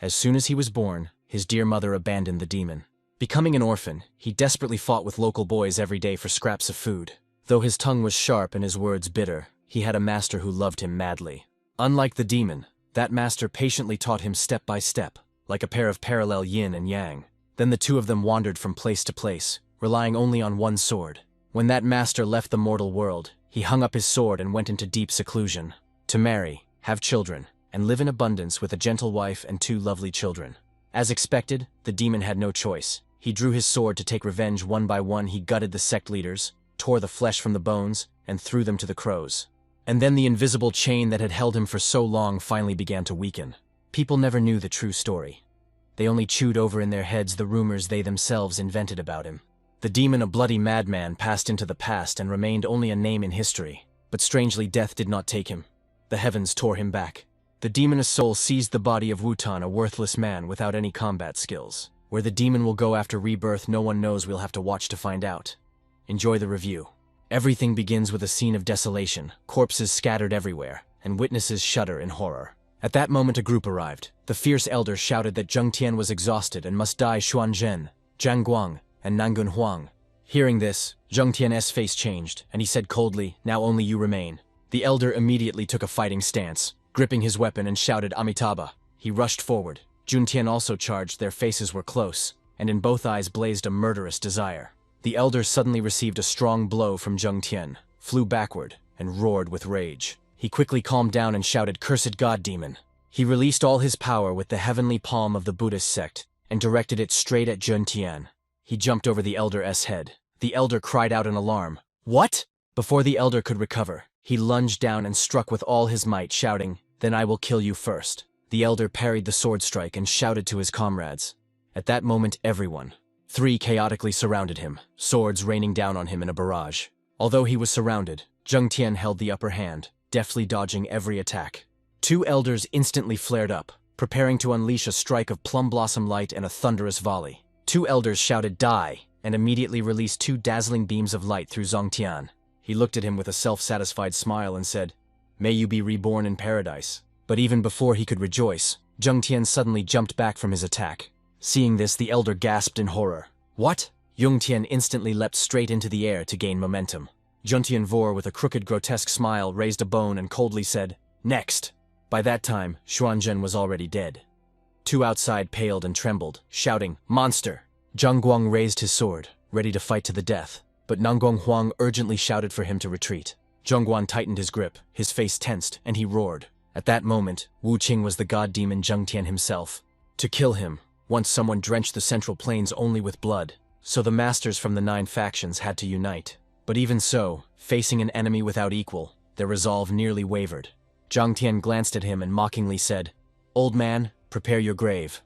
As soon as he was born, his dear mother abandoned the demon. Becoming an orphan, he desperately fought with local boys every day for scraps of food. Though his tongue was sharp and his words bitter, he had a master who loved him madly. Unlike the demon, that master patiently taught him step by step, like a pair of parallel yin and yang. Then the two of them wandered from place to place, relying only on one sword. When that master left the mortal world, he hung up his sword and went into deep seclusion, to marry, have children, and live in abundance with a gentle wife and 2 lovely children. As expected, the demon had no choice. He drew his sword to take revenge. One by one he gutted the sect leaders, tore the flesh from the bones, and threw them to the crows. And then the invisible chain that had held him for so long finally began to weaken. People never knew the true story. They only chewed over in their heads the rumors they themselves invented about him. The demon, a bloody madman, passed into the past and remained only a name in history. But strangely, death did not take him. The heavens tore him back. The demon's soul seized the body of Wutan, a worthless man without any combat skills. Where the demon will go after rebirth, no one knows. We'll have to watch to find out. Enjoy the review. Everything begins with a scene of desolation, corpses scattered everywhere, and witnesses shudder in horror. At that moment a group arrived. The fierce elder shouted that Zheng Tian was exhausted and must die. Xuan Zhen, Zhang Guang, and Nangun Huang. Hearing this, Zheng Tian's face changed, and he said coldly, "Now only you remain." The elder immediately took a fighting stance, gripping his weapon, and shouted Amitabha. He rushed forward. Jun Tian also charged. Their faces were close, and in both eyes blazed a murderous desire. The elder suddenly received a strong blow from Zheng Tian, flew backward, and roared with rage. He quickly calmed down and shouted, "Cursed god demon!" He released all his power with the heavenly palm of the Buddhist sect, and directed it straight at Zheng Tian. He jumped over the elder's head. The elder cried out in alarm. "What?" Before the elder could recover, he lunged down and struck with all his might, shouting, "Then I will kill you first." The elder parried the sword strike and shouted to his comrades. At that moment everyone, 3 chaotically surrounded him, swords raining down on him in a barrage. Although he was surrounded, Zheng Tian held the upper hand, deftly dodging every attack. 2 elders instantly flared up, preparing to unleash a strike of plum blossom light and a thunderous volley. 2 elders shouted, "Die!" and immediately released 2 dazzling beams of light through Zheng Tian. He looked at him with a self-satisfied smile and said, "May you be reborn in paradise." But even before he could rejoice, Zheng Tian suddenly jumped back from his attack. Seeing this, the elder gasped in horror. "What?" Zheng Tian instantly leapt straight into the air to gain momentum. Zheng Tian Vor, with a crooked, grotesque smile, raised a bone and coldly said, "Next." By that time, Xuan Zhen was already dead. 2 outside paled and trembled, shouting, "Monster!" Zhang Guang raised his sword, ready to fight to the death, but Nanguang Huang urgently shouted for him to retreat. Zhang Guan tightened his grip, his face tensed, and he roared. At that moment, Wu Qing was the god demon Zheng Tian himself. To kill him, once someone drenched the central plains only with blood, so the masters from the 9 factions had to unite. But even so, facing an enemy without equal, their resolve nearly wavered. Zhang Tian glanced at him and mockingly said, "Old man, prepare your grave."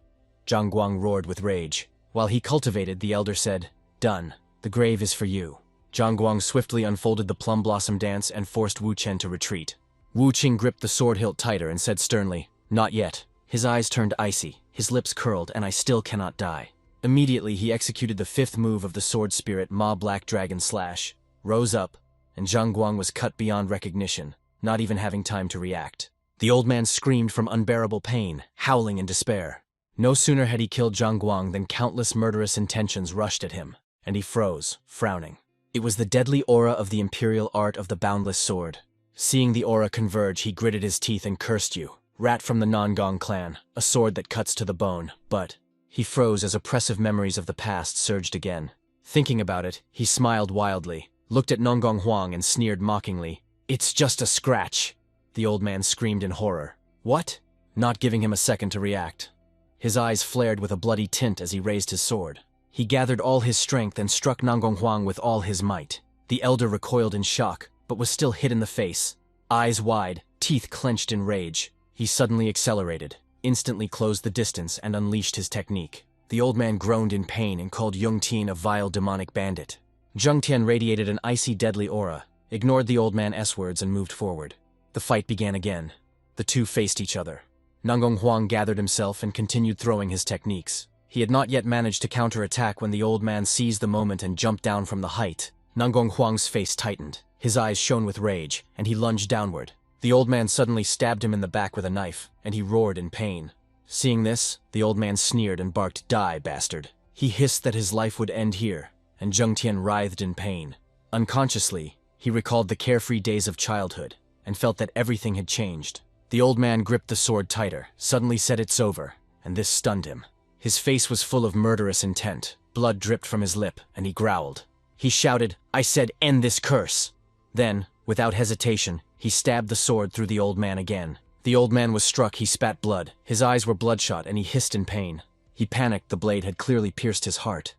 Zhang Guang roared with rage. While he cultivated, the elder said, "Done. The grave is for you." Zhang Guang swiftly unfolded the plum blossom dance and forced Wu Chen to retreat. Wu Qing gripped the sword hilt tighter and said sternly, "Not yet." His eyes turned icy, his lips curled, "And I still cannot die." Immediately he executed the 5th move of the sword spirit Ma Black Dragon Slash, rose up, and Zhang Guang was cut beyond recognition, not even having time to react. The old man screamed from unbearable pain, howling in despair. No sooner had he killed Zhang Guang than countless murderous intentions rushed at him, and he froze, frowning. It was the deadly aura of the imperial art of the boundless sword. Seeing the aura converge, he gritted his teeth and cursed you, rat from the Non-Gong clan, a sword that cuts to the bone. But he froze as oppressive memories of the past surged again. Thinking about it, he smiled wildly, looked at Nongong Huang and sneered mockingly. "It's just a scratch." The old man screamed in horror. "What?" Not giving him a second to react. His eyes flared with a bloody tint as he raised his sword. He gathered all his strength and struck Nongong Huang with all his might. The elder recoiled in shock, but was still hit in the face. Eyes wide, teeth clenched in rage, he suddenly accelerated, instantly closed the distance and unleashed his technique. The old man groaned in pain and called Yung Tian a vile demonic bandit. Zheng Tian radiated an icy deadly aura, ignored the old man's words and moved forward. The fight began again. The two faced each other. Nongong Huang gathered himself and continued throwing his techniques. He had not yet managed to counterattack when the old man seized the moment and jumped down from the height. Nongong Huang's face tightened. His eyes shone with rage, and he lunged downward. The old man suddenly stabbed him in the back with a knife, and he roared in pain. Seeing this, the old man sneered and barked, "Die, bastard." He hissed that his life would end here, and Zheng Tian writhed in pain. Unconsciously, he recalled the carefree days of childhood and felt that everything had changed. The old man gripped the sword tighter, suddenly said, "It's over," and this stunned him. His face was full of murderous intent, blood dripped from his lip, and he growled. He shouted, "I said, end this curse!" Then, without hesitation, he stabbed the sword through the old man again. The old man was struck, he spat blood, his eyes were bloodshot, and he hissed in pain. He panicked, the blade had clearly pierced his heart.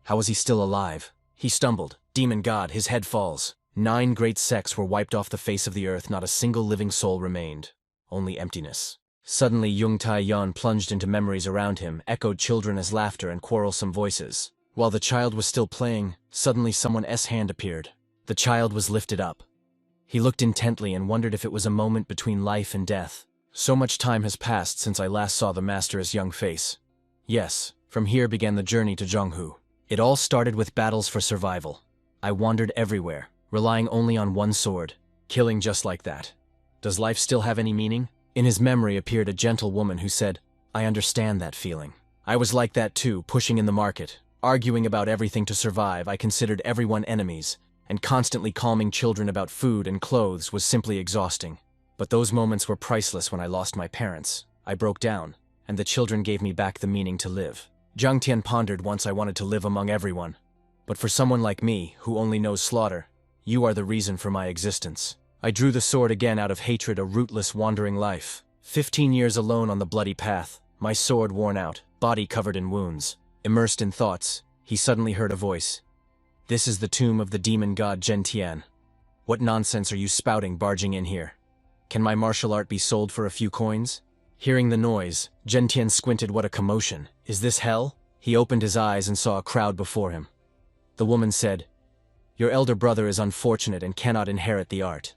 How was he still alive? He stumbled. Demon god, his head falls. 9 great sects were wiped off the face of the earth, not a single living soul remained. Only emptiness. Suddenly Yung Tai Yan plunged into memories around him, echoed children's laughter and quarrelsome voices. While the child was still playing, suddenly someone's hand appeared. The child was lifted up. He looked intently and wondered if it was a moment between life and death. So much time has passed since I last saw the master's young face. Yes, from here began the journey to Zhonghu. It all started with battles for survival. I wandered everywhere, relying only on one sword, killing just like that. Does life still have any meaning? In his memory appeared a gentle woman who said, "I understand that feeling. I was like that too, pushing in the market, arguing about everything to survive. I considered everyone enemies, and constantly calming children about food and clothes was simply exhausting. But those moments were priceless when I lost my parents. I broke down, and the children gave me back the meaning to live." Zhang Tian pondered, "Once I wanted to live among everyone. But for someone like me, who only knows slaughter, you are the reason for my existence." I drew the sword again out of hatred, a rootless, wandering life. 15 years alone on the bloody path, my sword worn out, body covered in wounds. Immersed in thoughts, he suddenly heard a voice. "This is the tomb of the demon god Zhen Tian. What nonsense are you spouting barging in here? Can my martial art be sold for a few coins?" Hearing the noise, Zhen Tian squinted. What a commotion. Is this hell? He opened his eyes and saw a crowd before him. The woman said, "Your elder brother is unfortunate and cannot inherit the art.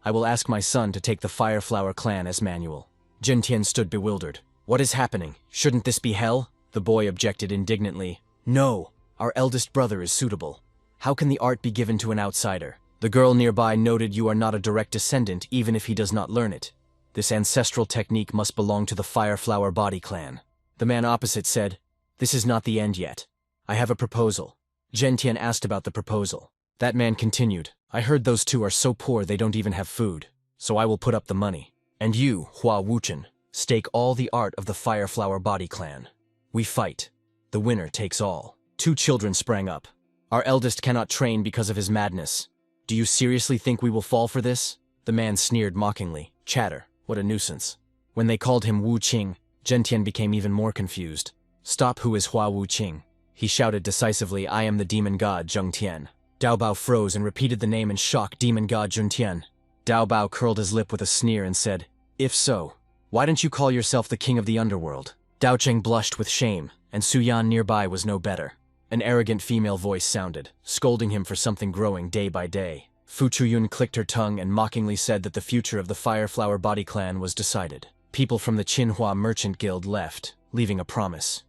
I will ask my son to take the Fireflower clan as manual." Zhen Tian stood bewildered. "What is happening? Shouldn't this be hell?" The boy objected indignantly. "No, our eldest brother is suitable. How can the art be given to an outsider?" The girl nearby noted, "You are not a direct descendant even if he does not learn it. This ancestral technique must belong to the Fireflower body clan." The man opposite said, "This is not the end yet. I have a proposal." Zhen Tian asked about the proposal. That man continued, "I heard those two are so poor they don't even have food, so I will put up the money. And you, Hua Wuchen, stake all the art of the Fireflower body clan. We fight. The winner takes all." 2 children sprang up. "Our eldest cannot train because of his madness. Do you seriously think we will fall for this?" The man sneered mockingly. "Chatter, what a nuisance." When they called him Wu Qing, Zhen Tian became even more confused. "Stop, who is Hua Wu Qing?" He shouted decisively, "I am the demon god Zheng Tian." Dao Bao froze and repeated the name in shock, "Demon god Zheng Tian." Dao Bao curled his lip with a sneer and said, "If so, why don't you call yourself the king of the underworld?" Dao Cheng blushed with shame, and Su Yan nearby was no better. An arrogant female voice sounded, scolding him for something growing day by day. Fu Chuyun clicked her tongue and mockingly said that the future of the Fireflower body clan was decided. People from the Qinhua Merchant Guild left, leaving a promise.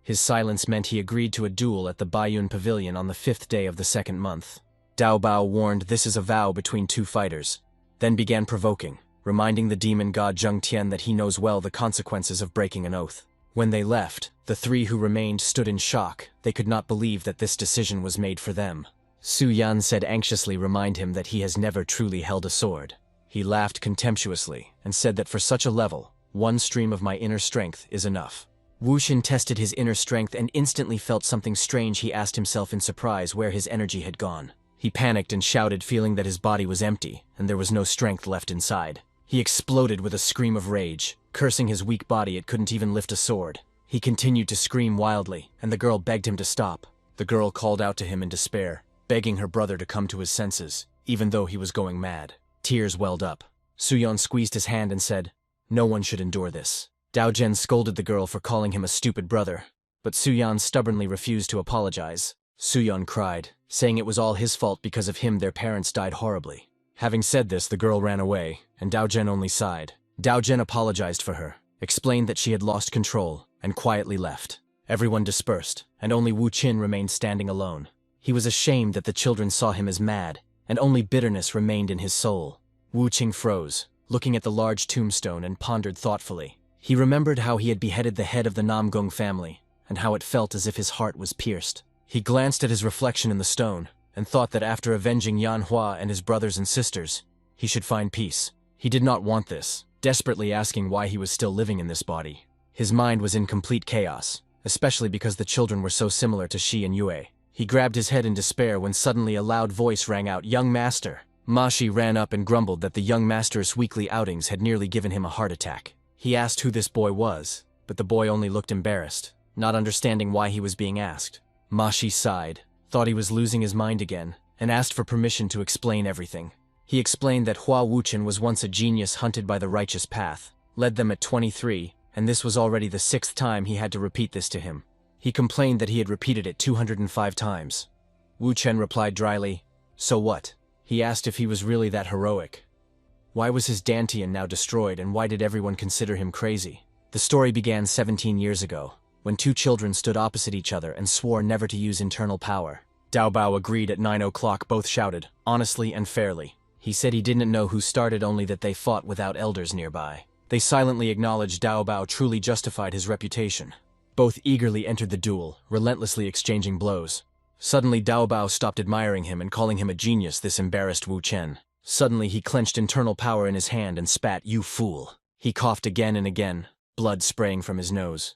His silence meant he agreed to a duel at the Baiyun Pavilion on the 5th day of the 2nd month. Dao Bao warned, "This is a vow between 2 fighters," then began provoking, reminding the demon god Zheng Tian that he knows well the consequences of breaking an oath. When they left, the 3 who remained stood in shock. They could not believe that this decision was made for them. Su Yan said anxiously, "Remind him that he has never truly held a sword." He laughed contemptuously and said that for such a level, 1 stream of my inner strength is enough. Wu Xin tested his inner strength and instantly felt something strange. He asked himself in surprise where his energy had gone. He panicked and shouted, feeling that his body was empty and there was no strength left inside. He exploded with a scream of rage, cursing his weak body. It couldn't even lift a sword. He continued to scream wildly, and the girl begged him to stop. The girl called out to him in despair, begging her brother to come to his senses, even though he was going mad. Tears welled up. Suyon squeezed his hand and said, "No one should endure this." Dao Zhen scolded the girl for calling him a stupid brother, but Suyan stubbornly refused to apologize. Suyon cried, saying it was all his fault. Because of him their parents died horribly. Having said this, the girl ran away, and Dao Zhen only sighed. Dao Zhen apologized for her, explained that she had lost control, and quietly left. Everyone dispersed, and only Wu Qin remained standing alone. He was ashamed that the children saw him as mad, and only bitterness remained in his soul. Wu Qing froze, looking at the large tombstone, and pondered thoughtfully. He remembered how he had beheaded the head of the Namgung family, and how it felt as if his heart was pierced. He glanced at his reflection in the stone, and thought that after avenging Yanhua and his brothers and sisters, he should find peace. He did not want this, desperately asking why he was still living in this body. His mind was in complete chaos, especially because the children were so similar to Shi and Yue. He grabbed his head in despair when suddenly a loud voice rang out, "Young master!" Ma Shi ran up and grumbled that the young master's weekly outings had nearly given him a heart attack. He asked who this boy was, but the boy only looked embarrassed, not understanding why he was being asked. Ma Shi sighed, thought he was losing his mind again, and asked for permission to explain everything. He explained that Hua Wuchen was once a genius hunted by the righteous path, led them at 23, and this was already the 6th time he had to repeat this to him. He complained that he had repeated it 205 times. Wu Chen replied dryly, "So what?" He asked if he was really that heroic. Why was his Dantian now destroyed, and why did everyone consider him crazy? The story began 17 years ago, when two children stood opposite each other and swore never to use internal power. Dao Bao agreed at 9 o'clock, both shouted, honestly and fairly. He said he didn't know who started, only that they fought without elders nearby. They silently acknowledged Dao Bao truly justified his reputation. Both eagerly entered the duel, relentlessly exchanging blows. Suddenly Dao Bao stopped admiring him and calling him a genius. This embarrassed Wu Chen. Suddenly he clenched internal power in his hand and spat, "You fool." He coughed again and again, blood spraying from his nose.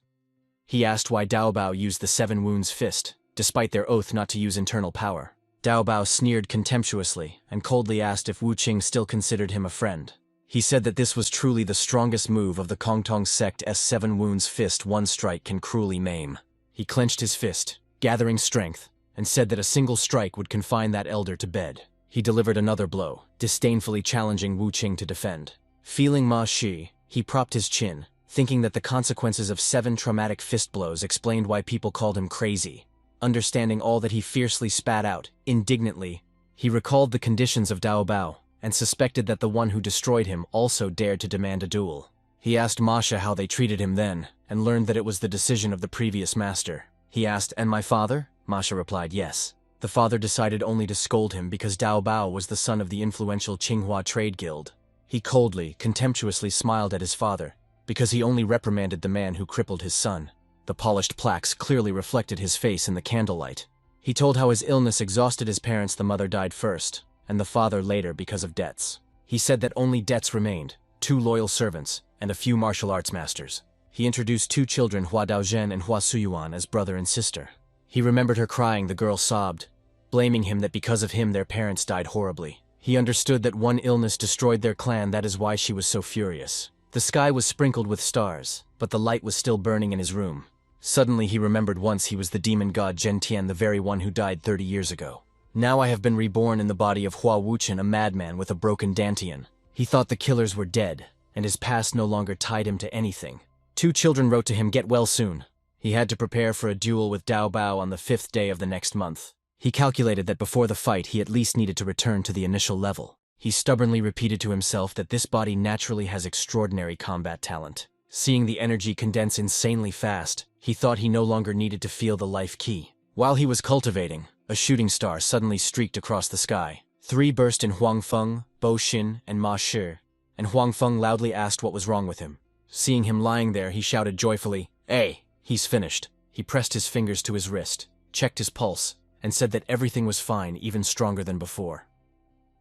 He asked why Dao Bao used the 7 wounds fist, despite their oath not to use internal power. Dao Bao sneered contemptuously and coldly asked if Wu Qing still considered him a friend. He said that this was truly the strongest move of the Kongtong Sect, as 7 wounds fist, 1 strike can cruelly maim. He clenched his fist, gathering strength, and said that a single strike would confine that elder to bed. He delivered another blow, disdainfully challenging Wu Qing to defend. Feeling Ma Shi, he propped his chin, thinking that the consequences of 7 traumatic fist blows explained why people called him crazy. Understanding all that, he fiercely spat out, indignantly. He recalled the conditions of Dao Bao, and suspected that the one who destroyed him also dared to demand a duel. He asked Masha how they treated him then, and learned that it was the decision of the previous master. He asked, "And my father?" Masha replied, "Yes." The father decided only to scold him because Dao Bao was the son of the influential Qinghua Trade Guild. He coldly, contemptuously smiled at his father, because he only reprimanded the man who crippled his son. The polished plaques clearly reflected his face in the candlelight. He told how his illness exhausted his parents. The mother died first, and the father later because of debts. He said that only debts remained, 2 loyal servants, and a few martial arts masters. He introduced 2 children, Hua Daozhen and Hua Suyuan, as brother and sister. He remembered her crying. The girl sobbed, blaming him that because of him their parents died horribly. He understood that one illness destroyed their clan, that is why she was so furious. The sky was sprinkled with stars, but the light was still burning in his room. Suddenly he remembered once he was the demon god Zhentian, the very one who died 30 years ago. Now I have been reborn in the body of Hua Wuchen, a madman with a broken Dantian. He thought the killers were dead, and his past no longer tied him to anything. 2 children wrote to him, "Get well soon." He had to prepare for a duel with Dao Bao on the 5th day of the next month. He calculated that before the fight he at least needed to return to the initial level. He stubbornly repeated to himself that this body naturally has extraordinary combat talent. Seeing the energy condense insanely fast, he thought he no longer needed to feel the life key. While he was cultivating, a shooting star suddenly streaked across the sky. 3 burst in Huang Feng, Bo Xin, and Ma Shi, and Huang Feng loudly asked what was wrong with him. Seeing him lying there, he shouted joyfully, "Hey, he's finished." He pressed his fingers to his wrist, checked his pulse, and said that everything was fine, even stronger than before.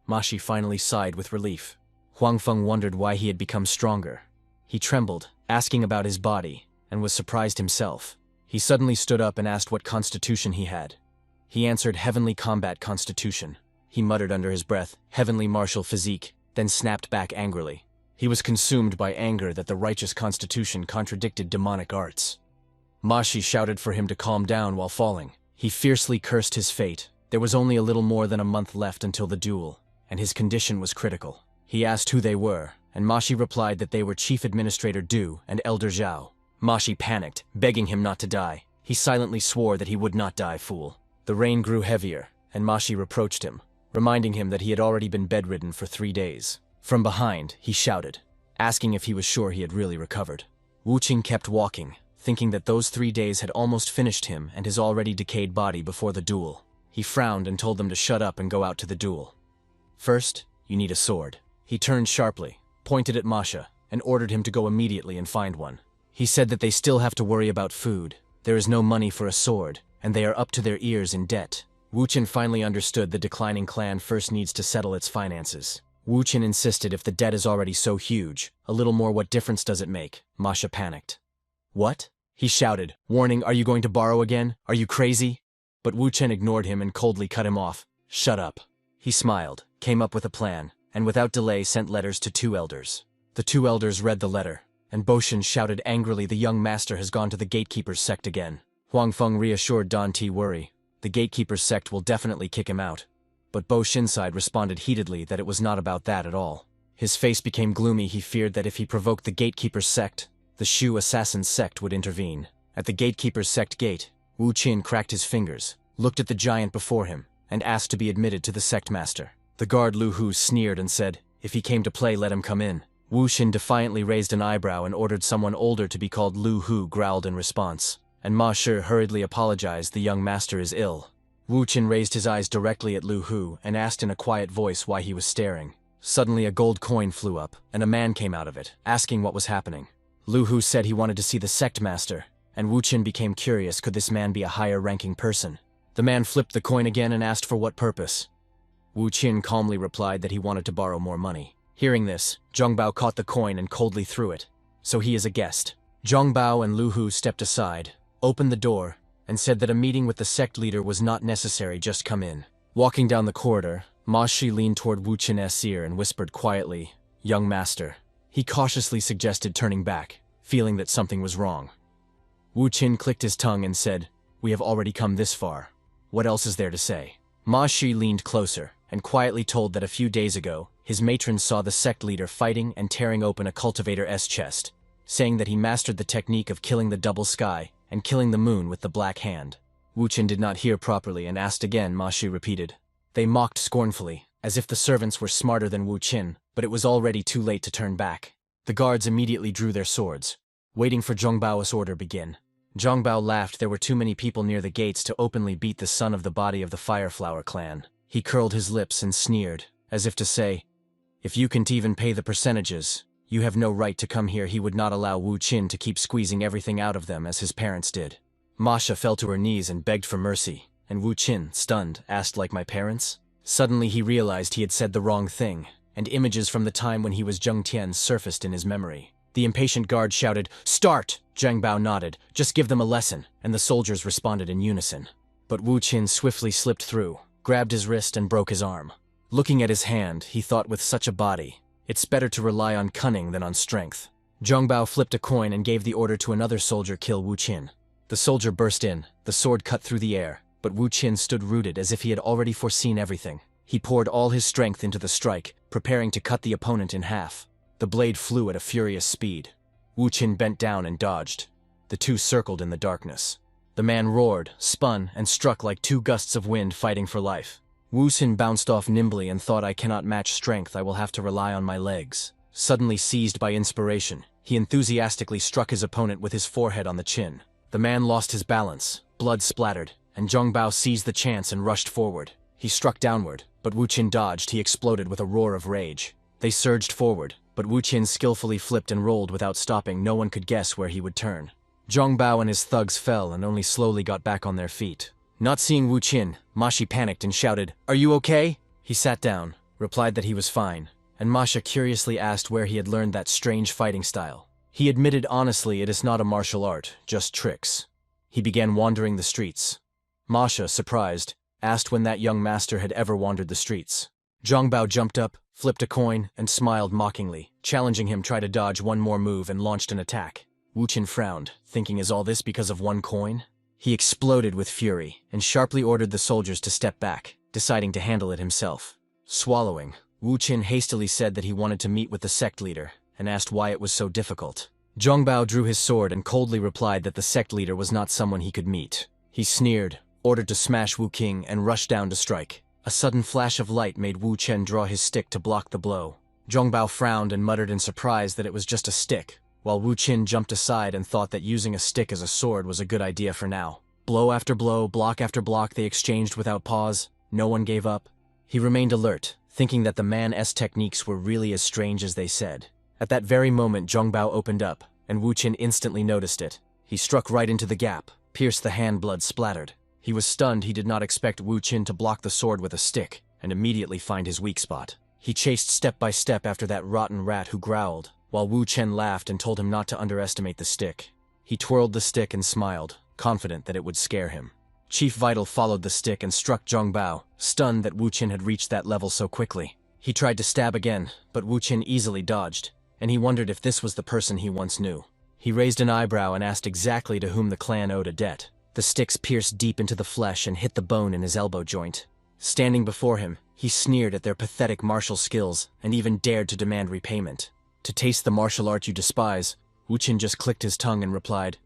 Ma Shi finally sighed with relief. Huang Feng wondered why he had become stronger. He trembled, asking about his body, and was surprised himself. He suddenly stood up and asked what constitution he had. He answered, "Heavenly combat constitution." He muttered under his breath, "Heavenly martial physique," then snapped back angrily. He was consumed by anger that the righteous constitution contradicted demonic arts. Ma Shi shouted for him to calm down while falling. He fiercely cursed his fate. There was only a little more than a month left until the duel, and his condition was critical. He asked who they were, and Ma Shi replied that they were Chief Administrator Du and Elder Zhao. Ma Shi panicked, begging him not to die. He silently swore that he would not die, fool. The rain grew heavier, and Ma Shi reproached him, reminding him that he had already been bedridden for 3 days. From behind, he shouted, asking if he was sure he had really recovered. Wu Qing kept walking, thinking that those 3 days had almost finished him and his already decayed body before the duel. He frowned and told them to shut up and go out to the duel. "First, you need a sword." He turned sharply, pointed at Masha, and ordered him to go immediately and find one. He said that they still have to worry about food, there is no money for a sword, and they are up to their ears in debt. Wuchen finally understood the declining clan first needs to settle its finances. Wuchen insisted if the debt is already so huge, a little more, what difference does it make? Masha panicked. What? He shouted, warning, are you going to borrow again? Are you crazy? But Wuchen ignored him and coldly cut him off. Shut up. He smiled, came up with a plan, and without delay sent letters to 2 elders. The 2 elders read the letter, and Boshin shouted angrily, the young master has gone to the gatekeeper's sect again. Huang Feng reassured Don T, worry. The gatekeeper's sect will definitely kick him out. But Bo Shinside responded heatedly that it was not about that at all. His face became gloomy. He feared that if he provoked the gatekeeper's sect, the Shu assassin's sect would intervene. At the gatekeeper's sect gate, Wu Qin cracked his fingers, looked at the giant before him, and asked to be admitted to the sect master. The guard Lu Hu sneered and said, if he came to play, let him come in. Wu Xin defiantly raised an eyebrow and ordered someone older to be called. Lu Hu growled in response, and Ma Shi hurriedly apologized, the young master is ill. Wu Qin raised his eyes directly at Lu Hu and asked in a quiet voice why he was staring. Suddenly a gold coin flew up, and a man came out of it, asking what was happening. Lu Hu said he wanted to see the sect master, and Wu Qin became curious, could this man be a higher-ranking person? The man flipped the coin again and asked for what purpose. Wu Qin calmly replied that he wanted to borrow more money. Hearing this, Zhongbao caught the coin and coldly threw it. So he is a guest. Zhongbao and Lu Hu stepped aside, opened the door, and said that a meeting with the sect leader was not necessary, just come in. Walking down the corridor, Ma Shi leaned toward Wu Qin's ear and whispered quietly, young master. He cautiously suggested turning back, feeling that something was wrong. Wu Qin clicked his tongue and said, we have already come this far. What else is there to say? Ma Shi leaned closer and quietly told that a few days ago, his matrons saw the sect leader fighting and tearing open a cultivator's chest, saying that he mastered the technique of killing the double sky and killing the moon with the black hand. Wu Qin did not hear properly and asked again. Ma Shi repeated. They mocked scornfully, as if the servants were smarter than Wu Qin, but it was already too late to turn back. The guards immediately drew their swords, waiting for Zhongbao's order begin. Zhongbao laughed. There were too many people near the gates to openly beat the son of the body of the Fireflower clan. He curled his lips and sneered, as if to say, if you can't even pay the percentages, you have no right to come here. He would not allow Wu Qin to keep squeezing everything out of them as his parents did. Masha fell to her knees and begged for mercy, and Wu Qin, stunned, asked, like my parents? Suddenly he realized he had said the wrong thing, and images from the time when he was Zheng Tian surfaced in his memory. The impatient guard shouted, start! Zhang Bao nodded, just give them a lesson, and the soldiers responded in unison. But Wu Qin swiftly slipped through, grabbed his wrist and broke his arm. Looking at his hand, he thought, with such a body, it's better to rely on cunning than on strength. Zhongbao flipped a coin and gave the order to another soldier, kill Wu Qin. The soldier burst in, the sword cut through the air, but Wu Qin stood rooted as if he had already foreseen everything. He poured all his strength into the strike, preparing to cut the opponent in half. The blade flew at a furious speed. Wu Qin bent down and dodged. The two circled in the darkness. The man roared, spun, and struck like 2 gusts of wind fighting for life. Wu Xin bounced off nimbly and thought, I cannot match strength, I will have to rely on my legs. Suddenly seized by inspiration, he enthusiastically struck his opponent with his forehead on the chin. The man lost his balance, blood splattered, and Zhongbao seized the chance and rushed forward. He struck downward, but Wu Qin dodged. He exploded with a roar of rage. They surged forward, but Wu Qin skillfully flipped and rolled without stopping. No one could guess where he would turn. Zhongbao and his thugs fell and only slowly got back on their feet. Not seeing Wu Qin, Mashi panicked and shouted, are you okay? He sat down, replied that he was fine, and Masha curiously asked where he had learned that strange fighting style. He admitted honestly, it is not a martial art, just tricks. He began wandering the streets. Masha, surprised, asked when that young master had ever wandered the streets. Zhongbao jumped up, flipped a coin, and smiled mockingly, challenging him try to dodge one more move and launched an attack. Wu Qin frowned, thinking, is all this because of one coin? He exploded with fury and sharply ordered the soldiers to step back, deciding to handle it himself. Swallowing, Wu Qin hastily said that he wanted to meet with the sect leader and asked why it was so difficult. Zhongbao drew his sword and coldly replied that the sect leader was not someone he could meet. He sneered, ordered to smash Wu Qin, and rushed down to strike. A sudden flash of light made Wu Chen draw his stick to block the blow. Zhongbao frowned and muttered in surprise that it was just a stick, while Wu Qin jumped aside and thought that using a stick as a sword was a good idea for now. Blow after blow, block after block they exchanged without pause. No one gave up. He remained alert, thinking that the man's techniques were really as strange as they said, At that very moment, Zhongbao opened up, and Wu Qin instantly noticed it. He struck right into the gap, pierced the hand, blood splattered. He was stunned. He did not expect Wu Qin to block the sword with a stick and immediately find his weak spot. He chased step by step after that rotten rat who growled, while Wu Chen laughed and told him not to underestimate the stick. He twirled the stick and smiled, confident that it would scare him. Chief Vital followed the stick and struck Zhongbao, stunned that Wu Chen had reached that level so quickly. He tried to stab again, but Wu Chen easily dodged, and he wondered if this was the person he once knew. He raised an eyebrow and asked exactly to whom the clan owed a debt. The sticks pierced deep into the flesh and hit the bone in his elbow joint. Standing before him, he sneered at their pathetic martial skills and even dared to demand repayment. To taste the martial art you despise, Wu Qin just clicked his tongue and replied,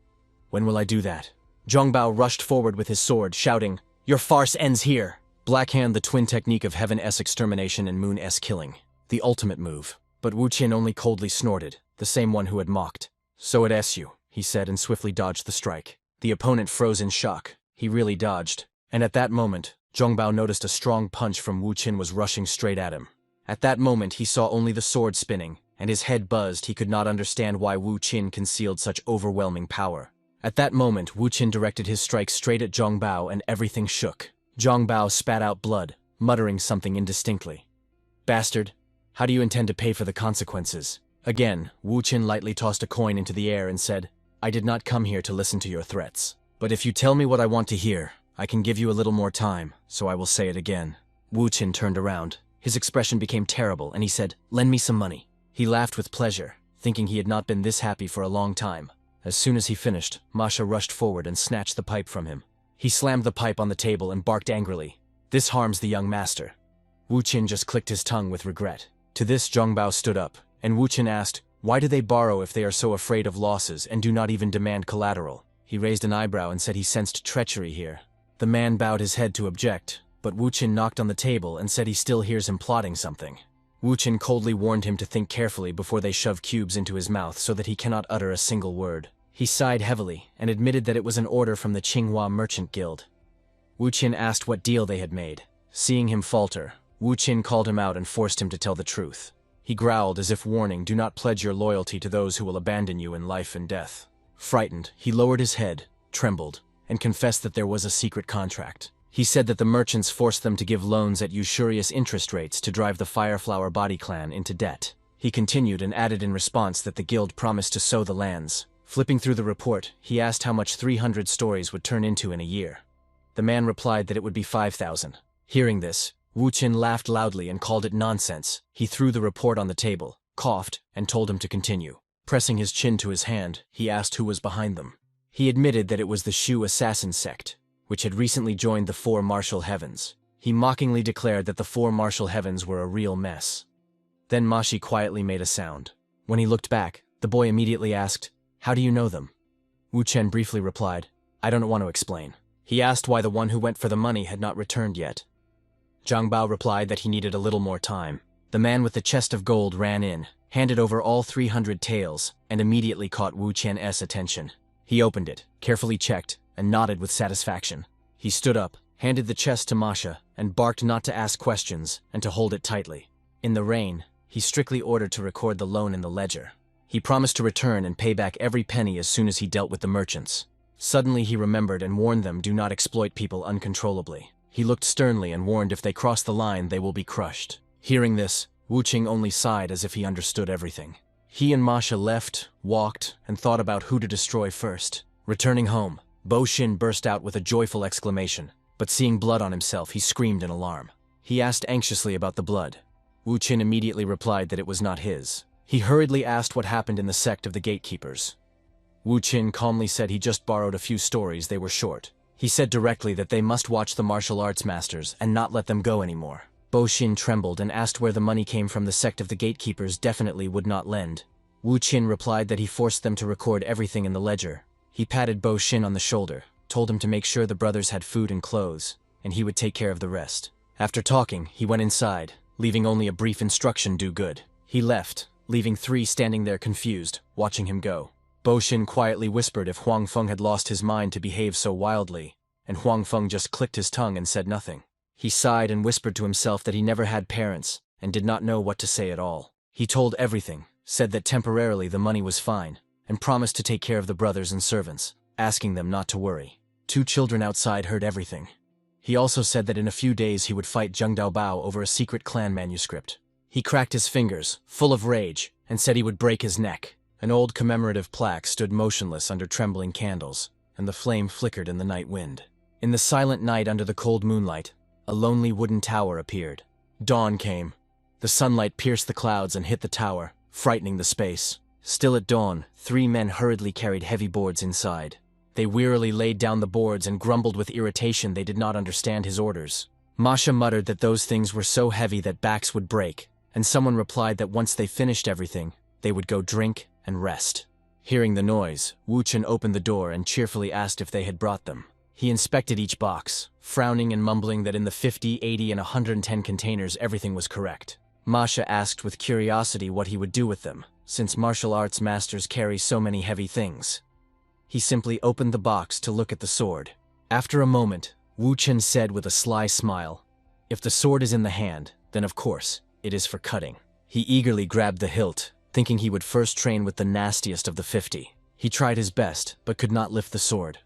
"When will I do that?" Zhongbao rushed forward with his sword, shouting, "Your farce ends here!" Blackhand, the twin technique of Heaven-S extermination and Moon-S killing. The ultimate move. But Wu Qin only coldly snorted, the same one who had mocked. "So it S you," he said, and swiftly dodged the strike. The opponent froze in shock. He really dodged. And at that moment, Zhongbao noticed a strong punch from Wu Qin was rushing straight at him. At that moment he saw only the sword spinning, and his head buzzed. He could not understand why Wu Qin concealed such overwhelming power. At that moment, Wu Qin directed his strike straight at Zhongbao and everything shook. Zhongbao spat out blood, muttering something indistinctly. "Bastard, how do you intend to pay for the consequences?" Again, Wu Qin lightly tossed a coin into the air and said, "I did not come here to listen to your threats. But if you tell me what I want to hear, I can give you a little more time, so I will say it again." Wu Qin turned around. His expression became terrible, and he said, "Lend me some money." He laughed with pleasure, thinking he had not been this happy for a long time. As soon as he finished, Masha rushed forward and snatched the pipe from him. He slammed the pipe on the table and barked angrily, "This harms the young master." Wu Qin just clicked his tongue with regret. To this, Zhongbao stood up, and Wu Qin asked, "Why do they borrow if they are so afraid of losses and do not even demand collateral?" He raised an eyebrow and said he sensed treachery here. The man bowed his head to object, but Wu Qin knocked on the table and said he still hears him plotting something. Wu Qin coldly warned him to think carefully before they shove cubes into his mouth so that he cannot utter a single word. He sighed heavily and admitted that it was an order from the Qinghua Merchant Guild. Wu Qin asked what deal they had made. Seeing him falter, Wu Qin called him out and forced him to tell the truth. He growled as if warning, "Do not pledge your loyalty to those who will abandon you in life and death." Frightened, he lowered his head, trembled, and confessed that there was a secret contract. He said that the merchants forced them to give loans at usurious interest rates to drive the Fireflower Body clan into debt. He continued and added in response that the guild promised to sow the lands. Flipping through the report, he asked how much 300 stories would turn into in a year. The man replied that it would be 5,000. Hearing this, Wu Qin laughed loudly and called it nonsense. He threw the report on the table, coughed, and told him to continue. Pressing his chin to his hand, he asked who was behind them. He admitted that it was the Shu assassin sect, which had recently joined the Four Martial Heavens. He mockingly declared that the Four Martial Heavens were a real mess. Then Mashi quietly made a sound. When he looked back, the boy immediately asked, "How do you know them?" Wu Chen briefly replied, "I don't want to explain." He asked why the one who went for the money had not returned yet. Zhongbao replied that he needed a little more time. The man with the chest of gold ran in, handed over all 300 taels, and immediately caught Wu Qian's attention. He opened it, carefully checked, and nodded with satisfaction. He stood up, handed the chest to Masha, and barked not to ask questions and to hold it tightly. In the rain, he strictly ordered to record the loan in the ledger. He promised to return and pay back every penny as soon as he dealt with the merchants. Suddenly he remembered and warned them, "Do not exploit people uncontrollably." He looked sternly and warned, "If they cross the line, they will be crushed." Hearing this, Wu Qing only sighed as if he understood everything. He and Masha left, walked, and thought about who to destroy first. Returning home, Bo Xin burst out with a joyful exclamation, but seeing blood on himself, he screamed in alarm. He asked anxiously about the blood. Wu Qin immediately replied that it was not his. He hurriedly asked what happened in the sect of the gatekeepers. Wu Qin calmly said he just borrowed a few stories, they were short. He said directly that they must watch the martial arts masters and not let them go anymore. Bo Xin trembled and asked where the money came from. The sect of the gatekeepers definitely would not lend. Wu Qin replied that he forced them to record everything in the ledger. He patted Bo Xin on the shoulder, told him to make sure the brothers had food and clothes, and he would take care of the rest. After talking, he went inside, leaving only a brief instruction, "Do good." He left, leaving three standing there confused, watching him go. Bo Xin quietly whispered if Huang Feng had lost his mind to behave so wildly, and Huang Feng just clicked his tongue and said nothing. He sighed and whispered to himself that he never had parents and did not know what to say at all. He told everything, said that temporarily the money was fine, and promised to take care of the brothers and servants, asking them not to worry. 2 children outside heard everything. He also said that in a few days he would fight Zheng Daobao over a secret clan manuscript. He cracked his fingers, full of rage, and said he would break his neck. An old commemorative plaque stood motionless under trembling candles, and the flame flickered in the night wind. In the silent night under the cold moonlight, a lonely wooden tower appeared. Dawn came. The sunlight pierced the clouds and hit the tower, frightening the space. Still at dawn, 3 men hurriedly carried heavy boards inside. They wearily laid down the boards and grumbled with irritation they did not understand his orders. Masha muttered that those things were so heavy that backs would break, and someone replied that once they finished everything, they would go drink and rest. Hearing the noise, Wu Chen opened the door and cheerfully asked if they had brought them. He inspected each box, frowning and mumbling that in the 50, 80, and 110 containers everything was correct. Masha asked with curiosity what he would do with them, since martial arts masters carry so many heavy things. He simply opened the box to look at the sword. After a moment, Wu Chen said with a sly smile, "If the sword is in the hand, then of course, it is for cutting." He eagerly grabbed the hilt, thinking he would first train with the nastiest of the 50. He tried his best, but could not lift the sword.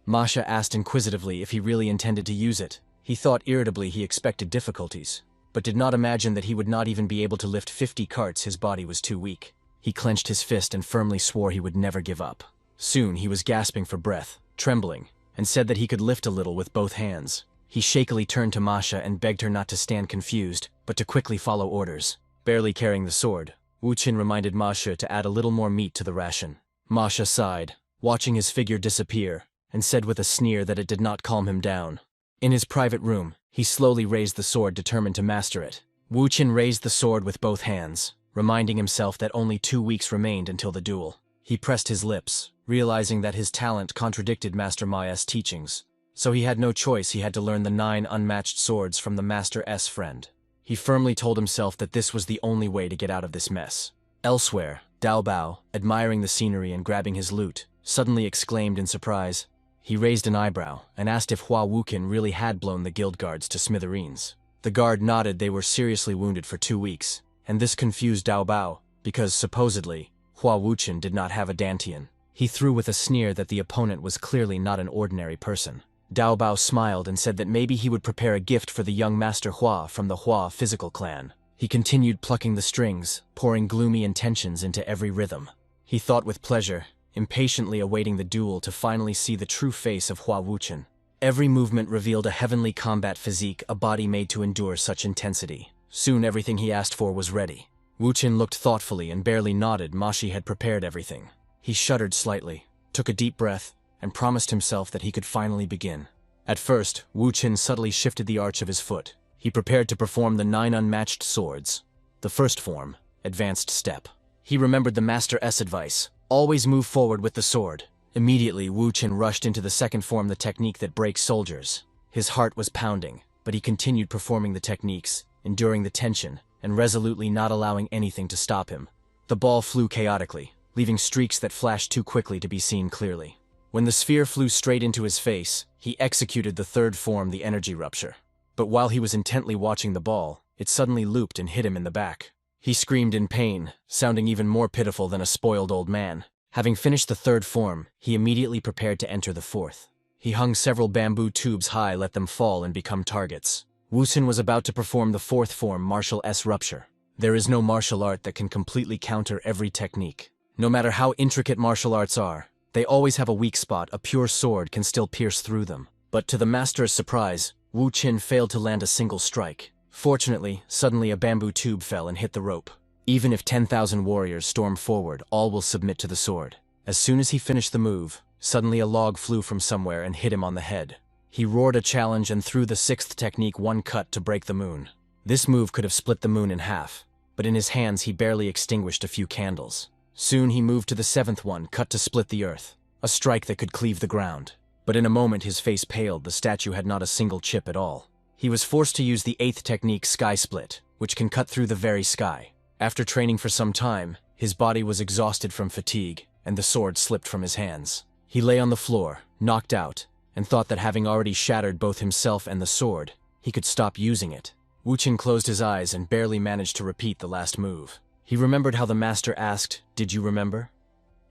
Masha asked inquisitively if he really intended to use it. He thought irritably he expected difficulties, but did not imagine that he would not even be able to lift 50 carts. His body was too weak. He clenched his fist and firmly swore he would never give up. Soon he was gasping for breath, trembling, and said that he could lift a little with both hands. He shakily turned to Masha and begged her not to stand confused, but to quickly follow orders. Barely carrying the sword, Wu Qin reminded Masha to add a little more meat to the ration. Masha sighed, watching his figure disappear, and said with a sneer that it did not calm him down. In his private room, he slowly raised the sword, determined to master it. Wu Qin raised the sword with both hands, reminding himself that only 2 weeks remained until the duel. He pressed his lips, realizing that his talent contradicted Master Maya's teachings, so he had no choice. He had to learn the 9 unmatched swords from the Master's friend. He firmly told himself that this was the only way to get out of this mess. Elsewhere, Dao Bao, admiring the scenery and grabbing his loot, suddenly exclaimed in surprise. He raised an eyebrow and asked if Hua Wukin really had blown the guild guards to smithereens. The guard nodded. They were seriously wounded for 2 weeks, and this confused Dao Bao, because supposedly, Hua Wuchen did not have a dantian. He threw with a sneer that the opponent was clearly not an ordinary person. Dao Bao smiled and said that maybe he would prepare a gift for the young Master Hua from the Hua physical clan. He continued plucking the strings, pouring gloomy intentions into every rhythm. He thought with pleasure, impatiently awaiting the duel to finally see the true face of Hua Wuchen. Every movement revealed a heavenly combat physique, a body made to endure such intensity. Soon everything he asked for was ready. Wuchen looked thoughtfully and barely nodded. Mashi had prepared everything. He shuddered slightly, took a deep breath, and promised himself that he could finally begin. At first, Wuchen subtly shifted the arch of his foot. He prepared to perform the 9 unmatched swords. The first form, advanced step. He remembered the Master's advice, always move forward with the sword. Immediately, Wuchen rushed into the second form, the technique that breaks soldiers. His heart was pounding, but he continued performing the techniques, enduring the tension, and resolutely not allowing anything to stop him. The ball flew chaotically, leaving streaks that flashed too quickly to be seen clearly. When the sphere flew straight into his face, he executed the third form, the energy rupture. But while he was intently watching the ball, it suddenly looped and hit him in the back. He screamed in pain, sounding even more pitiful than a spoiled old man. Having finished the third form, he immediately prepared to enter the fourth. He hung several bamboo tubes high, let them fall and become targets. Wusun was about to perform the fourth form, martial rupture. There is no martial art that can completely counter every technique. No matter how intricate martial arts are, they always have a weak spot. A pure sword can still pierce through them. But to the master's surprise, Wu Qin failed to land a single strike. Fortunately, suddenly a bamboo tube fell and hit the rope. Even if 10,000 warriors storm forward, all will submit to the sword. As soon as he finished the move, suddenly a log flew from somewhere and hit him on the head. He roared a challenge and threw the sixth technique, one cut to break the moon. This move could have split the moon in half, but in his hands he barely extinguished a few candles. Soon he moved to the seventh one, cut to split the earth, a strike that could cleave the ground. But in a moment his face paled. The statue had not a single chip at all. He was forced to use the eighth technique, sky split, which can cut through the very sky. After training for some time, his body was exhausted from fatigue, and the sword slipped from his hands. He lay on the floor, knocked out, and thought that having already shattered both himself and the sword, he could stop using it. Wu Qin closed his eyes and barely managed to repeat the last move. He remembered how the master asked, "Did you remember?"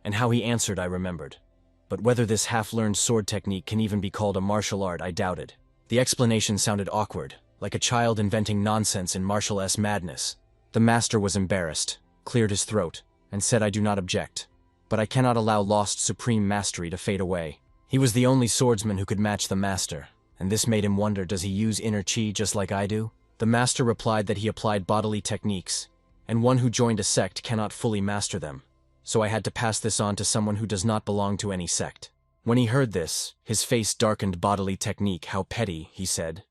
And how he answered, "I remembered." But whether this half-learned sword technique can even be called a martial art, I doubted. The explanation sounded awkward, like a child inventing nonsense in martial-esque madness. The master was embarrassed, cleared his throat, and said, "I do not object. But I cannot allow lost supreme mastery to fade away." He was the only swordsman who could match the master, and this made him wonder, does he use inner chi just like I do? The master replied that he applied bodily techniques, and one who joined a sect cannot fully master them. So I had to pass this on to someone who does not belong to any sect. When he heard this, his face darkened. Bodily technique, how petty, he said.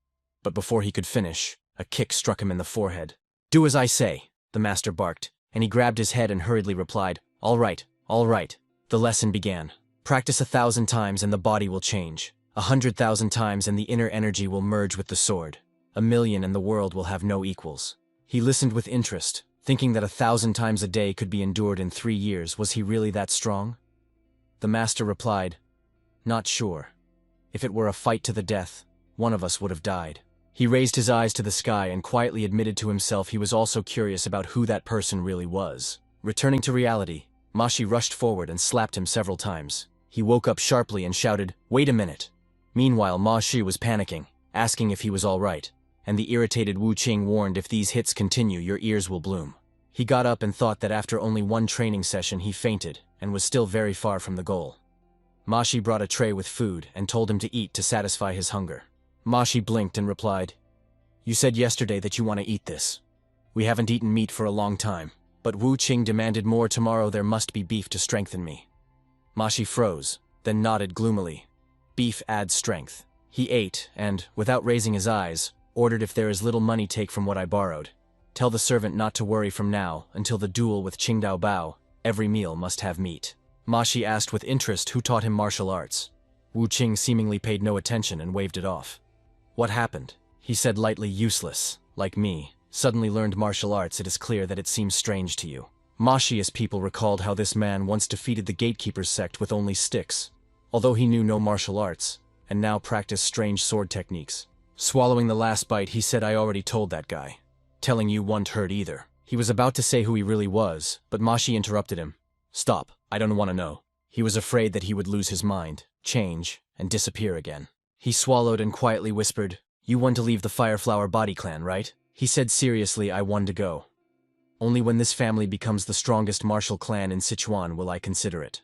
But before he could finish, a kick struck him in the forehead. "Do as I say," the master barked, and he grabbed his head and hurriedly replied, all right. The lesson began. Practice 1,000 times and the body will change. 100,000 times and the inner energy will merge with the sword. 1,000,000 and the world will have no equals. He listened with interest, thinking that 1,000 times a day could be endured in 3 years. Was he really that strong? The master replied, "Not sure. If it were a fight to the death, one of us would have died." He raised his eyes to the sky and quietly admitted to himself he was also curious about who that person really was. Returning to reality, Mashi rushed forward and slapped him several times. He woke up sharply and shouted, "Wait a minute." Meanwhile, Mashi was panicking, asking if he was all right, and the irritated Wu Qing warned, "If these hits continue, your ears will bloom." He got up and thought that after only one training session he fainted and was still very far from the goal. Mashi brought a tray with food and told him to eat to satisfy his hunger. Mashi blinked and replied, "You said yesterday that you want to eat this. We haven't eaten meat for a long time, but Wu Qing demanded more. Tomorrow there must be beef to strengthen me." Mashi froze, then nodded gloomily. Beef adds strength. He ate and, without raising his eyes, ordered, "If there is little money, take from what I borrowed. Tell the servant not to worry from now until the duel with Qingdao Bao. Every meal must have meat." Mashi asked with interest who taught him martial arts. Wu Qing seemingly paid no attention and waved it off. "What happened?" He said lightly. "Useless, like me. Suddenly learned martial arts. It is clear that it seems strange to you." Mashi's people recalled how this man once defeated the gatekeeper's sect with only sticks, although he knew no martial arts, and now practiced strange sword techniques. Swallowing the last bite, he said, "I already told that guy. Telling you won't hurt either." He was about to say who he really was, but Mashi interrupted him. "Stop, I don't want to know." He was afraid that he would lose his mind, change, and disappear again. He swallowed and quietly whispered, "You want to leave the Fireflower Body Clan, right?" He said seriously, "I want to go. Only when this family becomes the strongest martial clan in Sichuan will I consider it.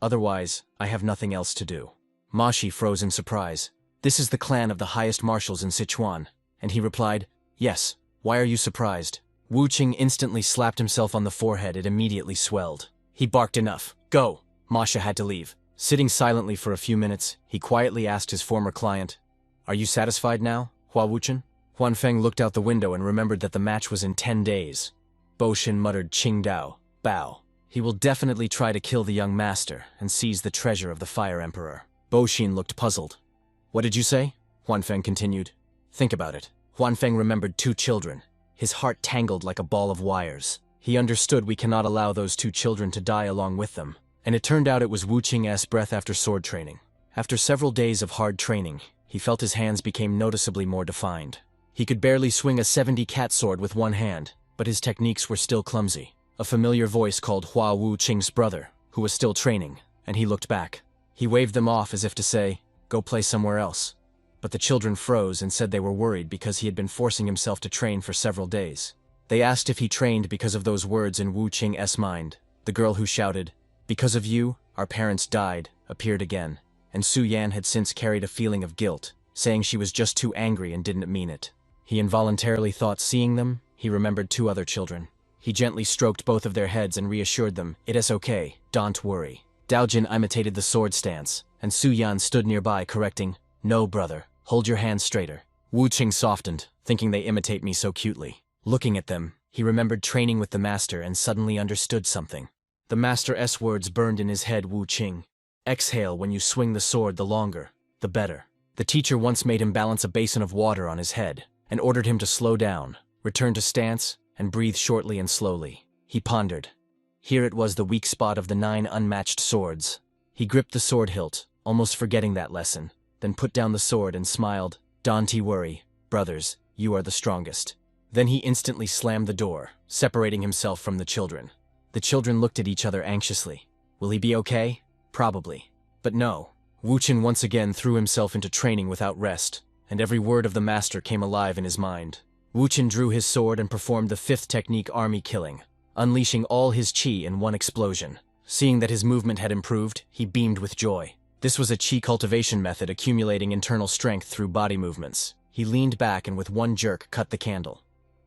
Otherwise, I have nothing else to do." Mashi froze in surprise. "This is the clan of the highest marshals in Sichuan," and he replied, "Yes, why are you surprised?" Wu Qing instantly slapped himself on the forehead. It immediately swelled. He barked, "Enough, go!" Masha had to leave. Sitting silently for a few minutes, he quietly asked his former client, "Are you satisfied now, Hua Wuchen?" Huanfeng looked out the window and remembered that the match was in 10 days. Bo Xin muttered, "Qingdao Bao. He will definitely try to kill the young master and seize the treasure of the Fire Emperor." Bo Xin looked puzzled. "What did you say?" Huanfeng continued. "Think about it." Huanfeng remembered 2 children. His heart tangled like a ball of wires. He understood we cannot allow those 2 children to die along with them. And it turned out it was Wu Qing's breath after sword training. After several days of hard training, he felt his hands became noticeably more defined. He could barely swing a 70 cat sword with one hand, but his techniques were still clumsy. A familiar voice called Hua Wu Qing's brother, who was still training, and he looked back. He waved them off as if to say, "Go play somewhere else." But the children froze and said they were worried because he had been forcing himself to train for several days. They asked if he trained because of those words in Wu Qing's mind. The girl who shouted, "Because of you, our parents died," appeared again, and Su Yan had since carried a feeling of guilt, saying she was just too angry and didn't mean it. He involuntarily thought, seeing them, he remembered 2 other children. He gently stroked both of their heads and reassured them, "It is okay, don't worry." Daojin imitated the sword stance, and Su Yan stood nearby correcting, "No, brother, hold your hands straighter." Wu Qing softened, thinking they imitate me so cutely. Looking at them, he remembered training with the master and suddenly understood something. The master's words burned in his head. Wu Qing, exhale when you swing the sword, the longer, the better. The teacher once made him balance a basin of water on his head, and ordered him to slow down, return to stance, and breathe shortly and slowly. He pondered. Here it was, the weak spot of the 9 unmatched swords. He gripped the sword hilt, almost forgetting that lesson, then put down the sword and smiled, "Don't worry, brothers, you are the strongest." Then he instantly slammed the door, separating himself from the children. The children looked at each other anxiously. Will he be okay? Probably. But no. Wuchen once again threw himself into training without rest, and every word of the master came alive in his mind. Wuchen drew his sword and performed the fifth technique, army killing, unleashing all his chi in one explosion. Seeing that his movement had improved, he beamed with joy. This was a chi cultivation method accumulating internal strength through body movements. He leaned back and with one jerk cut the candle.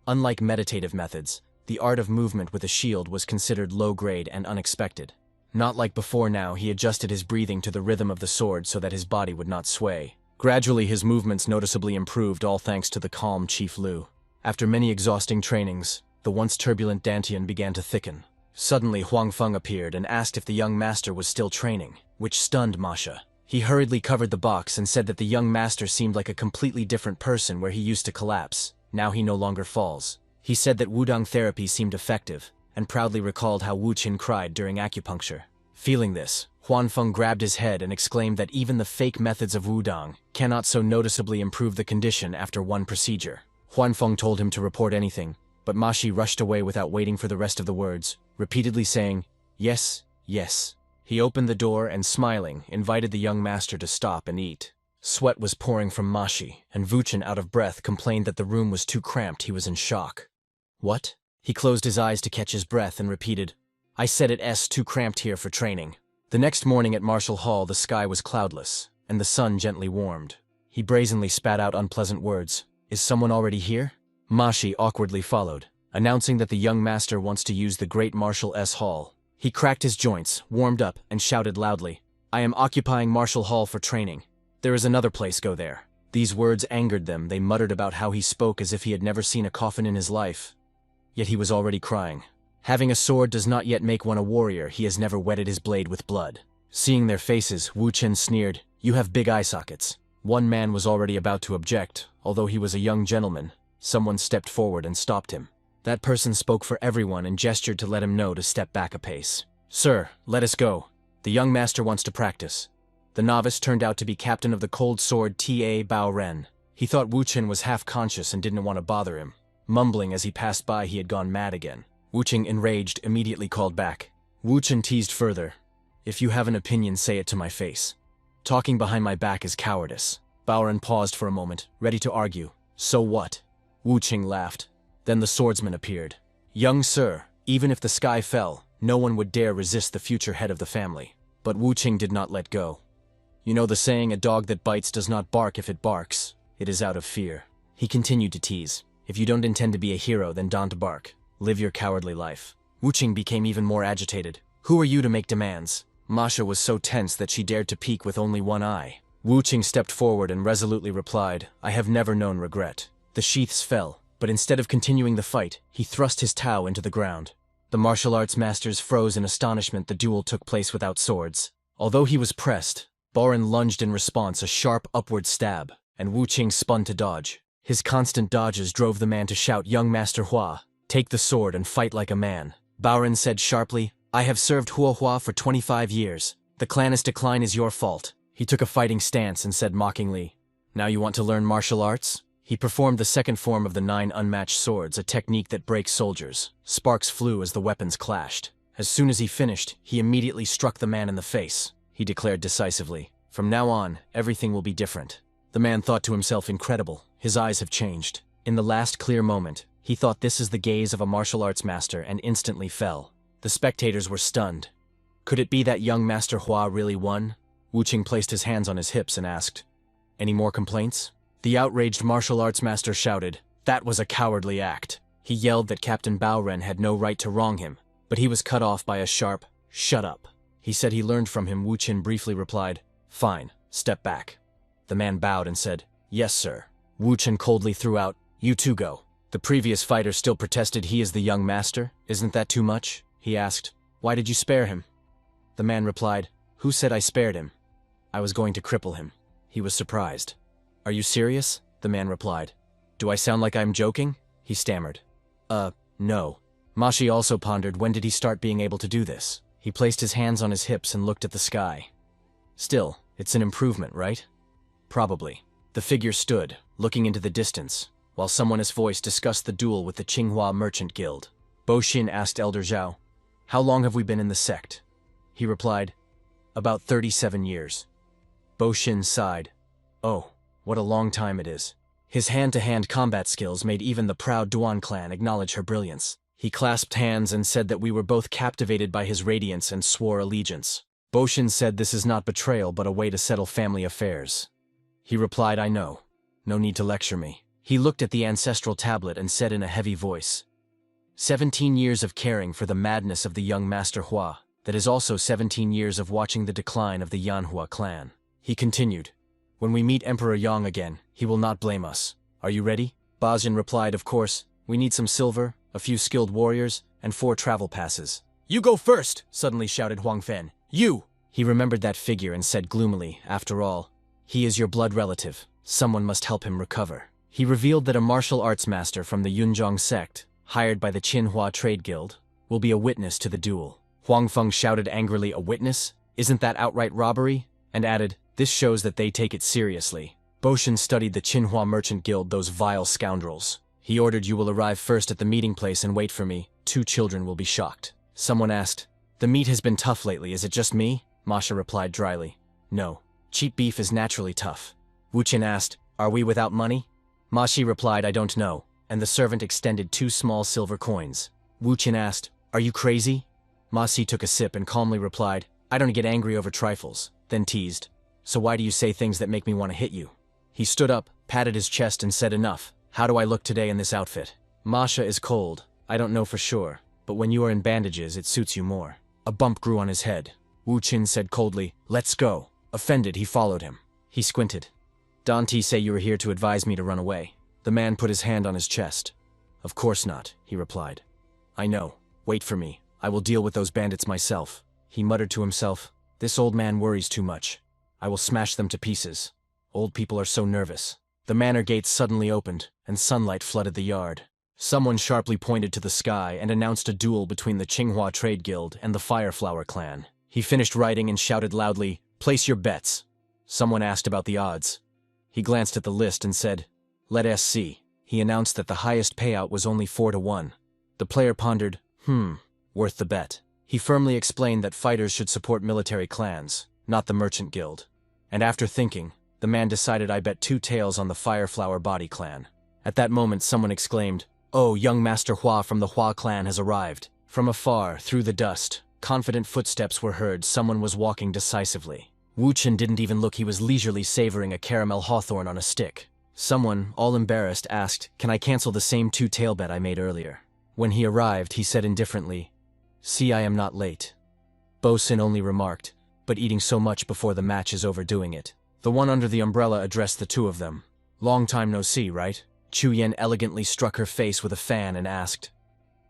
Unlike meditative methods, the art of movement with a shield was considered low-grade and unexpected. Not like before now, he adjusted his breathing to the rhythm of the sword so that his body would not sway. Gradually his movements noticeably improved, all thanks to the calm Chief Lu. After many exhausting trainings, the once turbulent Dantian began to thicken. Suddenly Huang Feng appeared and asked if the young master was still training, which stunned Masha. He hurriedly covered the box and said that the young master seemed like a completely different person where he used to collapse. Now he no longer falls. He said that wudang therapy seemed effective, and proudly recalled how Wu Qin cried during acupuncture. Feeling this, Huan Feng grabbed his head and exclaimed that even the fake methods of wudang cannot so noticeably improve the condition after one procedure. Huan Feng told him to report anything, but Mashi rushed away without waiting for the rest of the words, repeatedly saying, "Yes, yes." He opened the door and, smiling, invited the young master to stop and eat. Sweat was pouring from Mashi, and Vuchen, out of breath, complained that the room was too cramped. He was in shock. What? He closed his eyes to catch his breath and repeated, "I said it's too cramped here for training." The next morning at Martial Hall, the sky was cloudless, and the sun gently warmed. He brazenly spat out unpleasant words. "Is someone already here?" Mashi awkwardly followed, announcing that the young master wants to use the great Martial Hall. He cracked his joints, warmed up, and shouted loudly, "I am occupying Martial Hall for training. There is another place, go there." These words angered them. They muttered about how he spoke as if he had never seen a coffin in his life. Yet he was already crying. Having a sword does not yet make one a warrior. He has never wetted his blade with blood. Seeing their faces, Wu Chen sneered, "You have big eye sockets." One man was already about to object. Although he was a young gentleman, someone stepped forward and stopped him. That person spoke for everyone and gestured to let him know to step back a pace. "Sir, let us go. The young master wants to practice." The novice turned out to be captain of the cold sword Ta Bao Ren. He thought Wu Chen was half-conscious and didn't want to bother him. Mumbling as he passed by, he had gone mad again. Wu Chen, enraged, immediately called back. Wu Chen teased further, "If you have an opinion, say it to my face. Talking behind my back is cowardice." Bao Ren paused for a moment, ready to argue. "So what?" Wu Chen laughed. Then the swordsman appeared. "Young sir, even if the sky fell, no one would dare resist the future head of the family." But Wu Qing did not let go. "You know the saying, a dog that bites does not bark if it barks. It is out of fear." He continued to tease. "If you don't intend to be a hero, then don't bark. Live your cowardly life." Wu Qing became even more agitated. "Who are you to make demands?" Masha was so tense that she dared to peek with only one eye. Wu Qing stepped forward and resolutely replied, "I have never known regret." The sheaths fell, but instead of continuing the fight, he thrust his Tao into the ground. The martial arts masters froze in astonishment. The duel took place without swords. Although he was pressed, Boren lunged in response, a sharp upward stab, and Wu Qing spun to dodge. His constant dodges drove the man to shout, "Young Master Hua, take the sword and fight like a man." Baoren said sharply, "I have served Hua Hua for 25 years. The clan's decline is your fault." He took a fighting stance and said mockingly, "Now you want to learn martial arts?" He performed the second form of the 9 unmatched swords, a technique that breaks soldiers. Sparks flew as the weapons clashed. As soon as he finished, he immediately struck the man in the face. He declared decisively, "From now on, everything will be different." The man thought to himself, incredible, his eyes have changed. In the last clear moment, he thought this is the gaze of a martial arts master and instantly fell. The spectators were stunned. Could it be that young Master Hua really won? Wu Qing placed his hands on his hips and asked, "Any more complaints?" The outraged martial arts master shouted, "That was a cowardly act." He yelled that Captain Bao Ren had no right to wrong him, but he was cut off by a sharp, "Shut up." He said he learned from him. Wu Qin briefly replied, "Fine, step back." The man bowed and said, "Yes, sir." Wu Qin coldly threw out, "You too go." The previous fighter still protested he is the young master. "Isn't that too much?" He asked, "Why did you spare him?" The man replied, "Who said I spared him? I was going to cripple him." He was surprised. "Are you serious?" The man replied. "Do I sound like I'm joking?" He stammered. No." Mashi also pondered, when did he start being able to do this? He placed his hands on his hips and looked at the sky. Still, it's an improvement, right? Probably. The figure stood, looking into the distance, while someone's voice discussed the duel with the Qinghua Merchant Guild. Bo Xin asked Elder Zhao, "How long have we been in the sect?" He replied, "About 37 years. Bo Xin sighed. "Oh, what a long time it is." His hand-to-hand combat skills made even the proud Duan clan acknowledge her brilliance. He clasped hands and said that we were both captivated by his radiance and swore allegiance. Bo Xin said this is not betrayal but a way to settle family affairs. He replied, "I know. No need to lecture me." He looked at the ancestral tablet and said in a heavy voice, 17 years of caring for the madness of the young Master Hua. That is also 17 years of watching the decline of the Yanhua clan. He continued, "When we meet Emperor Yang again, he will not blame us. Are you ready?" Bajin replied, "Of course. We need some silver, a few skilled warriors, and 4 travel passes." "You go first!" suddenly shouted Huang Fen. "You!" He remembered that figure and said gloomily, "After all, he is your blood relative. Someone must help him recover." He revealed that a martial arts master from the Yunzhong sect, hired by the Qinhua Trade Guild, will be a witness to the duel. Huang Feng shouted angrily, "A witness? Isn't that outright robbery?" And added, "This shows that they take it seriously." Bo Xin studied the Qinhua Merchant Guild, those vile scoundrels. He ordered, "You will arrive first at the meeting place and wait for me. 2 children will be shocked." Someone asked, "The meat has been tough lately, is it just me?" Masha replied dryly, "No, cheap beef is naturally tough." Wu Qin asked, "Are we without money?" Ma Shi replied, "I don't know," and the servant extended 2 small silver coins. Wu Qin asked, "Are you crazy?" Ma Shi took a sip and calmly replied, "I don't get angry over trifles," then teased, "So why do you say things that make me want to hit you?" He stood up, patted his chest and said, "Enough. How do I look today in this outfit?" "Masha is cold. I don't know for sure, but when you are in bandages, it suits you more." A bump grew on his head. Wu Qin said coldly, "Let's go." Offended, he followed him. He squinted. "Dante say you were here to advise me to run away." The man put his hand on his chest. "Of course not," he replied. "I know. Wait for me. I will deal with those bandits myself." He muttered to himself, "This old man worries too much. I will smash them to pieces. Old people are so nervous." The manor gates suddenly opened, and sunlight flooded the yard. Someone sharply pointed to the sky and announced a duel between the Qinghua Trade Guild and the Fireflower clan. He finished writing and shouted loudly, "Place your bets." Someone asked about the odds. He glanced at the list and said, "Let us see." He announced that the highest payout was only 4 to 1. The player pondered, worth the bet. He firmly explained that fighters should support military clans, not the merchant guild. And after thinking, the man decided, "I bet 2 taels on the Fireflower Body clan." At that moment someone exclaimed, "Oh, young Master Hua from the Hua clan has arrived." From afar, through the dust, confident footsteps were heard. Someone was walking decisively. Wu Qin didn't even look, he was leisurely savoring a caramel hawthorn on a stick. Someone, all embarrassed, asked, "Can I cancel the same 2 tael bet I made earlier?" When he arrived, he said indifferently, "See, I am not late." Bo Xin only remarked, "But eating so much before the match is overdoing it." The one under the umbrella addressed the 2 of them. "Long time no see, right?" Chu Yen elegantly struck her face with a fan and asked,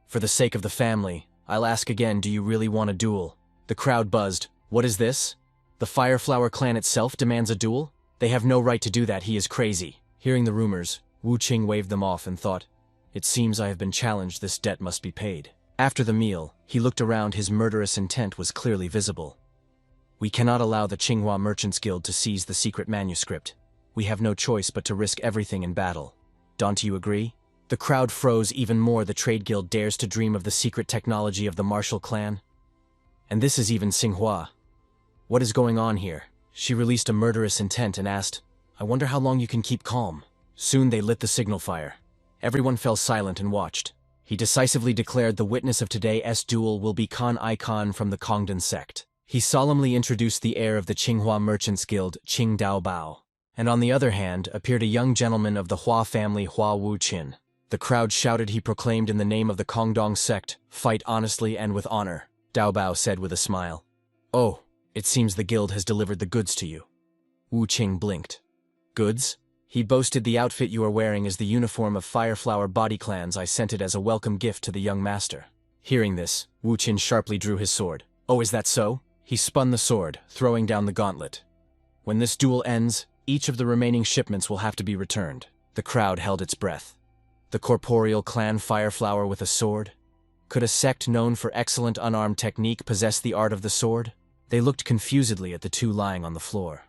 "For the sake of the family, I'll ask again, do you really want a duel?" The crowd buzzed. "What is this? The Fireflower clan itself demands a duel? They have no right to do that, he is crazy." Hearing the rumors, Wu Qing waved them off and thought, "It seems I have been challenged, this debt must be paid." After the meal, he looked around, his murderous intent was clearly visible. "We cannot allow the Qinghua Merchants Guild to seize the secret manuscript. We have no choice but to risk everything in battle. Don't you agree?" The crowd froze even more. The Trade Guild dares to dream of the secret technology of the martial clan? And this is even Xinghua. What is going on here? She released a murderous intent and asked, "I wonder how long you can keep calm." Soon they lit the signal fire. Everyone fell silent and watched. He decisively declared the witness of today's duel will be Khan Icon from the Congdon sect. He solemnly introduced the heir of the Qinghua Merchants Guild, Qing Dao Bao. And on the other hand appeared a young gentleman of the Hua family, Hua Wu Qin. The crowd shouted. He proclaimed in the name of the Congdong sect, "Fight honestly and with honor." Dao Bao said with a smile, "Oh, it seems the guild has delivered the goods to you." Wu Qing blinked. "Goods?" He boasted, "The outfit you are wearing is the uniform of Fireflower Body clans. I sent it as a welcome gift to the young master." Hearing this, Wu Qin sharply drew his sword. "Oh, is that so?" He spun the sword, throwing down the gauntlet. "When this duel ends, each of the remaining shipments will have to be returned." The crowd held its breath. The corporeal clan Fireflower with a sword? Could a sect known for excellent unarmed technique possess the art of the sword? They looked confusedly at the 2 lying on the floor.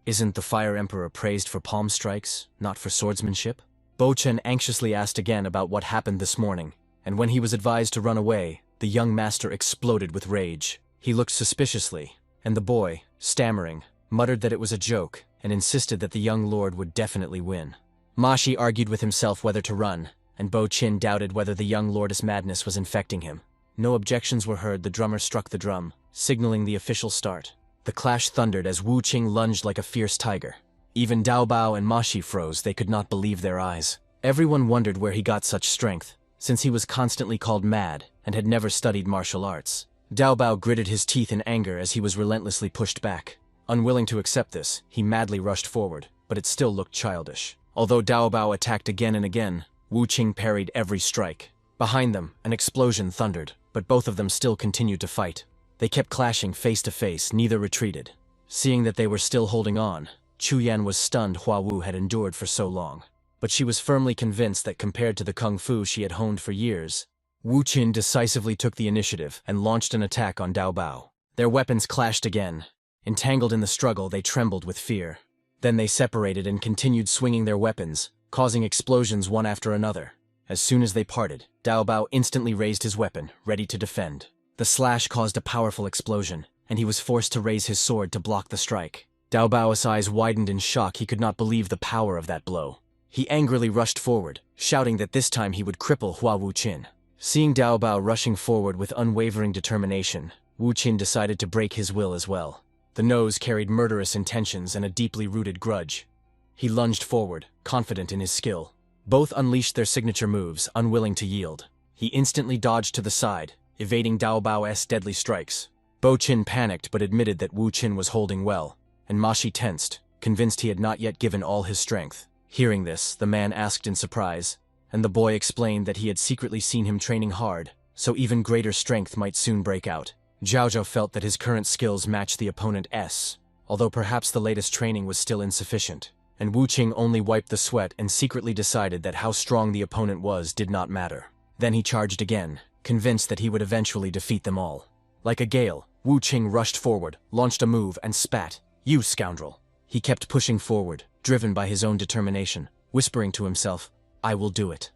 Isn't the Fire Emperor praised for palm strikes, not for swordsmanship? Bo Chen anxiously asked again about what happened this morning, and when he was advised to run away, the young master exploded with rage. He looked suspiciously, and the boy, stammering, muttered that it was a joke and insisted that the young lord would definitely win. Mashi argued with himself whether to run, and Bo Chen doubted whether the young lord's madness was infecting him. No objections were heard. The drummer struck the drum, signaling the official start. The clash thundered as Wu Qing lunged like a fierce tiger. Even Dao Bao and Mashi froze. They could not believe their eyes. Everyone wondered where he got such strength, since he was constantly called mad and had never studied martial arts. Dao Bao gritted his teeth in anger as he was relentlessly pushed back. Unwilling to accept this, he madly rushed forward, but it still looked childish. Although Dao Bao attacked again and again, Wu Qing parried every strike. Behind them, an explosion thundered, but both of them still continued to fight. They kept clashing face to face, neither retreated. Seeing that they were still holding on, Chu Yan was stunned Hua Wu had endured for so long. But she was firmly convinced that compared to the kung fu she had honed for years, Wu Qin decisively took the initiative and launched an attack on Dao Bao. Their weapons clashed again. Entangled in the struggle, they trembled with fear. Then they separated and continued swinging their weapons, causing explosions one after another. As soon as they parted, Dao Bao instantly raised his weapon, ready to defend. The slash caused a powerful explosion, and he was forced to raise his sword to block the strike. Dao Bao's eyes widened in shock. He could not believe the power of that blow. He angrily rushed forward, shouting that this time he would cripple Hua Wu Qin. Seeing Dao Bao rushing forward with unwavering determination, Wu Qin decided to break his will as well. The nose carried murderous intentions and a deeply rooted grudge. He lunged forward, confident in his skill. Both unleashed their signature moves, unwilling to yield. He instantly dodged to the side, evading Dao Bao's deadly strikes. Bo Qin panicked but admitted that Wu Qin was holding well, and Mashi tensed, convinced he had not yet given all his strength. Hearing this, the man asked in surprise, and the boy explained that he had secretly seen him training hard, so even greater strength might soon break out. Zhao Zhao felt that his current skills matched the opponent's, although perhaps the latest training was still insufficient, and Wu Qing only wiped the sweat and secretly decided that how strong the opponent was did not matter. Then he charged again, convinced that he would eventually defeat them all. Like a gale, Wu Qing rushed forward, launched a move, and spat, "You scoundrel!" He kept pushing forward, driven by his own determination, whispering to himself, "I will do it."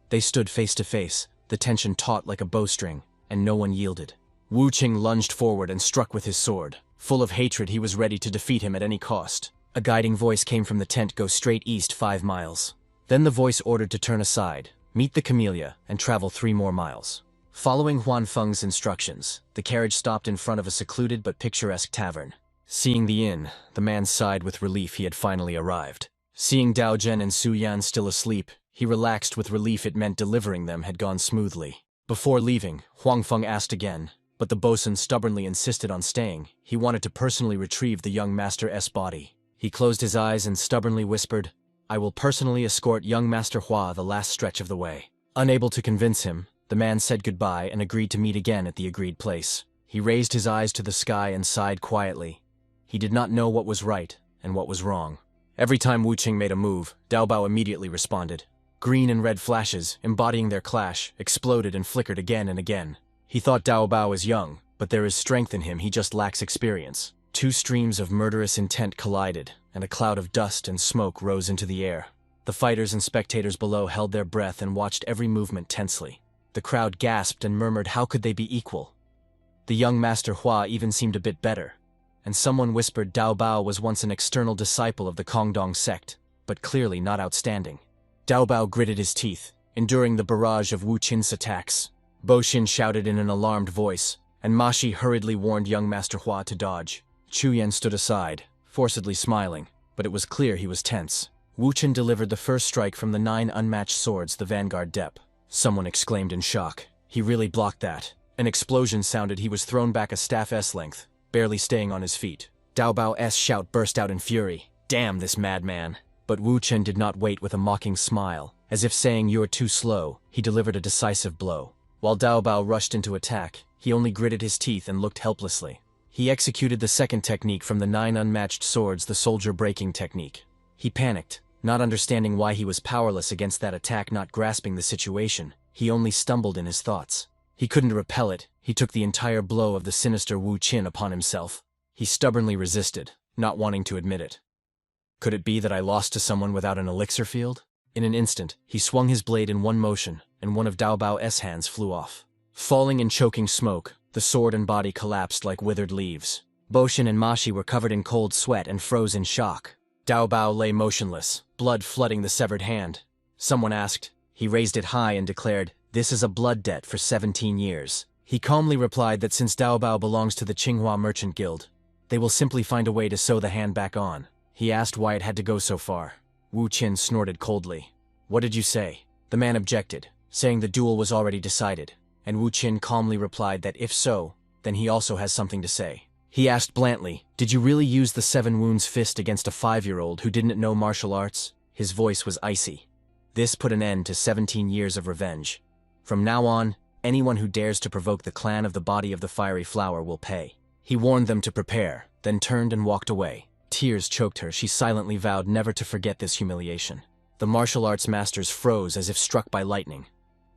They stood face to face, the tension taut like a bowstring, and no one yielded. Wu Qing lunged forward and struck with his sword. Full of hatred, he was ready to defeat him at any cost. A guiding voice came from the tent. "Go straight east 5 miles. Then the voice ordered to turn aside, meet the camellia, and travel 3 more miles. Following Huan Feng's instructions, the carriage stopped in front of a secluded but picturesque tavern. Seeing the inn, the man sighed with relief. He had finally arrived. Seeing Dao Zhen and Su Yan still asleep, he relaxed with relief. It meant delivering them had gone smoothly. Before leaving, Huang Feng asked again, but the bosun stubbornly insisted on staying. He wanted to personally retrieve the young master's body. He closed his eyes and stubbornly whispered, "I will personally escort young Master Hua the last stretch of the way." Unable to convince him, the man said goodbye and agreed to meet again at the agreed place. He raised his eyes to the sky and sighed quietly. He did not know what was right and what was wrong. Every time Wu Qing made a move, Dao Bao immediately responded. Green and red flashes, embodying their clash, exploded and flickered again and again. He thought Dao Bao was young, but there is strength in him. He just lacks experience. 2 streams of murderous intent collided, and a cloud of dust and smoke rose into the air. The fighters and spectators below held their breath and watched every movement tensely. The crowd gasped and murmured, how could they be equal? The young Master Hua even seemed a bit better, and someone whispered Dao Bao was once an external disciple of the Kongdong Sect, but clearly not outstanding. Dao Bao gritted his teeth, enduring the barrage of Wu Qin's attacks. Bo Xin shouted in an alarmed voice, and Mashi hurriedly warned young Master Hua to dodge. Chu Yan stood aside, forcedly smiling, but it was clear he was tense. Wu Qin delivered the first strike from the 9 unmatched swords, the Vanguard Dep. Someone exclaimed in shock. He really blocked that. An explosion sounded. He was thrown back a staff's length, barely staying on his feet. Dao Bao's shout burst out in fury. Damn this madman. But Wu Qin did not wait. With a mocking smile, as if saying you're too slow, he delivered a decisive blow. While Dao Bao rushed into attack, he only gritted his teeth and looked helplessly. He executed the second technique from the 9 unmatched swords, the soldier breaking technique. He panicked, not understanding why he was powerless against that attack, not grasping the situation. He only stumbled in his thoughts. He couldn't repel it. He took the entire blow of the sinister Wu Qin upon himself. He stubbornly resisted, not wanting to admit it. Could it be that I lost to someone without an elixir field? In an instant, he swung his blade in one motion, and one of Dao Bao's hands flew off. Falling in choking smoke, the sword and body collapsed like withered leaves. Boshin and Mashi were covered in cold sweat and froze in shock. Dao Bao lay motionless, blood flooding the severed hand. Someone asked. He raised it high and declared, "This is a blood debt for 17 years. He calmly replied that since Dao Bao belongs to the Qinghua Merchant Guild, they will simply find a way to sew the hand back on. He asked why it had to go so far. Wu Qin snorted coldly. "What did you say?" The man objected, saying the duel was already decided, and Wu Qin calmly replied that if so, then he also has something to say. He asked bluntly, "Did you really use the 7 wounds fist against a 5-year-old who didn't know martial arts?" His voice was icy. This put an end to 17 years of revenge. From now on, anyone who dares to provoke the clan of the body of the fiery flower will pay. He warned them to prepare, then turned and walked away. Tears choked her. She silently vowed never to forget this humiliation. The martial arts masters froze as if struck by lightning.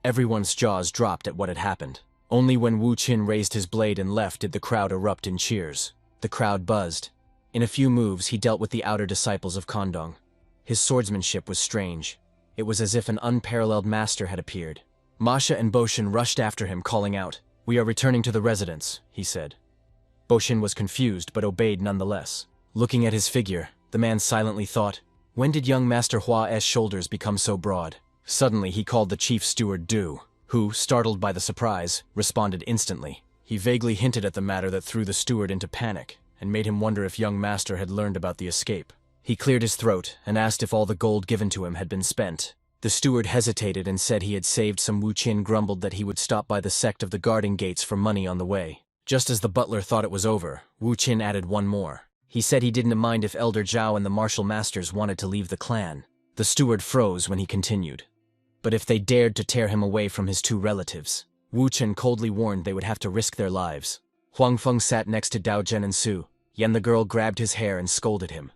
Everyone's jaws dropped at what had happened. Only when Wu Qin raised his blade and left did the crowd erupt in cheers. The crowd buzzed. In a few moves, he dealt with the outer disciples of Kondong. His swordsmanship was strange. It was as if an unparalleled master had appeared. Masha and Boshin rushed after him, calling out, "We are returning to the residence," he said. Boshin was confused, but obeyed nonetheless. Looking at his figure, the man silently thought, when did young Master Hua's shoulders become so broad? Suddenly he called the chief steward Du, who, startled by the surprise, responded instantly. He vaguely hinted at the matter that threw the steward into panic, and made him wonder if young Master had learned about the escape. He cleared his throat, and asked if all the gold given to him had been spent. The steward hesitated and said he had saved some. Wu Qin grumbled that he would stop by the sect of the guarding gates for money on the way. Just as the butler thought it was over, Wu Qin added one more. He said he didn't mind if Elder Zhao and the martial masters wanted to leave the clan. The steward froze when he continued. But if they dared to tear him away from his 2 relatives, Wu Qin coldly warned they would have to risk their lives. Huang Feng sat next to Dao Zhen and Su. Yen the girl grabbed his hair and scolded him.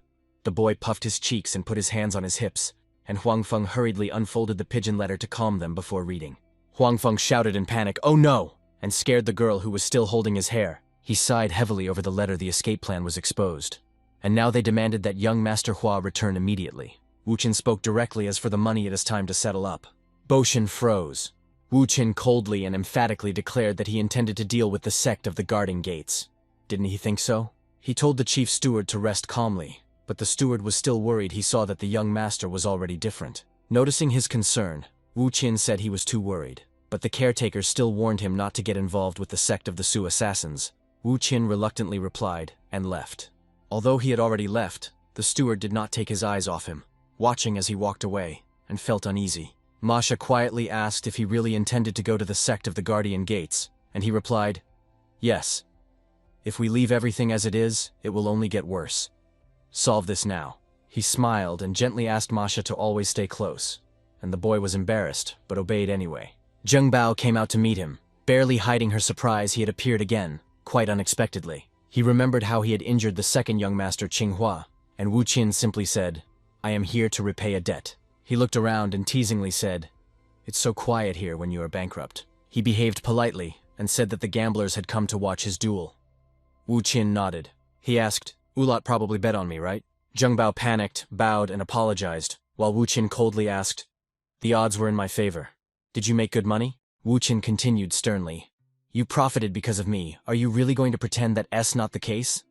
The boy puffed his cheeks and put his hands on his hips, and Huang Feng hurriedly unfolded the pigeon letter to calm them before reading. Huang Feng shouted in panic, "Oh no!" and scared the girl who was still holding his hair. He sighed heavily over the letter. The escape plan was exposed. And now they demanded that young Master Hua return immediately. Wu Qin spoke directly. As for the money, it is time to settle up. Boshin froze. Wu Qin coldly and emphatically declared that he intended to deal with the sect of the guarding gates. Didn't he think so? He told the chief steward to rest calmly, but the steward was still worried. He saw that the young master was already different. Noticing his concern, Wu Qin said he was too worried, but the caretaker still warned him not to get involved with the sect of the Su assassins. Wu Qin reluctantly replied, and left. Although he had already left, the steward did not take his eyes off him, watching as he walked away, and felt uneasy. Masha quietly asked if he really intended to go to the sect of the Guardian Gates, and he replied, "Yes. If we leave everything as it is, it will only get worse. Solve this now." He smiled and gently asked Masha to always stay close, and the boy was embarrassed, but obeyed anyway. Zheng Bao came out to meet him. Barely hiding her surprise, he had appeared again, quite unexpectedly. He remembered how he had injured the second young master Qinghua, and Wu Qin simply said, "I am here to repay a debt." He looked around and teasingly said, "It's so quiet here when you are bankrupt." He behaved politely and said that the gamblers had come to watch his duel. Wu Qin nodded. He asked, "Ulot probably bet on me, right?" Zheng Bao panicked, bowed, and apologized, while Wu Qin coldly asked, "The odds were in my favor. Did you make good money?" Wu Qin continued sternly, "You profited because of me. Are you really going to pretend that that's not the case?"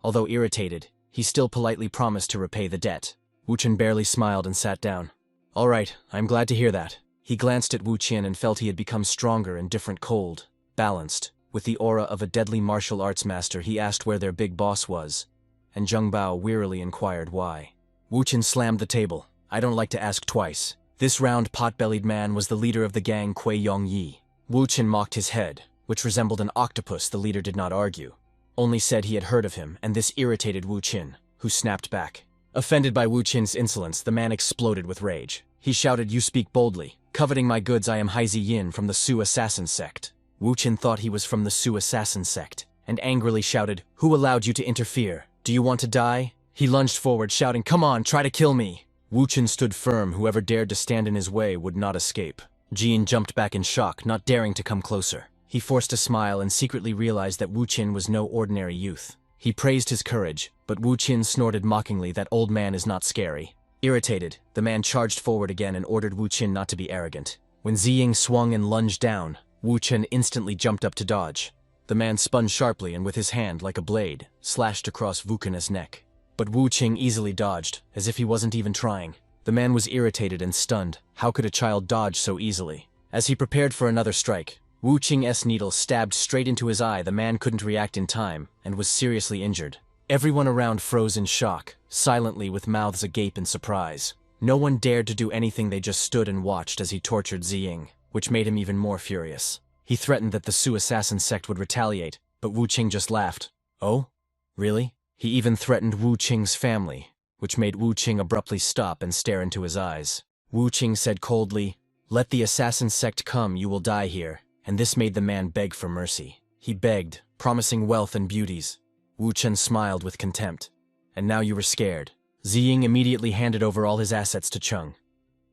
Although irritated, he still politely promised to repay the debt. Wu Qin barely smiled and sat down. "All right, I'm glad to hear that." He glanced at Wu Qin and felt he had become stronger and different, cold, balanced. With the aura of a deadly martial arts master, he asked where their big boss was, and Zheng Bao wearily inquired why. Wu Qin slammed the table. "I don't like to ask twice. This round, pot-bellied man was the leader of the gang Kui Yongyi." Wu Qin mocked his head, which resembled an octopus. The leader did not argue, only said he had heard of him, and this irritated Wu Qin, who snapped back. Offended by Wu Qin's insolence, the man exploded with rage. He shouted, "You speak boldly. Coveting my goods, I am Haizi Yin from the Su Assassin Sect." Wu Qin thought he was from the Su Assassin Sect, and angrily shouted, "Who allowed you to interfere? Do you want to die?" He lunged forward, shouting, "Come on, try to kill me." Wu Qin stood firm. Whoever dared to stand in his way would not escape. Jin jumped back in shock, not daring to come closer. He forced a smile and secretly realized that Wu Qin was no ordinary youth. He praised his courage, but Wu Qin snorted mockingly, "That old man is not scary." Irritated, the man charged forward again and ordered Wu Qin not to be arrogant. When Ziying swung and lunged down, Wu Qin instantly jumped up to dodge. The man spun sharply and with his hand, like a blade, slashed across Wu Qin's neck. But Wu Qin easily dodged, as if he wasn't even trying. The man was irritated and stunned. How could a child dodge so easily? As he prepared for another strike, Wu Qing's needle stabbed straight into his eye. The man couldn't react in time and was seriously injured. Everyone around froze in shock, silently with mouths agape in surprise. No one dared to do anything, they just stood and watched as he tortured Ziying, which made him even more furious. He threatened that the Su assassin sect would retaliate, but Wu Qing just laughed. Oh? Really? He even threatened Wu Qing's family, which made Wu Qing abruptly stop and stare into his eyes. Wu Qing said coldly, "Let the assassin sect come, you will die here," and this made the man beg for mercy. He begged, promising wealth and beauties. Wu Qin smiled with contempt. "And now you were scared." Ziying immediately handed over all his assets to Chung.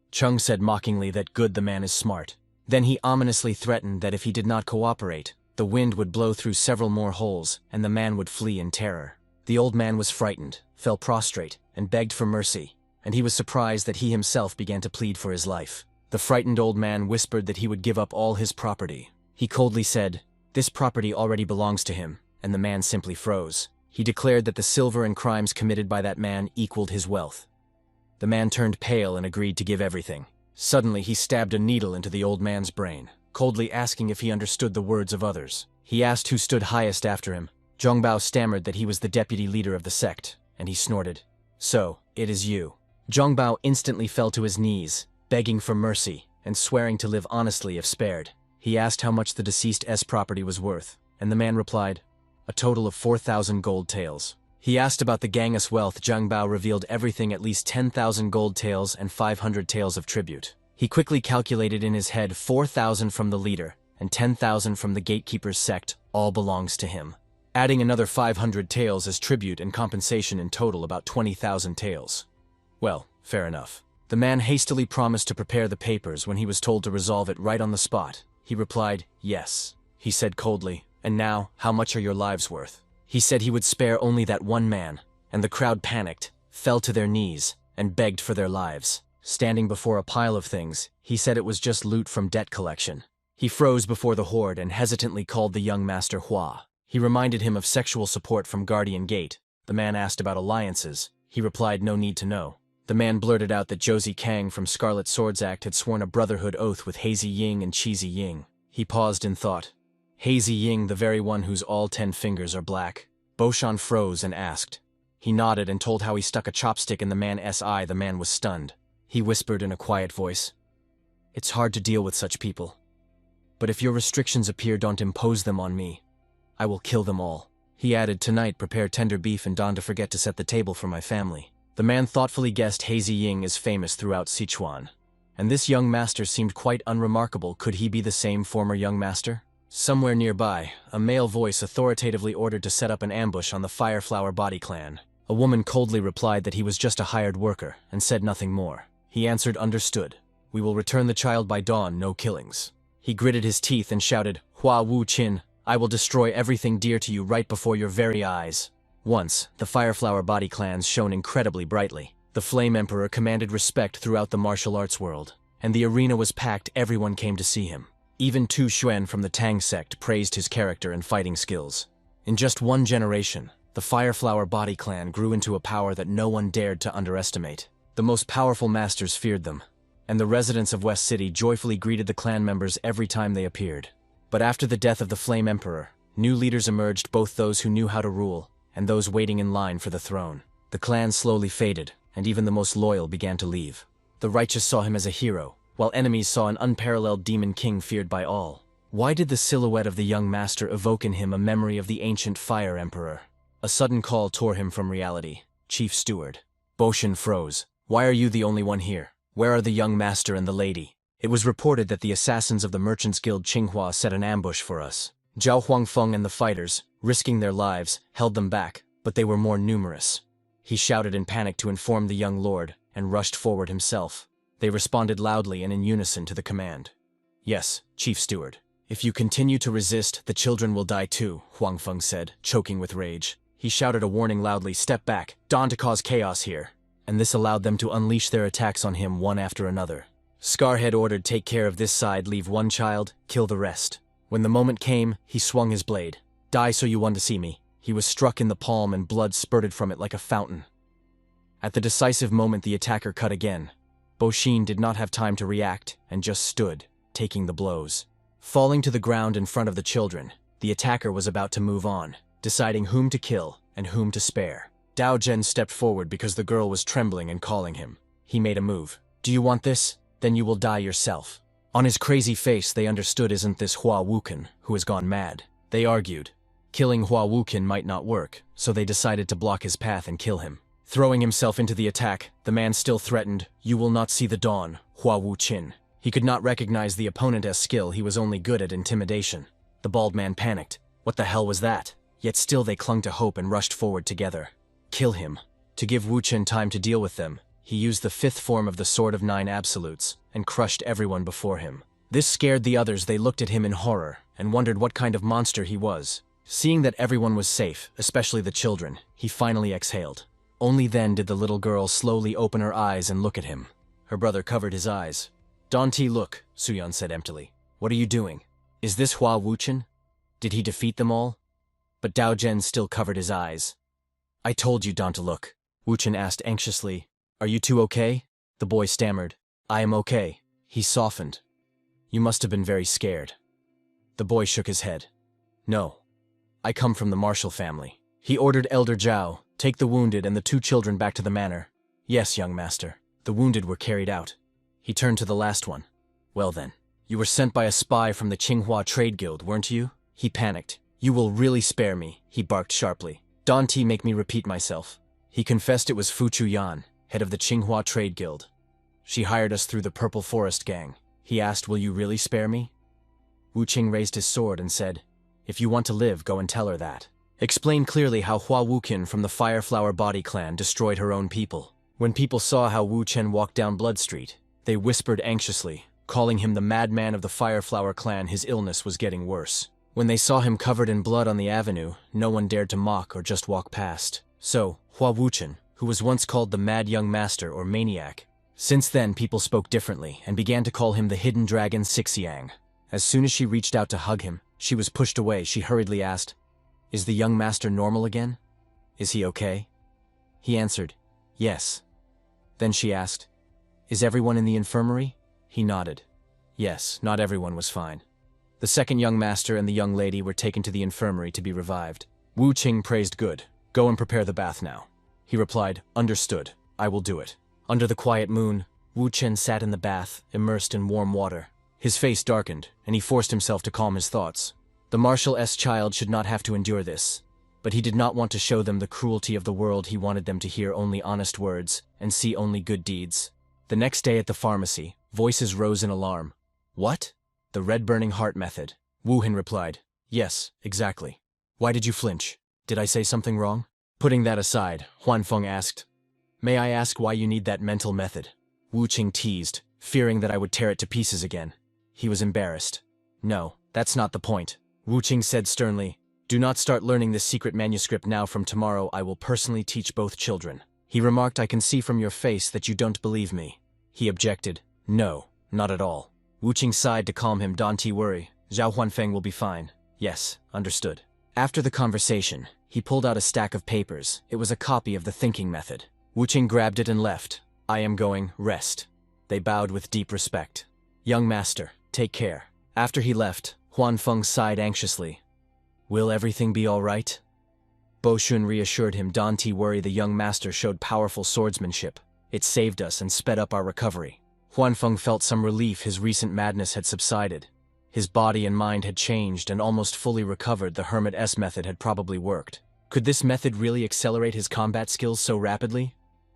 Chung said mockingly that good, the man is smart. Then he ominously threatened that if he did not cooperate, the wind would blow through several more holes and the man would flee in terror. The old man was frightened, fell prostrate, and begged for mercy, and he was surprised that he himself began to plead for his life. The frightened old man whispered that he would give up all his property. He coldly said, "This property already belongs to him," and the man simply froze. He declared that the silver and crimes committed by that man equaled his wealth. The man turned pale and agreed to give everything. Suddenly he stabbed a needle into the old man's brain, coldly asking if he understood the words of others. He asked who stood highest after him. Zhongbao stammered that he was the deputy leader of the sect, and he snorted, "So, it is you." Zhongbao instantly fell to his knees, begging for mercy and swearing to live honestly if spared. He asked how much the deceased's property was worth, and the man replied, "A total of 4,000 gold taels." He asked about the gang's wealth. Zhongbao revealed everything, at least 10,000 gold taels and 500 taels of tribute. He quickly calculated in his head 4,000 from the leader and 10,000 from the gatekeeper's sect, all belongs to him. Adding another 500 taels as tribute and compensation, in total about 20,000 taels. Well, fair enough. The man hastily promised to prepare the papers when he was told to resolve it right on the spot. He replied, "Yes." He said coldly, "And now, how much are your lives worth?" He said he would spare only that one man, and the crowd panicked, fell to their knees, and begged for their lives. Standing before a pile of things, he said it was just loot from debt collection. He froze before the horde and hesitantly called the young master Hua. He reminded him of sexual support from Guardian Gate. The man asked about alliances. He replied no need to know. The man blurted out that Josie Kang from Scarlet Swords Act had sworn a brotherhood oath with Hazy Ying and Cheesy Ying. He paused in thought. Hazy Ying, the very one whose all 10 fingers are black. Boshan froze and asked. He nodded and told how he stuck a chopstick in the man's eye. The man was stunned. He whispered in a quiet voice, "It's hard to deal with such people. But if your restrictions appear, don't impose them on me. I will kill them all." He added, "Tonight prepare tender beef and don't forget to set the table for my family." The man thoughtfully guessed Hazy Ying is famous throughout Sichuan. And this young master seemed quite unremarkable. Could he be the same former young master? Somewhere nearby, a male voice authoritatively ordered to set up an ambush on the Fireflower Body clan. A woman coldly replied that he was just a hired worker, and said nothing more. He answered, "Understood. We will return the child by dawn, no killings." He gritted his teeth and shouted, "Hua Wu Qin, I will destroy everything dear to you right before your very eyes." Once, the Fireflower Body clans shone incredibly brightly. The Flame Emperor commanded respect throughout the martial arts world, and the arena was packed. Everyone came to see him. Even Tu Xuan from the Tang sect praised his character and fighting skills. In just one generation, the Fireflower Body clan grew into a power that no one dared to underestimate. The most powerful masters feared them, and the residents of West City joyfully greeted the clan members every time they appeared. But after the death of the Flame Emperor, new leaders emerged, both those who knew how to rule and those waiting in line for the throne. The clans slowly faded, and even the most loyal began to leave. The righteous saw him as a hero, while enemies saw an unparalleled demon king feared by all. Why did the silhouette of the young master evoke in him a memory of the ancient Fire Emperor? A sudden call tore him from reality. "Chief Steward." Boshin froze. "Why are you the only one here? Where are the young master and the lady?" It was reported that the assassins of the Merchants Guild Qinghua set an ambush for us. Zhao Huangfeng and the fighters, risking their lives, held them back, but they were more numerous. He shouted in panic to inform the young lord, and rushed forward himself. They responded loudly and in unison to the command. "Yes, Chief Steward. If you continue to resist, the children will die too," Huangfeng said, choking with rage. He shouted a warning loudly, "Step back, don't cause chaos here." and this allowed them to unleash their attacks on him one after another. Scarhead ordered, "Take care of this side, leave one child, kill the rest." When the moment came, he swung his blade. "Die so you want to see me." He was struck in the palm and blood spurted from it like a fountain. At the decisive moment, the attacker cut again. Boshin did not have time to react and just stood, taking the blows. Falling to the ground in front of the children, the attacker was about to move on, deciding whom to kill and whom to spare. Dao Zhen stepped forward because the girl was trembling and calling him. He made a move. "Do you want this? Then you will die yourself." On his crazy face, they understood, isn't this Hua Wuken, who has gone mad? They argued. Killing Hua Wuken might not work, so they decided to block his path and kill him. Throwing himself into the attack, the man still threatened, "You will not see the dawn, Hua Wuqin." He could not recognize the opponent as skill, he was only good at intimidation. The bald man panicked. What the hell was that? Yet still they clung to hope and rushed forward together. Kill him. To give Wuchen time to deal with them, he used the fifth form of the Sword of Nine Absolutes and crushed everyone before him. This scared the others. They looked at him in horror and wondered what kind of monster he was. Seeing that everyone was safe, especially the children, he finally exhaled. Only then did the little girl slowly open her eyes and look at him. Her brother covered his eyes. "Danti, look," Suyan said emptily. "What are you doing? Is this Hua Wuchen? Did he defeat them all?" But Dao Zhen still covered his eyes. "I told you, Don, to look." Wuchen asked anxiously. "Are you two okay?" The boy stammered. "I am okay." He softened. "You must have been very scared." The boy shook his head. "No. I come from the Marshall family." He ordered Elder Zhao, "Take the wounded and the two children back to the manor." "Yes, young master." The wounded were carried out. He turned to the last one. "Well then, you were sent by a spy from the Qinghua Trade Guild, weren't you?" He panicked. "You will really spare me," he barked sharply. "Danti, make me repeat myself." He confessed it was Fu Chuyan, head of the Qinghua Trade Guild. "She hired us through the Purple Forest Gang." He asked, "Will you really spare me?" Wu Qing raised his sword and said, "If you want to live, go and tell her that. Explain clearly how Hua Wukin from the Fireflower Body Clan destroyed her own people." When people saw how Wu Chen walked down Blood Street, they whispered anxiously, calling him the madman of the Fireflower Clan. His illness was getting worse. When they saw him covered in blood on the avenue, no one dared to mock or just walk past. So, Hua Wuchen, who was once called the Mad Young Master or Maniac, since then people spoke differently and began to call him the Hidden Dragon Sixiang. As soon as she reached out to hug him, she was pushed away. She hurriedly asked, "Is the young master normal again? Is he okay?" He answered, "Yes." Then she asked, "Is everyone in the infirmary?" He nodded. Yes, not everyone was fine. The second young master and the young lady were taken to the infirmary to be revived. Wu Qing praised, "Good. Go and prepare the bath now." He replied, "Understood. I will do it." Under the quiet moon, Wu Chen sat in the bath, immersed in warm water. His face darkened, and he forced himself to calm his thoughts. The Marshal S child should not have to endure this. But he did not want to show them the cruelty of the world. He wanted them to hear only honest words and see only good deeds. The next day at the pharmacy, voices rose in alarm. "What? The red burning heart method?" Wu Hin replied, "Yes, exactly. Why did you flinch? Did I say something wrong?" Putting that aside, Huan Feng asked, "May I ask why you need that mental method?" Wu Qing teased, fearing that I would tear it to pieces again. He was embarrassed. "No, that's not the point." Wu Qing said sternly, "Do not start learning this secret manuscript now. From tomorrow I will personally teach both children." He remarked, "I can see from your face that you don't believe me." He objected, "No, not at all." Wu Qing sighed to calm him. "Don't worry, Zhao Huanfeng will be fine." "Yes, understood." After the conversation, he pulled out a stack of papers. It was a copy of the thinking method. Wu Qing grabbed it and left. "I am going, rest." They bowed with deep respect. "Young master, take care." After he left, Huan Feng sighed anxiously. "Will everything be all right?" Bo Shun reassured him. "Don't worry, the young master showed powerful swordsmanship. It saved us and sped up our recovery." Huan Feng felt some relief. His recent madness had subsided. His body and mind had changed and almost fully recovered. The Hermit S method had probably worked. Could this method really accelerate his combat skills so rapidly?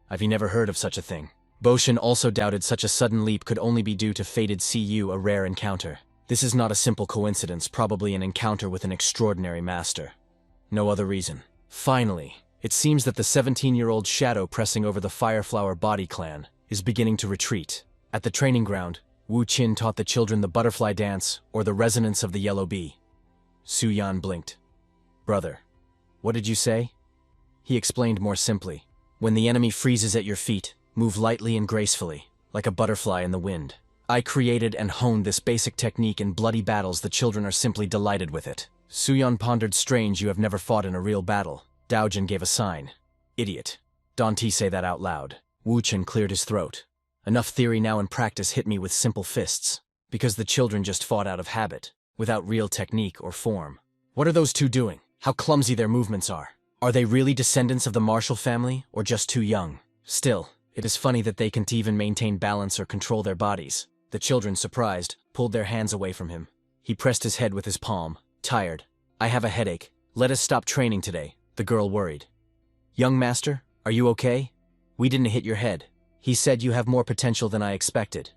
I've never heard of such a thing. Bo Shun also doubted such a sudden leap could only be due to fated CU, a rare encounter. This is not a simple coincidence, probably an encounter with an extraordinary master. No other reason. Finally, it seems that the 17-year-old shadow pressing over the Fireflower Body Clan is beginning to retreat. At the training ground, Wu Qin taught the children the butterfly dance, or the resonance of the yellow bee. Su Yan blinked. "Brother, what did you say?" He explained more simply. When the enemy freezes at your feet, move lightly and gracefully, like a butterfly in the wind. I created and honed this basic technique in bloody battles. The children are simply delighted with it. Suyeon pondered. Strange, you have never fought in a real battle. Daojin gave a sign. Idiot. Don't say that out loud. Wu-Chen cleared his throat. Enough theory now, and practice hit me with simple fists. Because the children just fought out of habit, without real technique or form. What are those two doing? How clumsy their movements are. Are they really descendants of the Marshall family, or just too young? Still, it is funny that they can't even maintain balance or control their bodies. The children, surprised, pulled their hands away from him. He pressed his head with his palm. Tired. I have a headache. Let us stop training today. The girl worried. Young master, are you okay? We didn't hit your head. He said you have more potential than I expected.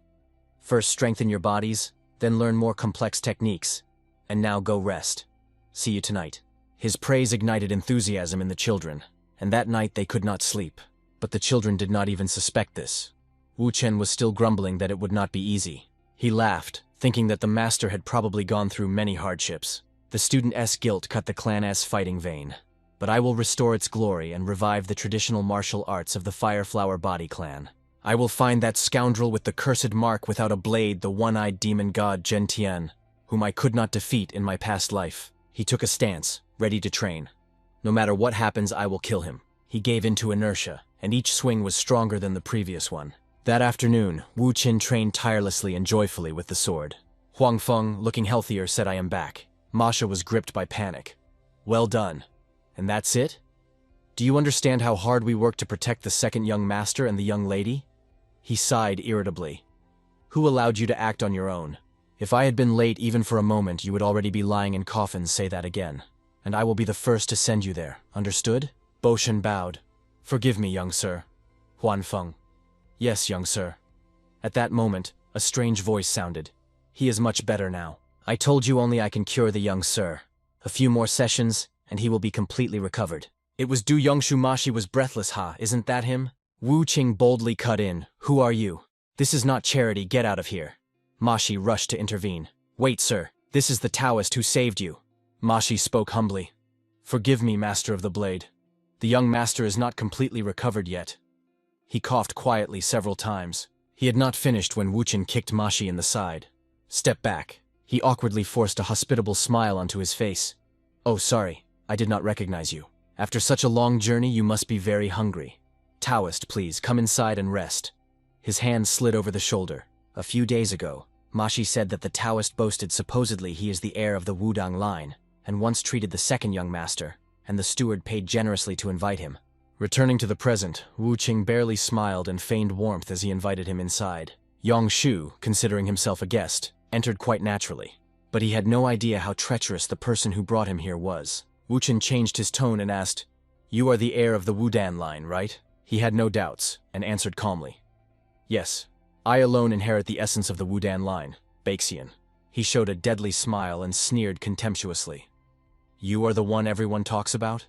First strengthen your bodies, then learn more complex techniques. And now go rest. See you tonight. His praise ignited enthusiasm in the children, and that night they could not sleep. But the children did not even suspect this. Wu-Chen was still grumbling that it would not be easy. He laughed, thinking that the master had probably gone through many hardships. The student's guilt cut the clan's fighting vein. But I will restore its glory and revive the traditional martial arts of the Fireflower Body clan. I will find that scoundrel with the cursed mark without a blade, the one-eyed demon god Gentian, whom I could not defeat in my past life. He took a stance, ready to train. No matter what happens, I will kill him. He gave in to inertia, and each swing was stronger than the previous one. That afternoon, Wu-Chen trained tirelessly and joyfully with the sword. Huang Feng, looking healthier, said, I am back. Masha was gripped by panic. Well done. And that's it? Do you understand how hard we worked to protect the second young master and the young lady? He sighed irritably. Who allowed you to act on your own? If I had been late even for a moment, you would already be lying in coffins. Say that again. And I will be the first to send you there. Understood? Boshen bowed. Forgive me, young sir. Huan Feng. Yes, young sir. At that moment, a strange voice sounded. He is much better now. I told you only I can cure the young sir. A few more sessions, and he will be completely recovered. It was Du Yongshu. Mashi was breathless. Isn't that him? Wu Qing boldly cut in. Who are you? This is not charity. Get out of here. Mashi rushed to intervene. Wait, sir. This is the Taoist who saved you. Mashi spoke humbly. Forgive me, Master of the Blade. The young master is not completely recovered yet. He coughed quietly several times. He had not finished when Wu Qing kicked Mashi in the side. Step back. He awkwardly forced a hospitable smile onto his face. Oh, sorry. I did not recognize you. After such a long journey, you must be very hungry. Taoist, please, come inside and rest. His hand slid over the shoulder. A few days ago, Mashi said that the Taoist boasted supposedly he is the heir of the Wudang line, and once treated the second young master, and the steward paid generously to invite him. Returning to the present, Wu Qing barely smiled and feigned warmth as he invited him inside. Yang Shu, considering himself a guest, entered quite naturally. But he had no idea how treacherous the person who brought him here was. Wu Qing changed his tone and asked, You are the heir of the Wudan line, right? He had no doubts, and answered calmly. Yes, I alone inherit the essence of the Wudan line, Baixian. He showed a deadly smile and sneered contemptuously. You are the one everyone talks about?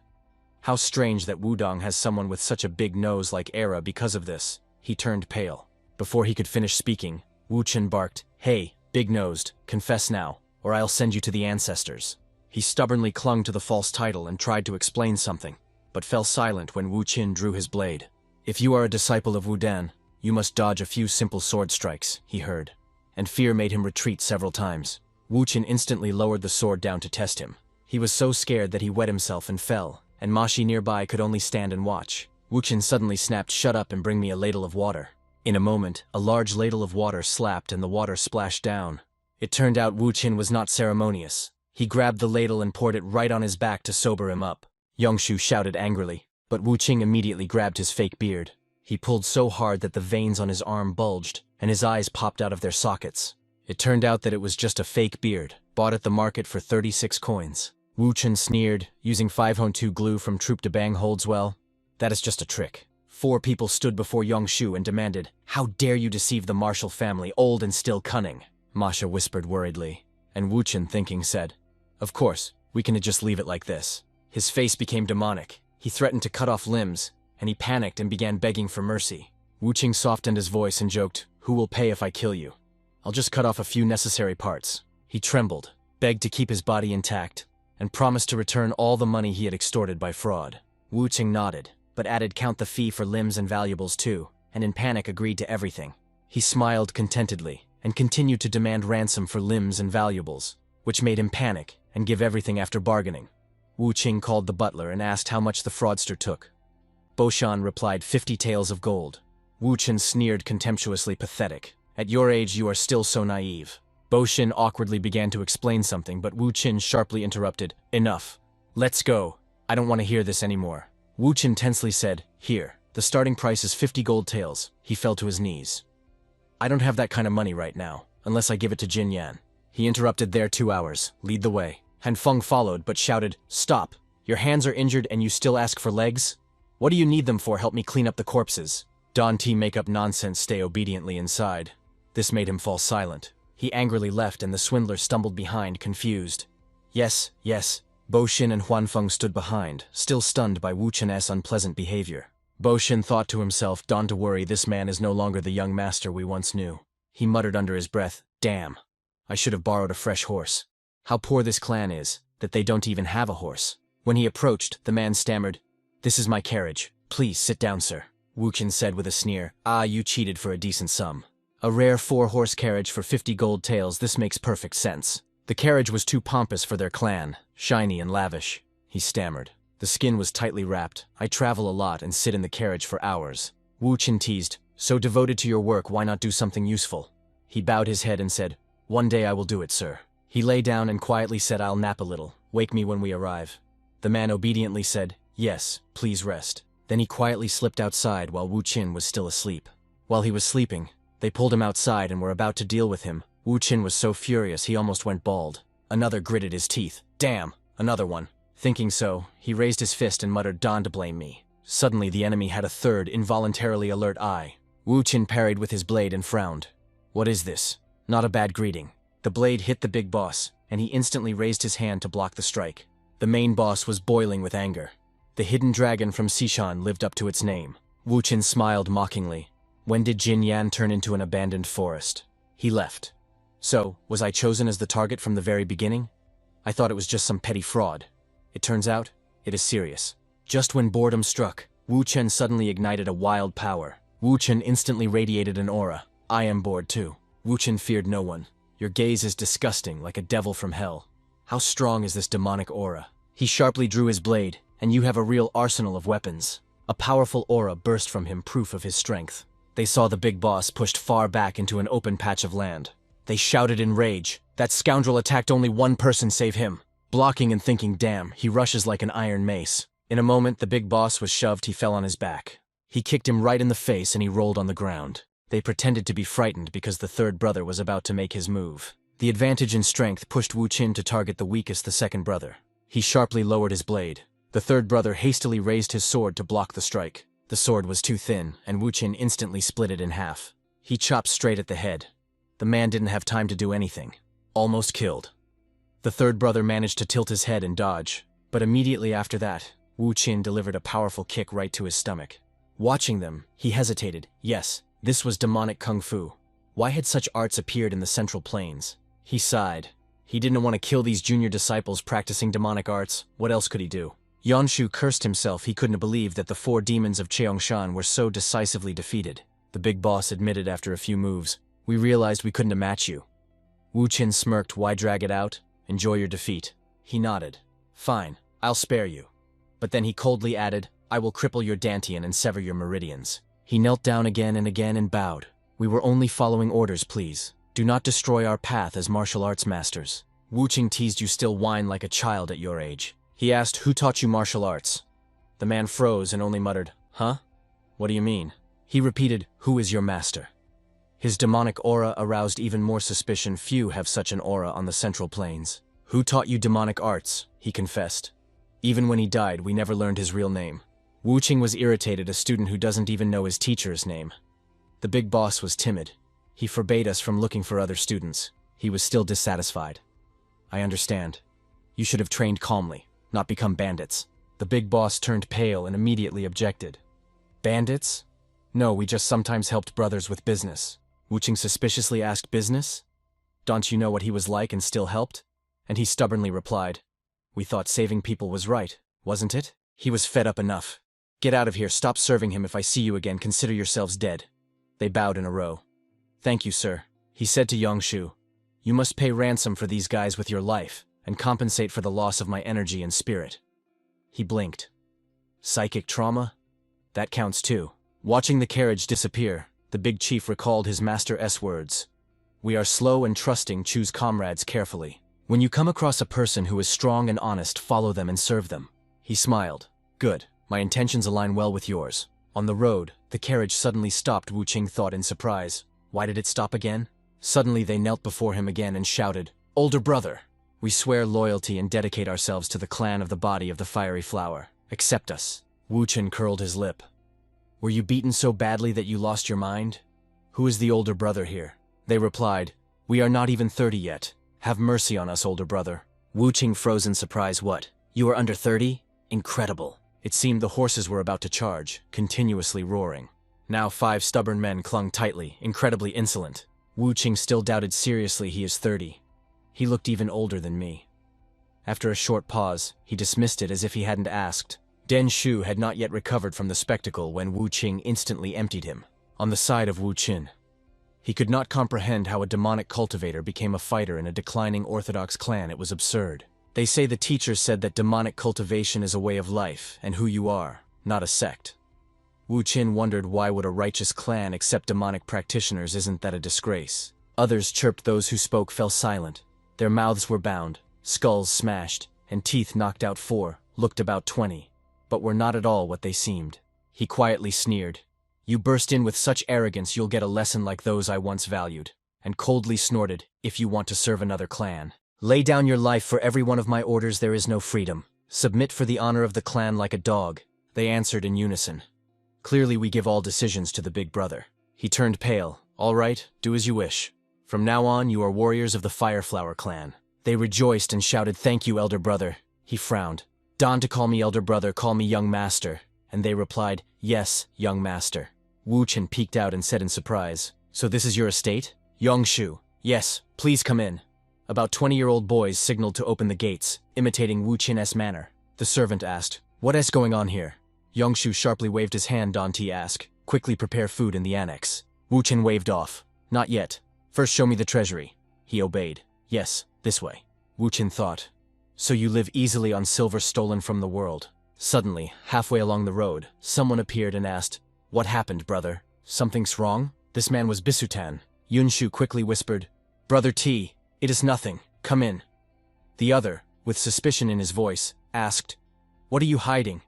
How strange that Wudong has someone with such a big nose like Era because of this. He turned pale. Before he could finish speaking, Wu Qin barked, Hey, big-nosed, confess now, or I'll send you to the ancestors. He stubbornly clung to the false title and tried to explain something, but fell silent when Wu Qin drew his blade. If you are a disciple of Wudan, you must dodge a few simple sword strikes, he heard. And fear made him retreat several times. Wu Qin instantly lowered the sword down to test him. He was so scared that he wet himself and fell, and Mashi nearby could only stand and watch. Wu Qin suddenly snapped, Shut up and bring me a ladle of water. In a moment, a large ladle of water slapped and the water splashed down. It turned out Wu Qin was not ceremonious. He grabbed the ladle and poured it right on his back to sober him up. Yongshu shouted angrily, but Wu Qing immediately grabbed his fake beard. He pulled so hard that the veins on his arm bulged, and his eyes popped out of their sockets. It turned out that it was just a fake beard, bought at the market for 36 coins. Wu Qin sneered, using 502 glue from Troop de Bang holds well. That is just a trick. 4 people stood before Yongshu and demanded, How dare you deceive the Marshall family, old and still cunning? Masha whispered worriedly, and Wu Qin, thinking, said, Of course, we can just leave it like this. His face became demonic. He threatened to cut off limbs, and he panicked and began begging for mercy. Wu Qing softened his voice and joked, Who will pay if I kill you? I'll just cut off a few necessary parts. He trembled, begged to keep his body intact, and promised to return all the money he had extorted by fraud. Wu Qing nodded. but added count the fee for limbs and valuables too, and in panic agreed to everything. He smiled contentedly, and continued to demand ransom for limbs and valuables, which made him panic and give everything after bargaining. Wu Qing called the butler and asked how much the fraudster took. Boshan replied 50 taels of gold. Wu Qin sneered contemptuously, pathetic. At your age you are still so naive. Boshan awkwardly began to explain something, but Wu Qin sharply interrupted. Enough. Let's go. I don't want to hear this anymore. Wu Qin tensely said, Here, the starting price is 50 gold taels. He fell to his knees. I don't have that kind of money right now, unless I give it to Jin Yan. He interrupted there 2 hours. Lead the way. Han Feng followed, but shouted, Stop! Your hands are injured and you still ask for legs? What do you need them for? Help me clean up the corpses. Don T make up nonsense, stay obediently inside. This made him fall silent. He angrily left and the swindler stumbled behind, confused. Yes, yes. Bo Xin and Huan Feng stood behind, still stunned by Wu Chen's unpleasant behavior. Bo Xin thought to himself, Don't worry, this man is no longer the young master we once knew. He muttered under his breath, Damn. I should have borrowed a fresh horse. How poor this clan is, that they don't even have a horse. When he approached, the man stammered, This is my carriage. Please sit down, sir. Wu Qin said with a sneer, Ah, you cheated for a decent sum. A rare 4-horse carriage for 50 gold taels, this makes perfect sense. The carriage was too pompous for their clan, shiny and lavish. He stammered. The skin was tightly wrapped. I travel a lot and sit in the carriage for hours. Wu Qin teased, So devoted to your work, why not do something useful? He bowed his head and said, One day I will do it, sir. He lay down and quietly said, I'll nap a little. Wake me when we arrive. The man obediently said, Yes, please rest. Then he quietly slipped outside while Wu Qin was still asleep. While he was sleeping, they pulled him outside and were about to deal with him. Wu Qin was so furious he almost went bald. Another gritted his teeth. Damn, another one. Thinking so, he raised his fist and muttered, Don't blame me. Suddenly the enemy had a third, involuntarily alert eye. Wu Qin parried with his blade and frowned. What is this? Not a bad greeting. The blade hit the big boss, and he instantly raised his hand to block the strike. The main boss was boiling with anger. The hidden dragon from Xishan lived up to its name. Wu Qin smiled mockingly. When did Jin Yan turn into an abandoned forest? He left. So, was I chosen as the target from the very beginning? I thought it was just some petty fraud. It turns out, it is serious. Just when boredom struck, Wu Chen suddenly ignited a wild power. Wu Chen instantly radiated an aura. I am bored too. Wu Chen feared no one. Your gaze is disgusting, like a devil from hell. How strong is this demonic aura? He sharply drew his blade, and you have a real arsenal of weapons. A powerful aura burst from him, proof of his strength. They saw the big boss pushed far back into an open patch of land. They shouted in rage. That scoundrel attacked only one person, save him. Blocking and thinking, damn, he rushes like an iron mace. In a moment, the big boss was shoved, he fell on his back. He kicked him right in the face and he rolled on the ground. They pretended to be frightened because the third brother was about to make his move. The advantage in strength pushed Wu Qin to target the weakest, the second brother. He sharply lowered his blade. The third brother hastily raised his sword to block the strike. The sword was too thin, and Wu Qin instantly split it in half. He chopped straight at the head. The man didn't have time to do anything. Almost killed. The third brother managed to tilt his head and dodge, but immediately after that, Wu Qin delivered a powerful kick right to his stomach. Watching them, he hesitated. Yes, this was demonic kung fu. Why had such arts appeared in the Central Plains? He sighed. He didn't want to kill these junior disciples practicing demonic arts. What else could he do? Yanshu cursed himself. He couldn't believe that the 4 demons of Cheongshan were so decisively defeated. The big boss admitted after a few moves, We realized we couldn't match you. Wu Qin smirked. Why drag it out? Enjoy your defeat. He nodded. Fine, I'll spare you. But then he coldly added, I will cripple your dantian and sever your meridians. He knelt down again and bowed. We were only following orders, please. Do not destroy our path as martial arts masters. Wu Qing teased, You still whine like a child at your age. He asked, Who taught you martial arts? The man froze and only muttered, Huh? What do you mean? He repeated, Who is your master? His demonic aura aroused even more suspicion. Few have such an aura on the Central Plains. Who taught you demonic arts? He confessed. Even when he died, we never learned his real name. Wu Qing was irritated, a student who doesn't even know his teacher's name. The big boss was timid. He forbade us from looking for other students. He was still dissatisfied. I understand. You should have trained calmly, not become bandits. The big boss turned pale and immediately objected. Bandits? No, we just sometimes helped brothers with business. Wu Qing suspiciously asked, Business? Don't you know what he was like and still helped? And he stubbornly replied, We thought saving people was right, wasn't it? He was fed up enough. Get out of here, stop serving him. If I see you again, consider yourselves dead. They bowed in a row. Thank you, sir, he said to Yangshu. You must pay ransom for these guys with your life, and compensate for the loss of my energy and spirit. He blinked. Psychic trauma? That counts too. Watching the carriage disappear, the big chief recalled his master's words. We are slow and trusting, choose comrades carefully. When you come across a person who is strong and honest, follow them and serve them. He smiled. Good, my intentions align well with yours. On the road, the carriage suddenly stopped. Wu Qing thought in surprise. Why did it stop again? Suddenly they knelt before him again and shouted, Older brother! We swear loyalty and dedicate ourselves to the clan of the body of the fiery flower. Accept us. Wu Qin curled his lip. Were you beaten so badly that you lost your mind? Who is the older brother here? They replied, We are not even 30 yet. Have mercy on us, older brother. Wu Qing froze in surprise. What? You are under 30? Incredible. It seemed the horses were about to charge, continuously roaring. Now 5 stubborn men clung tightly, incredibly insolent. Wu Qing still doubted seriously. He is 30. He looked even older than me. After a short pause, he dismissed it as if he hadn't asked. Den Shu had not yet recovered from the spectacle when Wu Qing instantly emptied him. On the side of Wu Qin. He could not comprehend how a demonic cultivator became a fighter in a declining orthodox clan. It was absurd. They say the teachers said that demonic cultivation is a way of life, and who you are, not a sect. Wu Qin wondered why would a righteous clan accept demonic practitioners. Isn't that a disgrace? Others chirped. Those who spoke fell silent. Their mouths were bound, skulls smashed, and teeth knocked out. 4 looked about 20, but were not at all what they seemed. He quietly sneered. You burst in with such arrogance, you'll get a lesson like those I once valued, and coldly snorted, if you want to serve another clan. Lay down your life for every one of my orders. There is no freedom. Submit for the honor of the clan like a dog. They answered in unison. Clearly we give all decisions to the big brother. He turned pale. All right, do as you wish. From now on, you are warriors of the Fireflower clan. They rejoiced and shouted, Thank you, elder brother. He frowned. Don to call me elder brother, call me young master. And they replied, Yes, young master. Wu Qin peeked out and said in surprise, So this is your estate? Yangshu. Yes, please come in. About 20-year-old boys signaled to open the gates, imitating Wu Qin's manner. The servant asked, What is going on here? Yangshu sharply waved his hand. Danti asked, Quickly prepare food in the annex. Wu Qin waved off. Not yet. First show me the treasury. He obeyed. Yes, this way. Wu Qin thought. So you live easily on silver stolen from the world. Suddenly, halfway along the road, someone appeared and asked, What happened, brother? Something's wrong? This man was Bisutan. Yunshu quickly whispered, Brother T, it is nothing. Come in. The other, with suspicion in his voice, asked, What are you hiding?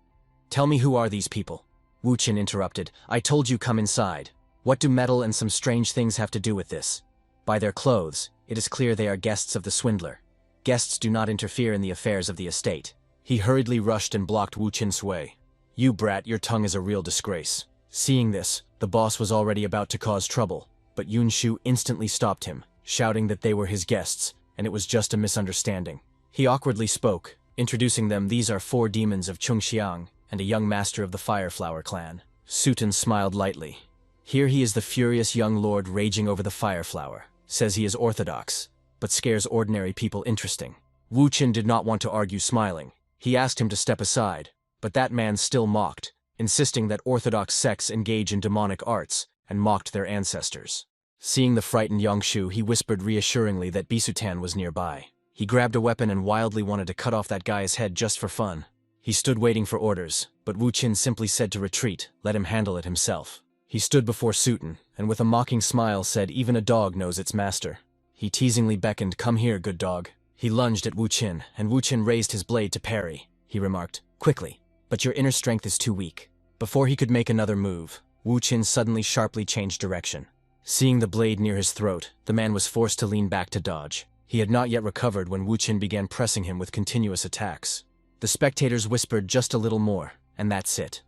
Tell me, who are these people? Wu Qin interrupted. I told you, come inside. What do metal and some strange things have to do with this? By their clothes, it is clear they are guests of the swindler. Guests do not interfere in the affairs of the estate. He hurriedly rushed and blocked Wu Qin's way. You brat, your tongue is a real disgrace. Seeing this, the boss was already about to cause trouble, but Yunshu instantly stopped him, shouting that they were his guests, and it was just a misunderstanding. He awkwardly spoke, introducing them. These are 4 demons of Chungxiang, and a young master of the Fireflower clan. Sutan smiled lightly. Here he is, the furious young lord raging over the Fireflower. Says he is orthodox, but scares ordinary people. Interesting. Wu Qin did not want to argue, smiling. He asked him to step aside, but that man still mocked, insisting that orthodox sects engage in demonic arts, and mocked their ancestors. Seeing the frightened Yangshu, he whispered reassuringly that Bisutan was nearby. He grabbed a weapon and wildly wanted to cut off that guy's head just for fun. He stood waiting for orders, but Wu Qin simply said to retreat, let him handle it himself. He stood before Sutan, and with a mocking smile said, Even a dog knows its master. He teasingly beckoned, Come here, good dog. He lunged at Wu Qin, and Wu Qin raised his blade to parry. He remarked, Quickly, but your inner strength is too weak. Before he could make another move, Wu Qin suddenly sharply changed direction. Seeing the blade near his throat, the man was forced to lean back to dodge. He had not yet recovered when Wu Qin began pressing him with continuous attacks. The spectators whispered, Just a little more, and that's it.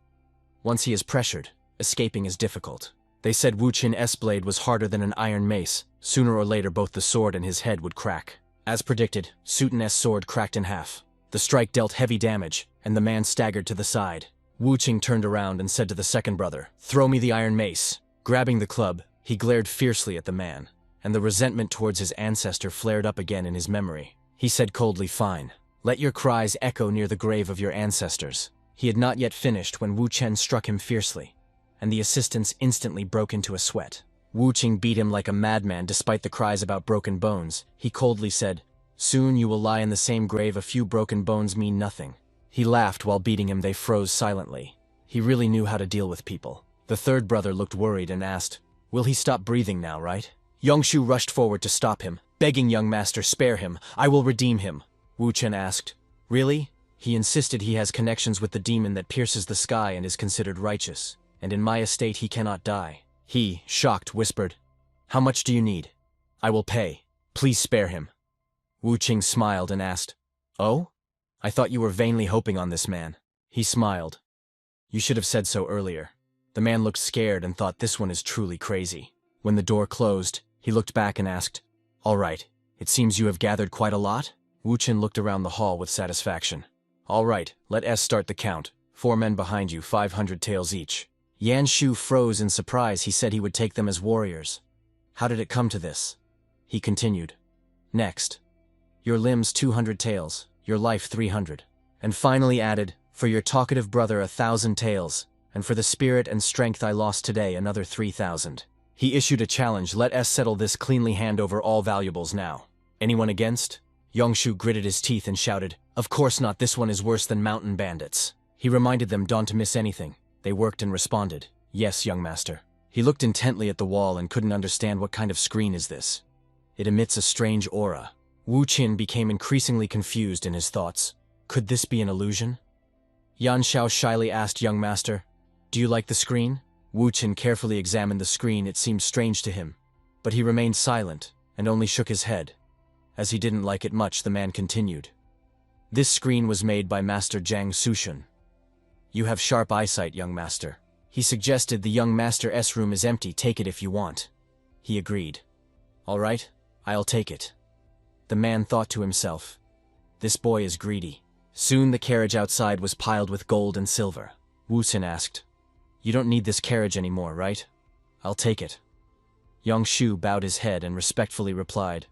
Once he is pressured, escaping is difficult. They said Wu Qin's blade was harder than an iron mace. Sooner or later both the sword and his head would crack. As predicted, Sutan's sword cracked in half. The strike dealt heavy damage, and the man staggered to the side. Wu Qing turned around and said to the second brother, Throw me the iron mace. Grabbing the club, he glared fiercely at the man, and the resentment towards his ancestor flared up again in his memory. He said coldly, Fine. Let your cries echo near the grave of your ancestors. He had not yet finished when Wu Chen struck him fiercely, and the assistants instantly broke into a sweat. Wu Qing beat him like a madman despite the cries about broken bones. He coldly said, "Soon you will lie in the same grave. A few broken bones mean nothing." He laughed while beating him. They froze silently. He really knew how to deal with people. The third brother looked worried and asked, "Will he stop breathing now, right?" Yongshu rushed forward to stop him, begging young master, "Spare him. I will redeem him." Wu Chen asked, "Really?" He insisted he has connections with the demon that pierces the sky and is considered righteous, and in my estate he cannot die. He, shocked, whispered, "How much do you need? I will pay. Please spare him." Wu Qing smiled and asked, "Oh? I thought you were vainly hoping on this man." He smiled. "You should have said so earlier." The man looked scared and thought, "This one is truly crazy." When the door closed, he looked back and asked, "All right, it seems you have gathered quite a lot?" Wu Qin looked around the hall with satisfaction. "All right, let us start the count. 4 men behind you, 500 taels each." Yan Shu froze in surprise. He said he would take them as warriors. "How did it come to this?" He continued. "Next, your limbs 200 taels, your life 300. And finally added, for your talkative brother 1,000 taels, and for the spirit and strength I lost today another 3,000. He issued a challenge. "Let us settle this cleanly. Hand over all valuables now." "Anyone against?" Yongshu gritted his teeth and shouted, "Of course not. This one is worse than mountain bandits." He reminded them not to miss anything. They worked and responded, "Yes, young master." He looked intently at the wall and couldn't understand what kind of screen is this. It emits a strange aura. Wu Qin became increasingly confused in his thoughts. Could this be an illusion? Yan Xiao shyly asked, "Young master, do you like the screen?" Wu Qin carefully examined the screen. It seemed strange to him, but he remained silent and only shook his head. As he didn't like it much, the man continued. "This screen was made by Master Zhang Sushun. You have sharp eyesight, young master." He suggested, "The young master's room is empty. Take it if you want." He agreed. "All right, I'll take it." The man thought to himself, "This boy is greedy." Soon the carriage outside was piled with gold and silver. Wu Xin asked, "You don't need this carriage anymore, right?" "I'll take it." Yongshu bowed his head and respectfully replied,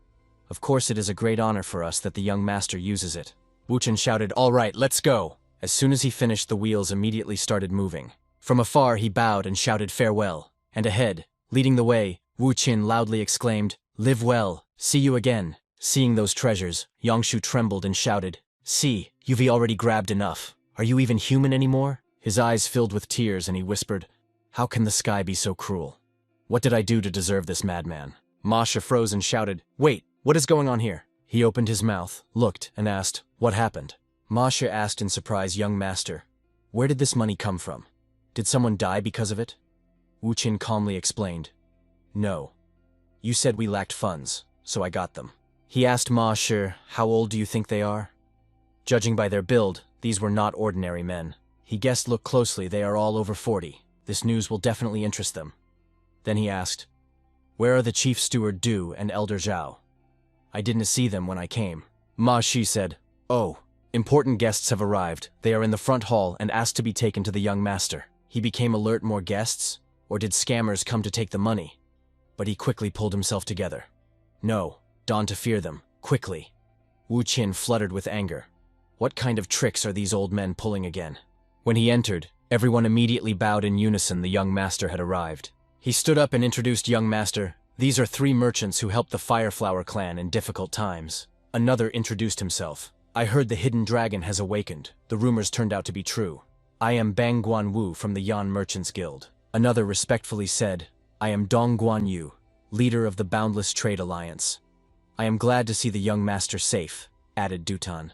"Of course, it is a great honor for us that the young master uses it." Wu Chen shouted, "All right, let's go." As soon as he finished, the wheels immediately started moving. From afar, he bowed and shouted farewell. And ahead, leading the way, Wu Qin loudly exclaimed, "Live well, see you again." Seeing those treasures, Yongshu trembled and shouted, "See, you've already grabbed enough. Are you even human anymore?" His eyes filled with tears and he whispered, "How can the sky be so cruel? What did I do to deserve this madman?" Masha froze and shouted, "Wait, what is going on here?" He opened his mouth, looked, and asked, "What happened?" Masha asked in surprise, "Young master, where did this money come from? Did someone die because of it?" Wu Qin calmly explained, "No. You said we lacked funds, so I got them." He asked Masha, "How old do you think they are?" Judging by their build, these were not ordinary men. He guessed, "Look closely, they are all over 40. This news will definitely interest them." Then he asked, "Where are the chief steward Du and Elder Zhao? I didn't see them when I came." Ma Shi said, "Oh, important guests have arrived. They are in the front hall and asked to be taken to the young master." He became alert. More guests? Or did scammers come to take the money? But he quickly pulled himself together. No, dawn to fear them, quickly. Wu Qin fluttered with anger. What kind of tricks are these old men pulling again? When he entered, everyone immediately bowed in unison. The young master had arrived. He stood up and introduced young master. "These are 3 merchants who helped the Fireflower clan in difficult times." Another introduced himself. "I heard the hidden dragon has awakened. The rumors turned out to be true. I am Bang Guan Wu from the Yan Merchants Guild." Another respectfully said, "I am Dong Guan Yu, leader of the Boundless Trade Alliance." "I am glad to see the young master safe," added Dutan.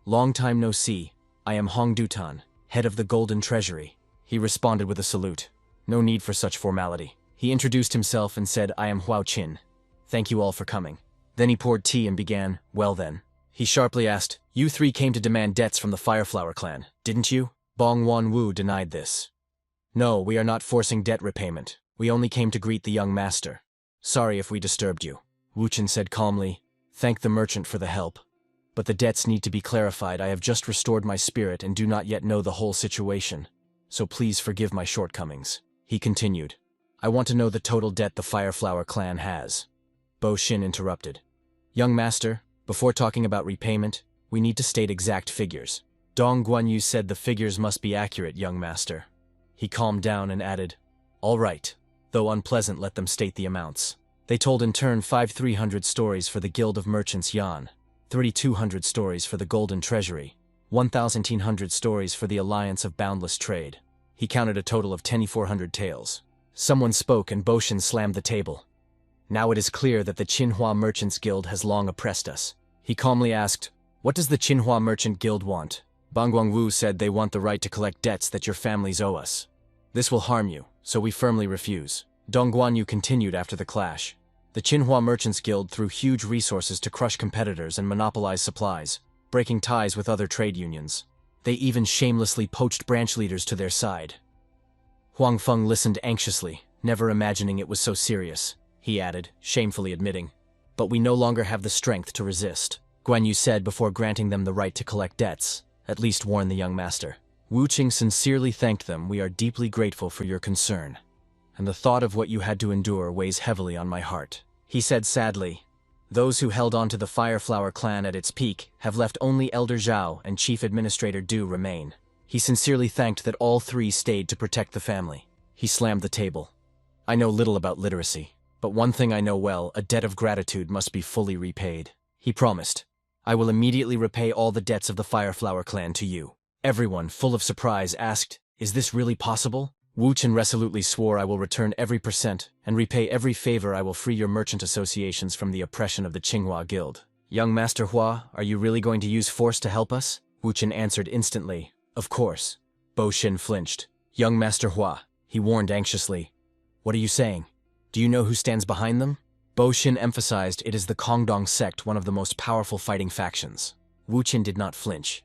"Long time no see. I am Hong Dutan, head of the Golden Treasury." He responded with a salute. No need for such formality. He introduced himself and said, "I am Huao Qin. Thank you all for coming." Then he poured tea and began, "Well then." He sharply asked, "You 3 came to demand debts from the Fireflower clan, didn't you?" Bong Wan Wu denied this. "No, we are not forcing debt repayment. We only came to greet the young master. Sorry if we disturbed you." Wu Qin said calmly, "Thank the merchant for the help. But the debts need to be clarified. I have just restored my spirit and do not yet know the whole situation. So please forgive my shortcomings." He continued, "I want to know the total debt the Fireflower clan has." Bo Shin interrupted. "Young master, before talking about repayment, we need to state exact figures. Dong Guanyu said the figures must be accurate, young master. He calmed down and added, all right. Though unpleasant, let them state the amounts. They told in turn 5,300 stories for the Guild of Merchants Yan, 3,200 stories for the Golden Treasury, 1,100 stories for the Alliance of Boundless Trade. He counted a total of 10,400 tales. Someone spoke and Boshin slammed the table. Now it is clear that the Qinhua Merchants Guild has long oppressed us. He calmly asked, what does the Qinhua Merchant Guild want? Bang Guangwu said they want the right to collect debts that your families owe us. This will harm you, so we firmly refuse. Dong Guanyu continued after the clash. The Qinhua Merchants Guild threw huge resources to crush competitors and monopolize supplies, breaking ties with other trade unions. They even shamelessly poached branch leaders to their side. Huang Feng listened anxiously, never imagining it was so serious. He added, shamefully admitting, but we no longer have the strength to resist. Guanyu said before granting them the right to collect debts, at least warn the young master. Wu Qing sincerely thanked them. We are deeply grateful for your concern, and the thought of what you had to endure weighs heavily on my heart. He said sadly, those who held on to the Fireflower clan at its peak have left only Elder Zhao and Chief Administrator Du remain. He sincerely thanked that all three stayed to protect the family. He slammed the table. I know little about literacy, but one thing I know well, a debt of gratitude must be fully repaid. He promised, I will immediately repay all the debts of the Fireflower clan to you. Everyone, full of surprise, asked, is this really possible? Wu Chen resolutely swore, I will return every percent and repay every favor. I will free your merchant associations from the oppression of the Qinghua Guild. Young Master Hua, are you really going to use force to help us? Wu Chen answered instantly, of course. Bo Xin flinched. Young Master Hua, he warned anxiously. What are you saying? Do you know who stands behind them? Bo Xin emphasized, it is the Kongdong Sect, one of the most powerful fighting factions. Wu Chen did not flinch.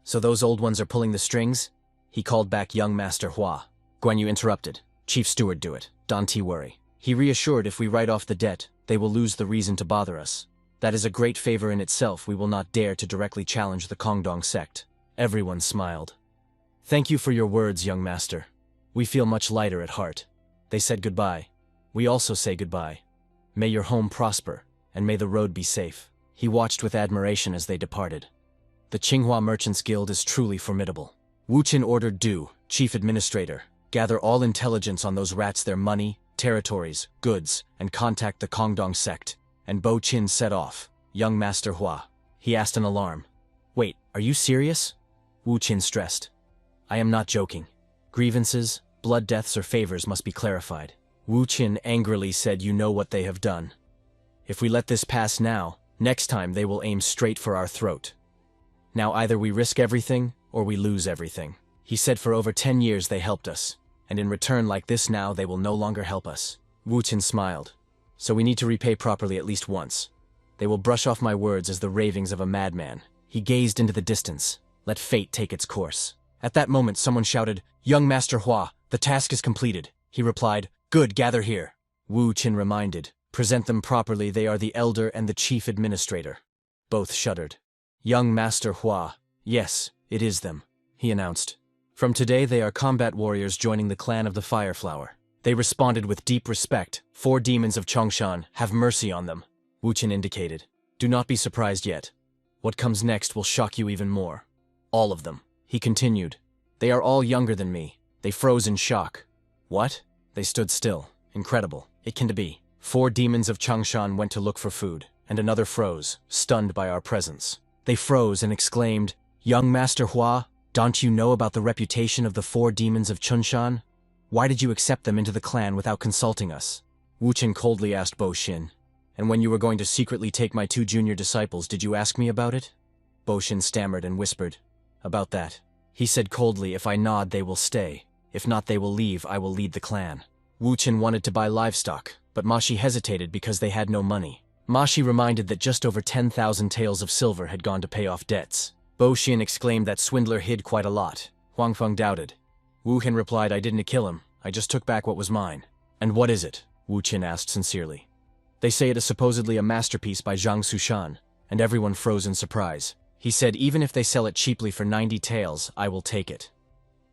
So those old ones are pulling the strings? He called back young Master Hua. Guanyu interrupted. Chief Steward do it. Don't worry. He reassured, if we write off the debt, they will lose the reason to bother us. That is a great favor in itself. We will not dare to directly challenge the Kongdong Sect. Everyone smiled. Thank you for your words, young master. We feel much lighter at heart. They said goodbye. We also say goodbye. May your home prosper, and may the road be safe. He watched with admiration as they departed. The Qinghua Merchants Guild is truly formidable. Wu Qin ordered Du, Chief Administrator, gather all intelligence on those rats, their money, territories, goods, and contact the Kongdong Sect. And Bo Qin set off. Young Master Hua. He asked in alarm. Wait, are you serious? Wu Qin stressed. I am not joking. Grievances, blood deaths, or favors must be clarified. Wu Qin angrily said, you know what they have done. If we let this pass now, next time they will aim straight for our throat. Now either we risk everything, or we lose everything. He said for over 10 years they helped us, and in return like this now they will no longer help us. Wu Qin smiled. So we need to repay properly at least once. They will brush off my words as the ravings of a madman. He gazed into the distance. Let fate take its course. At that moment someone shouted, Young Master Hua, the task is completed. He replied, Good, gather here. Wu Qin reminded, present them properly, they are the Elder and the Chief Administrator. Both shuddered. Young Master Hua, yes, it is them, he announced. From today they are combat warriors joining the clan of the Fireflower. They responded with deep respect. 4 demons of Chongshan, have mercy on them. Wu Qin indicated. Do not be surprised yet. What comes next will shock you even more. All of them. He continued. They are all younger than me. They froze in shock. What? They stood still. Incredible. It can be. 4 demons of Chongshan went to look for food, and another froze, stunned by our presence. They froze and exclaimed, Young Master Hua, don't you know about the reputation of the 4 demons of Chunshan? Why did you accept them into the clan without consulting us? Wu Qin coldly asked Bo Xin. And when you were going to secretly take my 2 junior disciples, did you ask me about it? Bo Xin stammered and whispered. About that. He said coldly, if I nod they will stay. If not they will leave, I will lead the clan. Wu Qin wanted to buy livestock, but Mashi hesitated because they had no money. Mashi reminded that just over 10,000 taels of silver had gone to pay off debts. Bo Xin exclaimed that swindler hid quite a lot. Huang Feng doubted. Wu Qin replied, I didn't kill him, I just took back what was mine. And what is it? Wu Qin asked sincerely. They say it is supposedly a masterpiece by Zhang Sushan, and everyone froze in surprise. He said, even if they sell it cheaply for 90 taels, I will take it.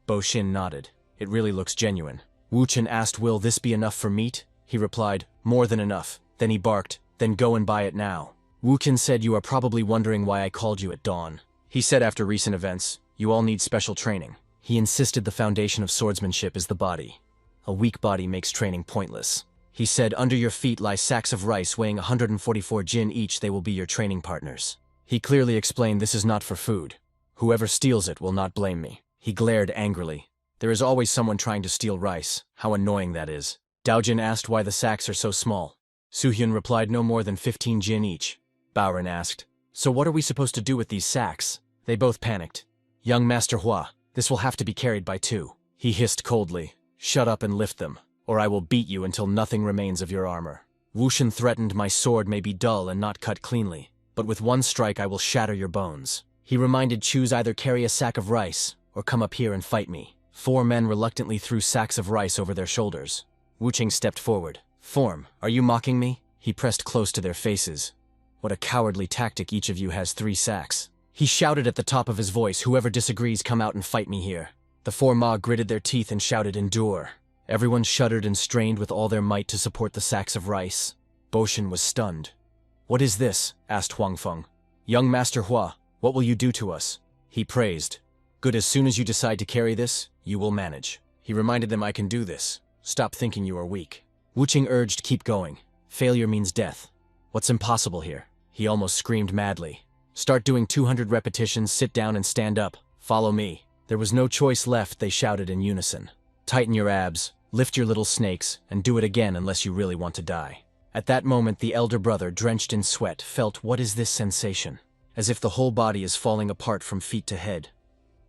Bo Xin nodded. It really looks genuine. Wu Qin asked, will this be enough for meat? He replied, more than enough. Then he barked, then go and buy it now. Wu Qin said, you are probably wondering why I called you at dawn. He said after recent events, you all need special training. He insisted the foundation of swordsmanship is the body. A weak body makes training pointless. He said under your feet lie sacks of rice weighing 144 jin each, they will be your training partners. He clearly explained this is not for food. Whoever steals it will not blame me. He glared angrily. There is always someone trying to steal rice. How annoying that is. Daojin asked why the sacks are so small. Suhyun replied no more than 15 jin each. Baoren asked, so what are we supposed to do with these sacks? They both panicked. Young Master Hua, this will have to be carried by two. He hissed coldly, shut up and lift them, or I will beat you until nothing remains of your armor. Wushan threatened my sword may be dull and not cut cleanly, but with one strike I will shatter your bones. He reminded choose either carry a sack of rice, or come up here and fight me. 4 men reluctantly threw sacks of rice over their shoulders. Wuching stepped forward. Form, are you mocking me? He pressed close to their faces. What a cowardly tactic, each of you has 3 sacks. He shouted at the top of his voice, whoever disagrees come out and fight me here. The 4 Ma gritted their teeth and shouted endure. Everyone shuddered and strained with all their might to support the sacks of rice. Boshin was stunned. What is this? Asked Huangfeng. Young Master Hua, what will you do to us? He praised. Good, as soon as you decide to carry this, you will manage. He reminded them I can do this. Stop thinking you are weak. Wuching urged keep going. Failure means death. What's impossible here? He almost screamed madly. Start doing 200 repetitions, sit down and stand up. Follow me. There was no choice left, they shouted in unison. Tighten your abs, lift your little snakes, and do it again unless you really want to die. At that moment the elder brother, drenched in sweat, felt what is this sensation? As if the whole body is falling apart from feet to head.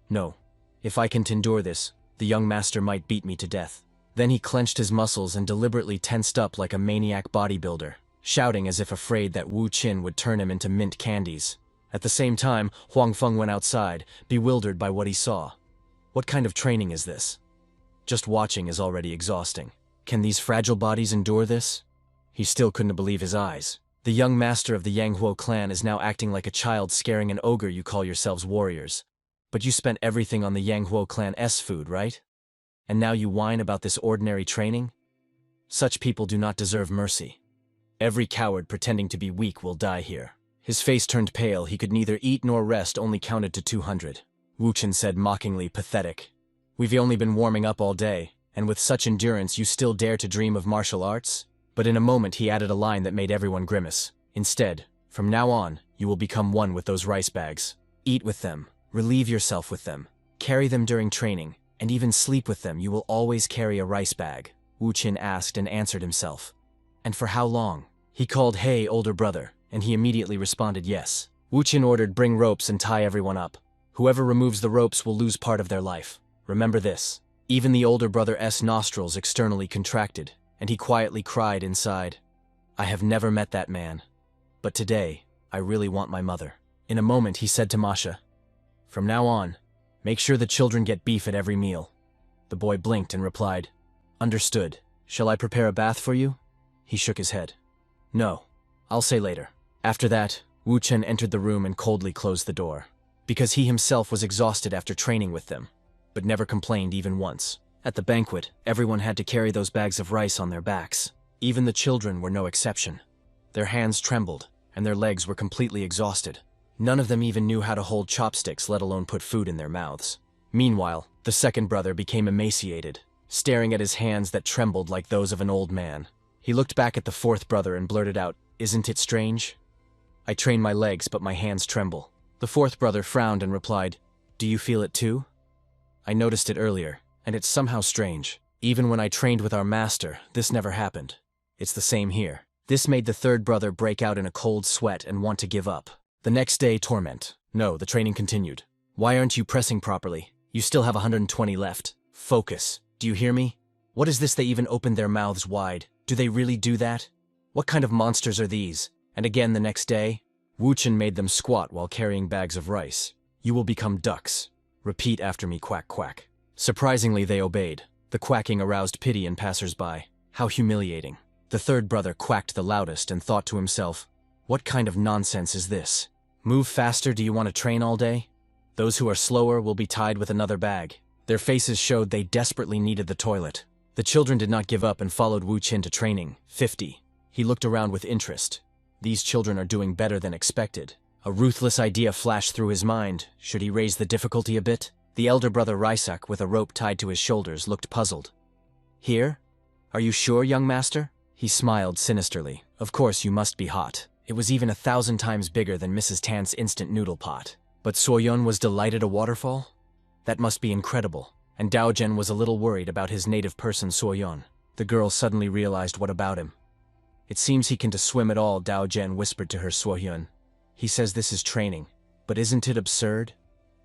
No. If I can endure this, the young master might beat me to death. Then he clenched his muscles and deliberately tensed up like a maniac bodybuilder, shouting as if afraid that Wu Qin would turn him into mint candies. At the same time, Huangfeng went outside, bewildered by what he saw. What kind of training is this? Just watching is already exhausting. Can these fragile bodies endure this? He still couldn't believe his eyes. The young master of the Yanghuo clan is now acting like a child scaring an ogre. You call yourselves warriors. But you spent everything on the Yanghuo clan's food, right? And now you whine about this ordinary training? Such people do not deserve mercy. Every coward pretending to be weak will die here. His face turned pale. He could neither eat nor rest, only counted to 200. Wuchen said mockingly, pathetic. We've only been warming up all day, and with such endurance you still dare to dream of martial arts? But in a moment he added a line that made everyone grimace. Instead, from now on, you will become one with those rice bags. Eat with them. Relieve yourself with them. Carry them during training, and even sleep with them. You will always carry a rice bag. Wu Qin asked and answered himself. And for how long? He called, hey, older brother, and he immediately responded yes. Wu Qin ordered, bring ropes and tie everyone up. Whoever removes the ropes will lose part of their life. Remember this. Even the older brother's nostrils externally contracted, and he quietly cried inside. I have never met that man. But today, I really want my mother. In a moment he said to Masha, from now on, make sure the children get beef at every meal. The boy blinked and replied, understood. Shall I prepare a bath for you? He shook his head. No, I'll say later. After that, Wu Chen entered the room and coldly closed the door. Because he himself was exhausted after training with them, but never complained even once. At the banquet, everyone had to carry those bags of rice on their backs. Even the children were no exception. Their hands trembled, and their legs were completely exhausted. None of them even knew how to hold chopsticks, let alone put food in their mouths. Meanwhile, the second brother became emaciated, staring at his hands that trembled like those of an old man. He looked back at the fourth brother and blurted out, isn't it strange? I train my legs, but my hands tremble. The fourth brother frowned and replied, do you feel it too? I noticed it earlier, and it's somehow strange. Even when I trained with our master, this never happened. It's the same here. This made the third brother break out in a cold sweat and want to give up. The next day, torment. No, the training continued. Why aren't you pressing properly? You still have 120 left. Focus. Do you hear me? What is this? They even opened their mouths wide. Do they really do that? What kind of monsters are these? And again the next day, Wu Chen made them squat while carrying bags of rice. You will become ducks. Repeat after me, quack quack. Surprisingly, they obeyed. The quacking aroused pity in passers-by. How humiliating. The third brother quacked the loudest and thought to himself, what kind of nonsense is this? Move faster, do you want to train all day? Those who are slower will be tied with another bag. Their faces showed they desperately needed the toilet. The children did not give up and followed Wu Qin to training. 50. He looked around with interest. These children are doing better than expected. A ruthless idea flashed through his mind. Should he raise the difficulty a bit? The elder brother Rysak, with a rope tied to his shoulders, looked puzzled. Here? Are you sure, young master? He smiled sinisterly. Of course you must be hot. It was even 1,000 times bigger than Mrs. Tan's instant noodle pot. But Soyeon was delighted a waterfall? That must be incredible. And Daojen was a little worried about his native person Soyeon. The girl suddenly realized what about him. It seems he can swim at all, Daojen whispered to her Soyeon. He says this is training. But isn't it absurd?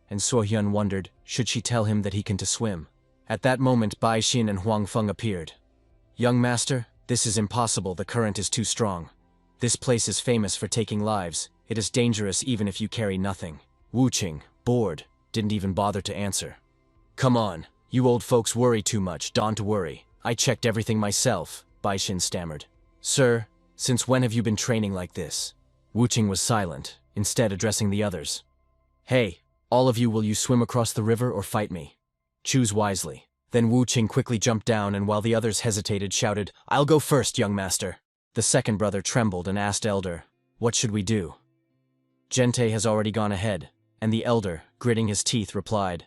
And Soyeon wondered, should she tell him that he can swim? At that moment Bai Xin and Huang Feng appeared. Young master, this is impossible, the current is too strong. This place is famous for taking lives. It is dangerous even if you carry nothing. Wu Qing, bored, didn't even bother to answer. Come on, you old folks worry too much, don't worry. I checked everything myself, Bai Xin stammered. Sir, since when have you been training like this? Wu Qing was silent, instead addressing the others. Hey, all of you, will you swim across the river or fight me? Choose wisely. Then Wu Qing quickly jumped down and while the others hesitated shouted, I'll go first, young master. The second brother trembled and asked Elder, what should we do? Gente has already gone ahead, and the elder, gritting his teeth, replied,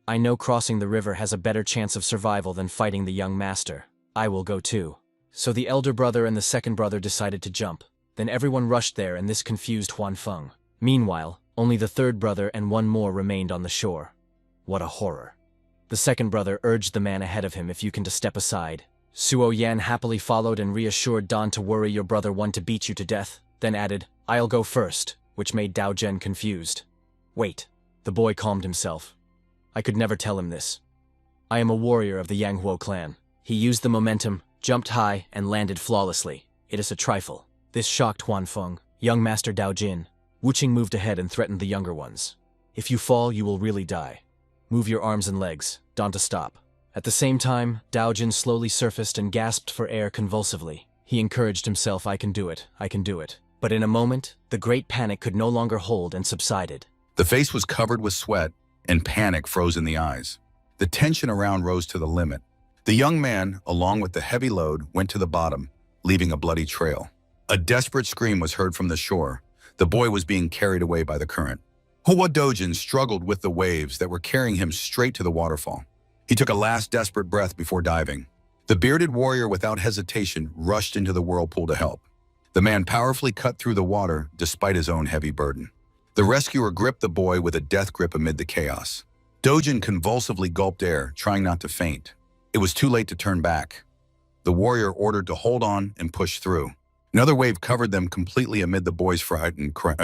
I know crossing the river has a better chance of survival than fighting the young master. I will go too. So the elder brother and the second brother decided to jump. Then everyone rushed there and this confused Huan Feng. Meanwhile, only the third brother and one more remained on the shore. What a horror. The second brother urged the man ahead of him if you can to step aside. Suo Yan happily followed and reassured Don to worry, your brother want to beat you to death, then added, I'll go first, which made Dao Zhen confused. Wait. The boy calmed himself. I could never tell him this. I am a warrior of the Yanghuo clan. He used the momentum, jumped high, and landed flawlessly. It is a trifle. This shocked Huan Feng. Young Master Dao Jin. Wu Qing moved ahead and threatened the younger ones. If you fall, you will really die. Move your arms and legs, don't to stop. At the same time, Dao Jin slowly surfaced and gasped for air convulsively. He encouraged himself, I can do it, I can do it. But in a moment, the great panic could no longer hold and subsided. The face was covered with sweat, and panic froze in the eyes. The tension around rose to the limit. The young man, along with the heavy load, went to the bottom, leaving a bloody trail. A desperate scream was heard from the shore. The boy was being carried away by the current. Hua Dojin struggled with the waves that were carrying him straight to the waterfall. He took a last desperate breath before diving. The bearded warrior, without hesitation, rushed into the whirlpool to help. The man powerfully cut through the water despite his own heavy burden. The rescuer gripped the boy with a death grip amid the chaos. Dojin convulsively gulped air, trying not to faint. It was too late to turn back. The warrior ordered to hold on and push through. Another wave covered them completely amid the boy's frightened cry.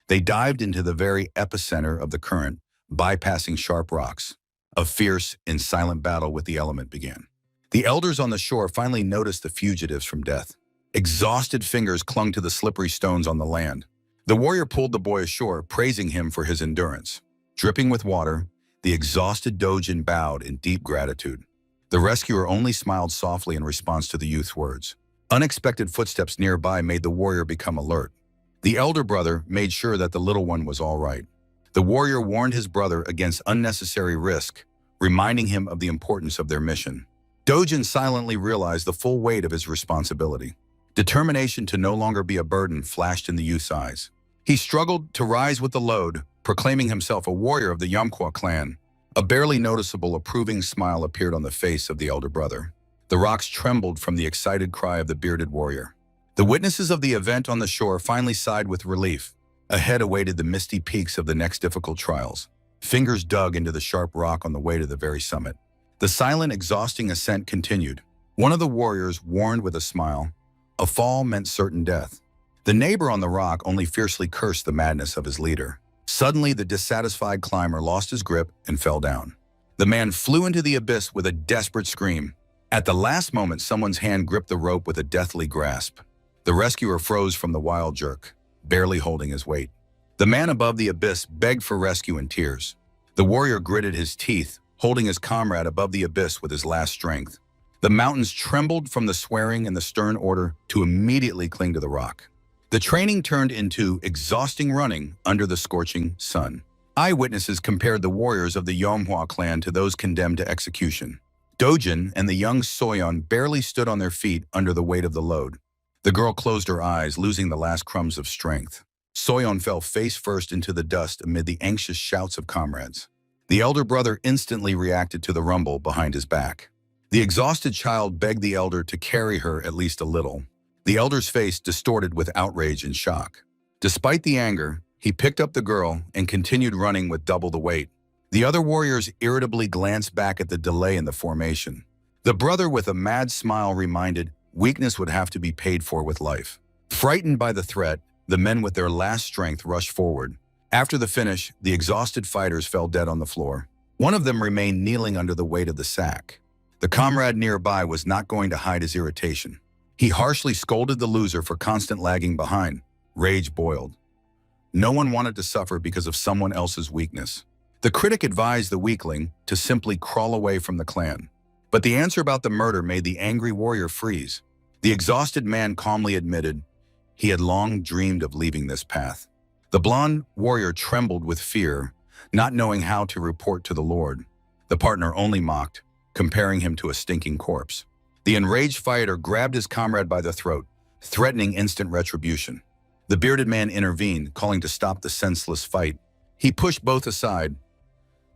They dived into the very epicenter of the current, bypassing sharp rocks. A fierce and silent battle with the element began. The elders on the shore finally noticed the fugitives from death. Exhausted fingers clung to the slippery stones on the land. The warrior pulled the boy ashore, praising him for his endurance. Dripping with water, the exhausted Dojin bowed in deep gratitude. The rescuer only smiled softly in response to the youth's words. Unexpected footsteps nearby made the warrior become alert. The elder brother made sure that the little one was all right. The warrior warned his brother against unnecessary risk, reminding him of the importance of their mission. Dojin silently realized the full weight of his responsibility. Determination to no longer be a burden flashed in the youth's eyes. He struggled to rise with the load, proclaiming himself a warrior of the Yamqua clan. A barely noticeable approving smile appeared on the face of the elder brother. The rocks trembled from the excited cry of the bearded warrior. The witnesses of the event on the shore finally sighed with relief. Ahead awaited the misty peaks of the next difficult trials. Fingers dug into the sharp rock on the way to the very summit. The silent, exhausting ascent continued. One of the warriors warned with a smile, a fall meant certain death. The neighbor on the rock only fiercely cursed the madness of his leader. Suddenly, the dissatisfied climber lost his grip and fell down. The man flew into the abyss with a desperate scream. At the last moment, someone's hand gripped the rope with a deathly grasp. The rescuer froze from the wild jerk, barely holding his weight. The man above the abyss begged for rescue in tears. The warrior gritted his teeth, holding his comrade above the abyss with his last strength. The mountains trembled from the swearing and the stern order to immediately cling to the rock. The training turned into exhausting running under the scorching sun. Eyewitnesses compared the warriors of the Yomhua clan to those condemned to execution. Dojin and the young Soyeon barely stood on their feet under the weight of the load. The girl closed her eyes, losing the last crumbs of strength. Soyeon fell face first into the dust amid the anxious shouts of comrades. The elder brother instantly reacted to the rumble behind his back. The exhausted child begged the elder to carry her at least a little. The elder's face distorted with outrage and shock. Despite the anger, he picked up the girl and continued running with double the weight. The other warriors irritably glanced back at the delay in the formation. The brother with a mad smile reminded, weakness would have to be paid for with life. Frightened by the threat, the men with their last strength rushed forward. After the finish, the exhausted fighters fell dead on the floor. One of them remained kneeling under the weight of the sack. The comrade nearby was not going to hide his irritation. He harshly scolded the loser for constant lagging behind. Rage boiled. No one wanted to suffer because of someone else's weakness. The critic advised the weakling to simply crawl away from the clan. But the answer about the murder made the angry warrior freeze. The exhausted man calmly admitted he had long dreamed of leaving this path. The blonde warrior trembled with fear, not knowing how to report to the Lord. The partner only mocked, comparing him to a stinking corpse. The enraged fighter grabbed his comrade by the throat, threatening instant retribution. The bearded man intervened, calling to stop the senseless fight. He pushed both aside,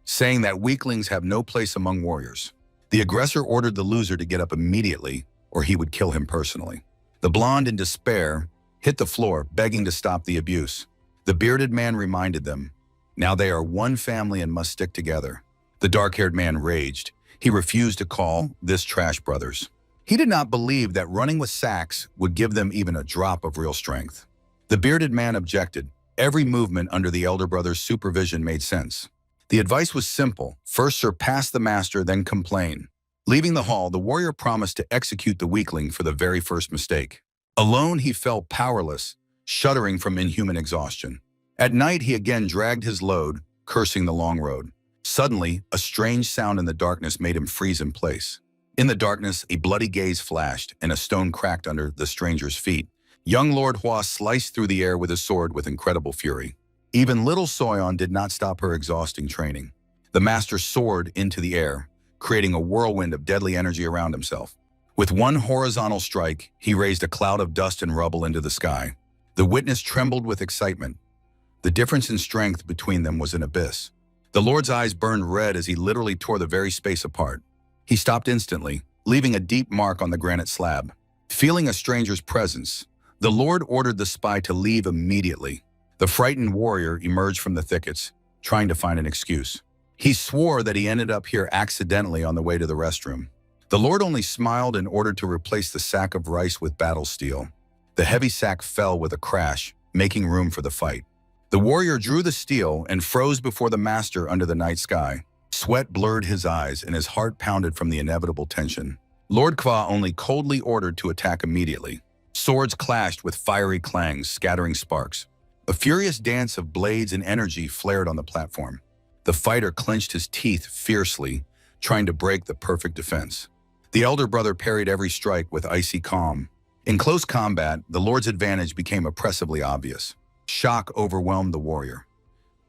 saying that weaklings have no place among warriors. The aggressor ordered the loser to get up immediately, or he would kill him personally. The blonde, in despair, hit the floor, begging to stop the abuse. The bearded man reminded them, now they are one family and must stick together. The dark-haired man raged. He refused to call this trash brothers. He did not believe that running with sacks would give them even a drop of real strength. The bearded man objected. Every movement under the elder brother's supervision made sense. The advice was simple. First surpass the master, then complain. Leaving the hall, the warrior promised to execute the weakling for the very first mistake. Alone, he felt powerless, shuddering from inhuman exhaustion. At night, he again dragged his load, cursing the long road. Suddenly, a strange sound in the darkness made him freeze in place. In the darkness, a bloody gaze flashed, and a stone cracked under the stranger's feet. Young Lord Hua sliced through the air with his sword with incredible fury. Even little Soyeon did not stop her exhausting training. The master soared into the air, creating a whirlwind of deadly energy around himself. With one horizontal strike, he raised a cloud of dust and rubble into the sky. The witness trembled with excitement. The difference in strength between them was an abyss. The Lord's eyes burned red as he literally tore the very space apart. He stopped instantly, leaving a deep mark on the granite slab. Feeling a stranger's presence, the Lord ordered the spy to leave immediately. The frightened warrior emerged from the thickets, trying to find an excuse. He swore that he ended up here accidentally on the way to the restroom. The Lord only smiled and ordered to replace the sack of rice with battle steel. The heavy sack fell with a crash, making room for the fight. The warrior drew the steel and froze before the master under the night sky. Sweat blurred his eyes and his heart pounded from the inevitable tension. Lord Kwa only coldly ordered to attack immediately. Swords clashed with fiery clangs, scattering sparks. A furious dance of blades and energy flared on the platform. The fighter clenched his teeth fiercely, trying to break the perfect defense. The elder brother parried every strike with icy calm. In close combat, the Lord's advantage became oppressively obvious. Shock overwhelmed the warrior.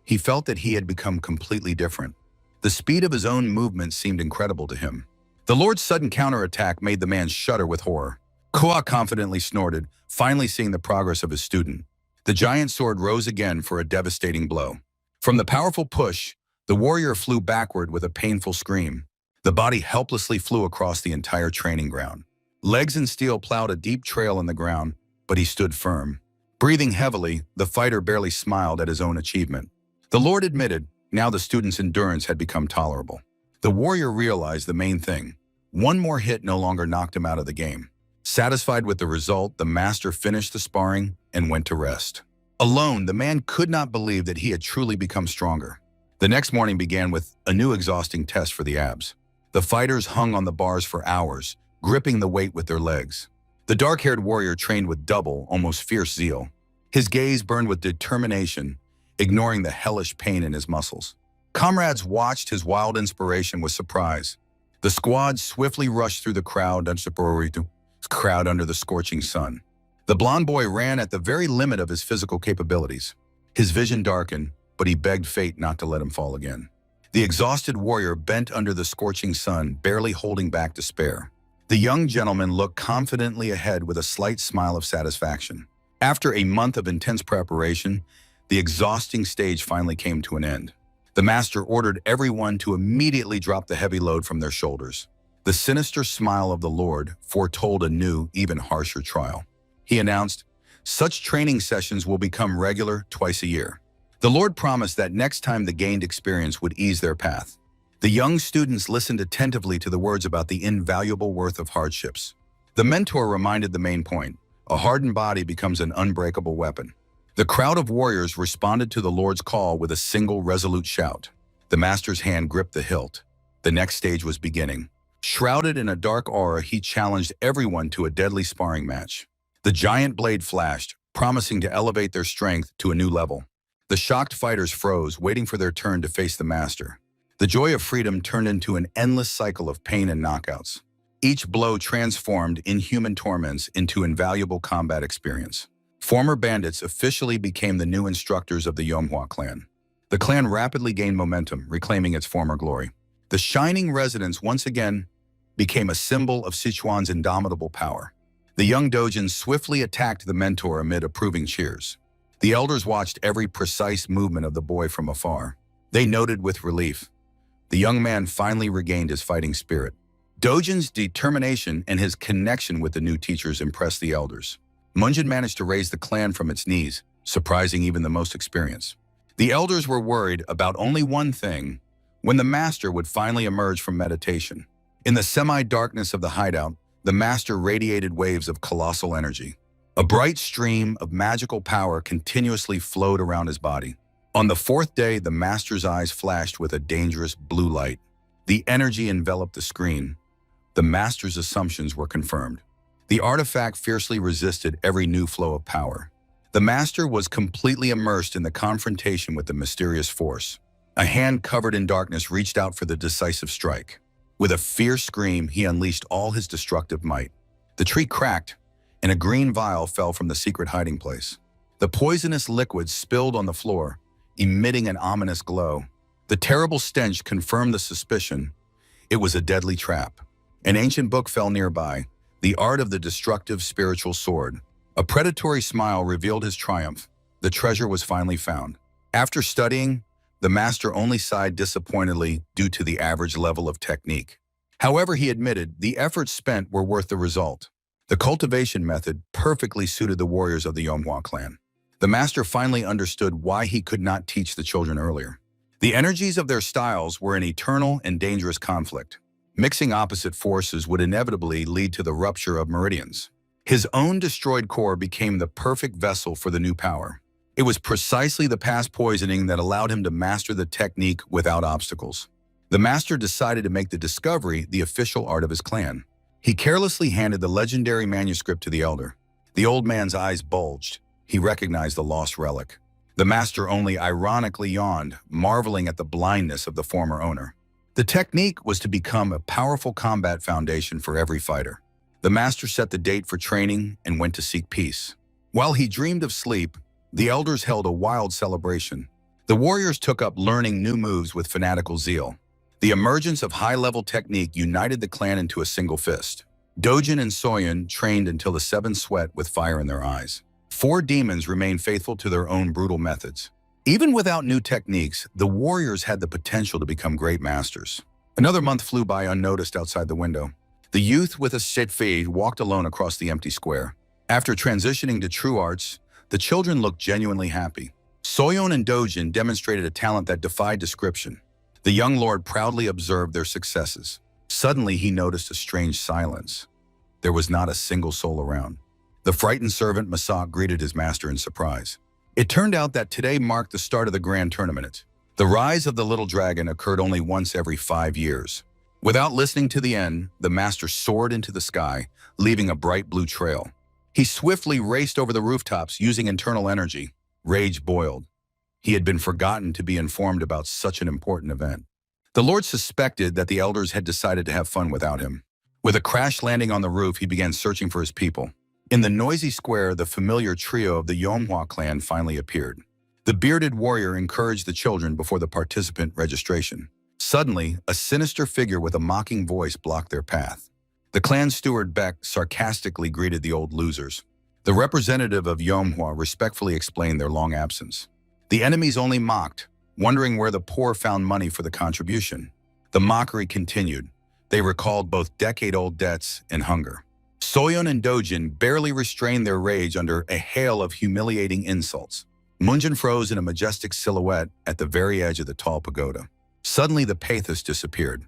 He felt that he had become completely different. The speed of his own movement seemed incredible to him. The Lord's sudden counterattack made the man shudder with horror. Koa confidently snorted, finally seeing the progress of his student. The giant sword rose again for a devastating blow. From the powerful push, the warrior flew backward with a painful scream. The body helplessly flew across the entire training ground. Legs and steel plowed a deep trail in the ground, but he stood firm. Breathing heavily, the fighter barely smiled at his own achievement. The Lord admitted, now the student's endurance had become tolerable. The warrior realized the main thing. One more hit no longer knocked him out of the game. Satisfied with the result, the master finished the sparring and went to rest. Alone, the man could not believe that he had truly become stronger. The next morning began with a new exhausting test for the abs. The fighters hung on the bars for hours, gripping the weight with their legs. The dark-haired warrior trained with double, almost fierce zeal. His gaze burned with determination, ignoring the hellish pain in his muscles. Comrades watched his wild inspiration with surprise. The squad swiftly rushed through the crowd under the scorching sun. The blond boy ran at the very limit of his physical capabilities. His vision darkened, but he begged fate not to let him fall again. The exhausted warrior bent under the scorching sun, barely holding back despair. The young gentleman looked confidently ahead with a slight smile of satisfaction. After a month of intense preparation, the exhausting stage finally came to an end. The master ordered everyone to immediately drop the heavy load from their shoulders. The sinister smile of the Lord foretold a new, even harsher trial. He announced, "Such training sessions will become regular twice a year." The Lord promised that next time the gained experience would ease their path. The young students listened attentively to the words about the invaluable worth of hardships. The mentor reminded the main point: a hardened body becomes an unbreakable weapon. The crowd of warriors responded to the Lord's call with a single resolute shout. The master's hand gripped the hilt. The next stage was beginning. Shrouded in a dark aura, he challenged everyone to a deadly sparring match. The giant blade flashed, promising to elevate their strength to a new level. The shocked fighters froze, waiting for their turn to face the master. The joy of freedom turned into an endless cycle of pain and knockouts. Each blow transformed inhuman torments into invaluable combat experience. Former bandits officially became the new instructors of the Manhwa clan. The clan rapidly gained momentum, reclaiming its former glory. The shining residence once again became a symbol of Sichuan's indomitable power. The young dojin swiftly attacked the mentor amid approving cheers. The elders watched every precise movement of the boy from afar. They noted with relief. The young man finally regained his fighting spirit. Dojin's determination and his connection with the new teachers impressed the elders. Munjin managed to raise the clan from its knees, surprising even the most experienced. The elders were worried about only one thing: when the master would finally emerge from meditation. In the semi-darkness of the hideout, the master radiated waves of colossal energy. A bright stream of magical power continuously flowed around his body. On the fourth day, the master's eyes flashed with a dangerous blue light. The energy enveloped the screen. The master's assumptions were confirmed. The artifact fiercely resisted every new flow of power. The master was completely immersed in the confrontation with the mysterious force. A hand covered in darkness reached out for the decisive strike. With a fierce scream, he unleashed all his destructive might. The tree cracked, and a green vial fell from the secret hiding place. The poisonous liquid spilled on the floor, emitting an ominous glow. The terrible stench confirmed the suspicion. It was a deadly trap. An ancient book fell nearby, The Art of the Destructive Spiritual Sword. A predatory smile revealed his triumph. The treasure was finally found. After studying, the master only sighed disappointedly due to the average level of technique. However, he admitted the efforts spent were worth the result. The cultivation method perfectly suited the warriors of the Manhwa clan. The master finally understood why he could not teach the children earlier. The energies of their styles were an eternal and dangerous conflict. Mixing opposite forces would inevitably lead to the rupture of meridians. His own destroyed core became the perfect vessel for the new power. It was precisely the past poisoning that allowed him to master the technique without obstacles. The master decided to make the discovery the official art of his clan. He carelessly handed the legendary manuscript to the elder. The old man's eyes bulged. He recognized the lost relic. The master only ironically yawned, marveling at the blindness of the former owner. The technique was to become a powerful combat foundation for every fighter. The master set the date for training and went to seek peace. While he dreamed of sleep, the elders held a wild celebration. The warriors took up learning new moves with fanatical zeal. The emergence of high-level technique united the clan into a single fist. Dojin and Soyun trained until the seventh sweat with fire in their eyes. 4 demons remained faithful to their own brutal methods. Even without new techniques, the warriors had the potential to become great masters. Another month flew by unnoticed outside the window. The youth with a sitfi walked alone across the empty square. After transitioning to true arts, the children looked genuinely happy. Soyun and Dojin demonstrated a talent that defied description. The young lord proudly observed their successes. Suddenly, he noticed a strange silence. There was not a single soul around. The frightened servant Masak greeted his master in surprise. It turned out that today marked the start of the grand tournament. The rise of the little dragon occurred only once every 5 years. Without listening to the end, the master soared into the sky, leaving a bright blue trail. He swiftly raced over the rooftops using internal energy. Rage boiled. He had been forgotten to be informed about such an important event. The Lord suspected that the elders had decided to have fun without him. With a crash landing on the roof, he began searching for his people. In the noisy square, the familiar trio of the Manhwa clan finally appeared. The bearded warrior encouraged the children before the participant registration. Suddenly, a sinister figure with a mocking voice blocked their path. The clan steward Beck sarcastically greeted the old losers. The representative of Yomhua respectfully explained their long absence. The enemies only mocked, wondering where the poor found money for the contribution. The mockery continued. They recalled both decade-old debts and hunger. Soyeon and Dojin barely restrained their rage under a hail of humiliating insults. Munjin froze in a majestic silhouette at the very edge of the tall pagoda. Suddenly, the pathos disappeared.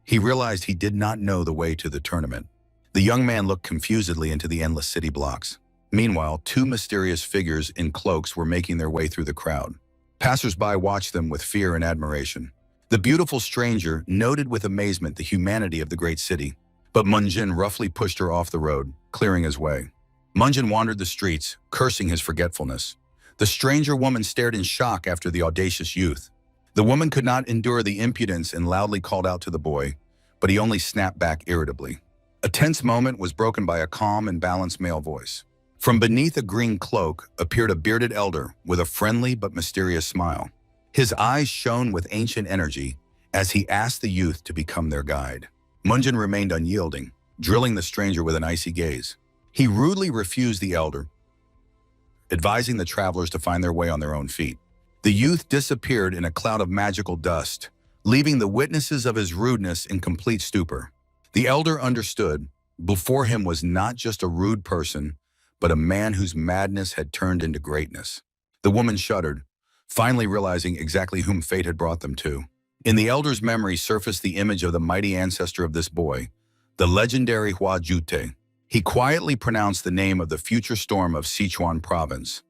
He realized he did not know the way to the tournament. The young man looked confusedly into the endless city blocks. Meanwhile, two mysterious figures in cloaks were making their way through the crowd. Passers-by watched them with fear and admiration. The beautiful stranger noted with amazement the humanity of the great city, but Munjin roughly pushed her off the road, clearing his way. Munjin wandered the streets, cursing his forgetfulness. The stranger woman stared in shock after the audacious youth. The woman could not endure the impudence and loudly called out to the boy, but he only snapped back irritably. A tense moment was broken by a calm and balanced male voice. From beneath a green cloak appeared a bearded elder with a friendly but mysterious smile. His eyes shone with ancient energy as he asked the youth to become their guide. Munjin remained unyielding, drilling the stranger with an icy gaze. He rudely refused the elder, advising the travelers to find their way on their own feet. The youth disappeared in a cloud of magical dust, leaving the witnesses of his rudeness in complete stupor. The elder understood. Before him was not just a rude person, but a man whose madness had turned into greatness. The woman shuddered, finally realizing exactly whom fate had brought them to. In the elder's memory surfaced the image of the mighty ancestor of this boy, the legendary Hua Jute. He quietly pronounced the name of the future storm of Sichuan province,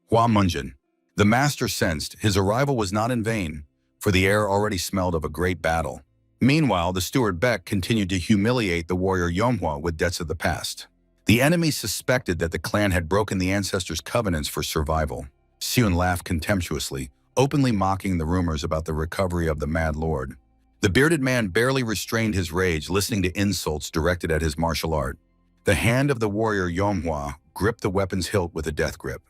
Hua Munjin. The master sensed his arrival was not in vain, for the air already smelled of a great battle. Meanwhile, the steward Beck continued to humiliate the warrior Yomhua with debts of the past. The enemy suspected that the clan had broken the ancestors' covenants for survival. Seun laughed contemptuously, openly mocking the rumors about the recovery of the Mad Lord. The bearded man barely restrained his rage, listening to insults directed at his martial art. The hand of the warrior Yomhua gripped the weapon's hilt with a death grip.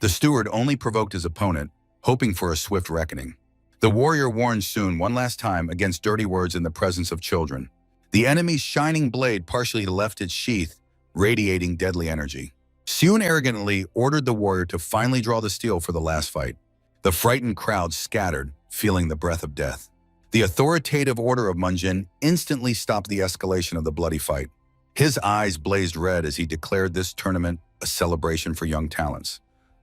The steward only provoked his opponent, hoping for a swift reckoning. The warrior warned Seun one last time against dirty words in the presence of children. The enemy's shining blade partially left its sheath, radiating deadly energy. Seun arrogantly ordered the warrior to finally draw the steel for the last fight. The frightened crowd scattered, feeling the breath of death. The authoritative order of Munjin instantly stopped the escalation of the bloody fight. His eyes blazed red as he declared this tournament a celebration for young talents,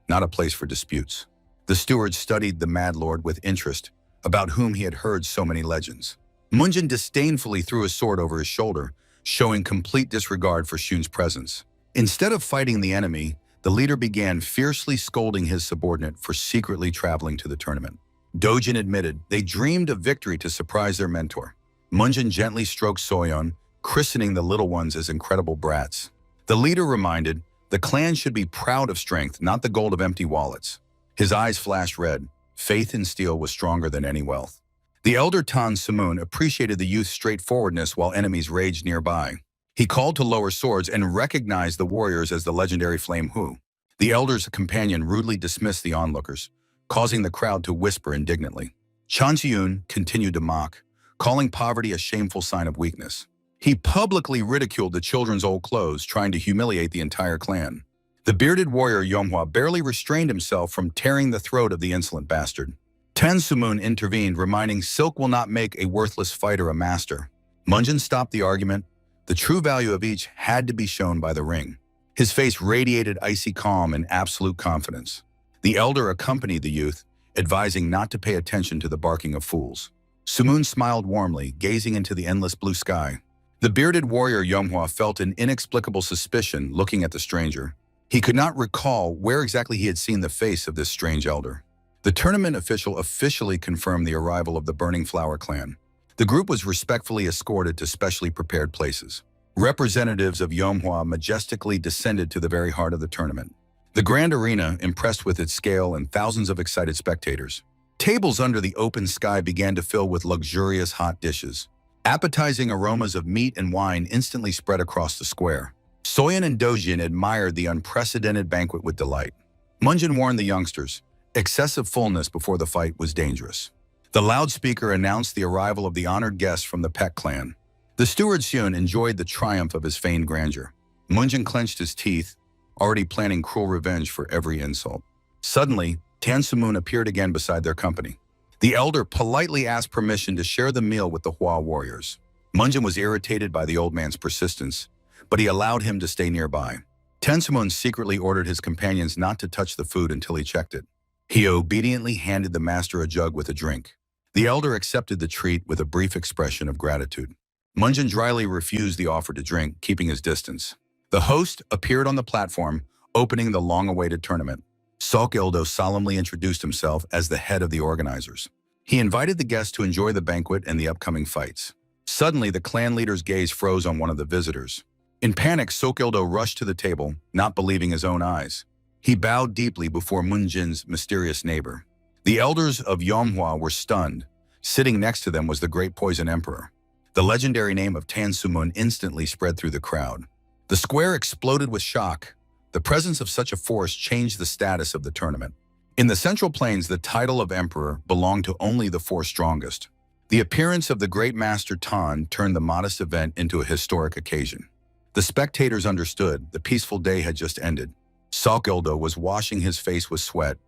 not a place for disputes. The steward studied the Mad Lord with interest, about whom he had heard so many legends. Munjin disdainfully threw his sword over his shoulder, showing complete disregard for Shun's presence. Instead of fighting the enemy, the leader began fiercely scolding his subordinate for secretly traveling to the tournament. Dojin admitted they dreamed of victory to surprise their mentor. Munjin gently stroked Soyeon, christening the little ones as incredible brats. The leader reminded, the clan should be proud of strength, not the gold of empty wallets. His eyes flashed red. Faith in steel was stronger than any wealth. The elder Tan Samun appreciated the youth's straightforwardness while enemies raged nearby. He called to lower swords and recognized the warriors as the legendary Flame Hu. The elder's companion rudely dismissed the onlookers, causing the crowd to whisper indignantly. Chan Chiyun continued to mock, calling poverty a shameful sign of weakness. He publicly ridiculed the children's old clothes, trying to humiliate the entire clan. The bearded warrior Yomhua barely restrained himself from tearing the throat of the insolent bastard. Tan Sumun intervened, reminding Silk will not make a worthless fighter a master. Munjin stopped the argument. The true value of each had to be shown by the ring. His face radiated icy calm and absolute confidence. The elder accompanied the youth, advising not to pay attention to the barking of fools. Sumun smiled warmly, gazing into the endless blue sky. The bearded warrior Yomhua felt an inexplicable suspicion looking at the stranger. He could not recall where exactly he had seen the face of this strange elder. The tournament official officially confirmed the arrival of the Burning Flower clan. The group was respectfully escorted to specially prepared places. Representatives of Yomhua majestically descended to the very heart of the tournament. The grand arena impressed with its scale and thousands of excited spectators. Tables under the open sky began to fill with luxurious hot dishes. Appetizing aromas of meat and wine instantly spread across the square. Soyeon and Dojin admired the unprecedented banquet with delight. Munjin warned the youngsters, excessive fullness before the fight was dangerous. The loudspeaker announced the arrival of the honored guests from the Peck clan. The steward Seun enjoyed the triumph of his feigned grandeur. Munjin clenched his teeth, already planning cruel revenge for every insult. Suddenly, Tan Su-moon appeared again beside their company. The elder politely asked permission to share the meal with the Hua warriors. Munjin was irritated by the old man's persistence, but he allowed him to stay nearby. Tan Su-moon secretly ordered his companions not to touch the food until he checked it. He obediently handed the master a jug with a drink. The elder accepted the treat with a brief expression of gratitude. Munjin dryly refused the offer to drink, keeping his distance. The host appeared on the platform, opening the long-awaited tournament. Ildo solemnly introduced himself as the head of the organizers. He invited the guests to enjoy the banquet and the upcoming fights. Suddenly, the clan leader's gaze froze on one of the visitors. In panic, Ildo rushed to the table, not believing his own eyes. He bowed deeply before Munjin's mysterious neighbor. The elders of Yomhua were stunned. Sitting next to them was the Great Poison Emperor. The legendary name of Tan Su-moon instantly spread through the crowd. The square exploded with shock. The presence of such a force changed the status of the tournament. In the Central Plains, the title of emperor belonged to only the four strongest. The appearance of the great master Tan turned the modest event into a historic occasion. The spectators understood the peaceful day had just ended. Ildo was washing his face with sweat,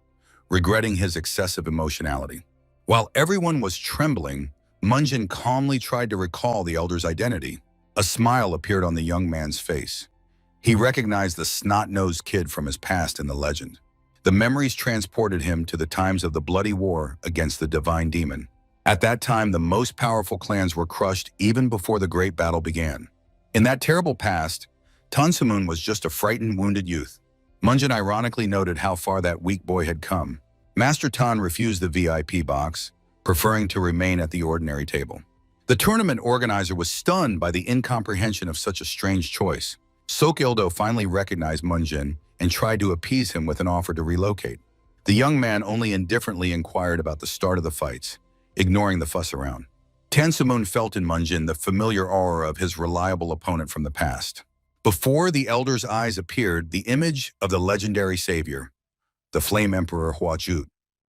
regretting his excessive emotionality. While everyone was trembling, Munjin calmly tried to recall the elder's identity. A smile appeared on the young man's face. He recognized the snot-nosed kid from his past in the legend. The memories transported him to the times of the bloody war against the divine demon. At that time, the most powerful clans were crushed even before the great battle began. In that terrible past, Tan Su-moon was just a frightened, wounded youth. Munjin ironically noted how far that weak boy had come. Master Tan refused the VIP box, preferring to remain at the ordinary table. The tournament organizer was stunned by the incomprehension of such a strange choice. Ildo finally recognized Munjin and tried to appease him with an offer to relocate. The young man only indifferently inquired about the start of the fights, ignoring the fuss around. Tan Su-moon felt in Munjin the familiar aura of his reliable opponent from the past. Before the elder's eyes appeared the image of the legendary savior, the Flame Emperor Huajut.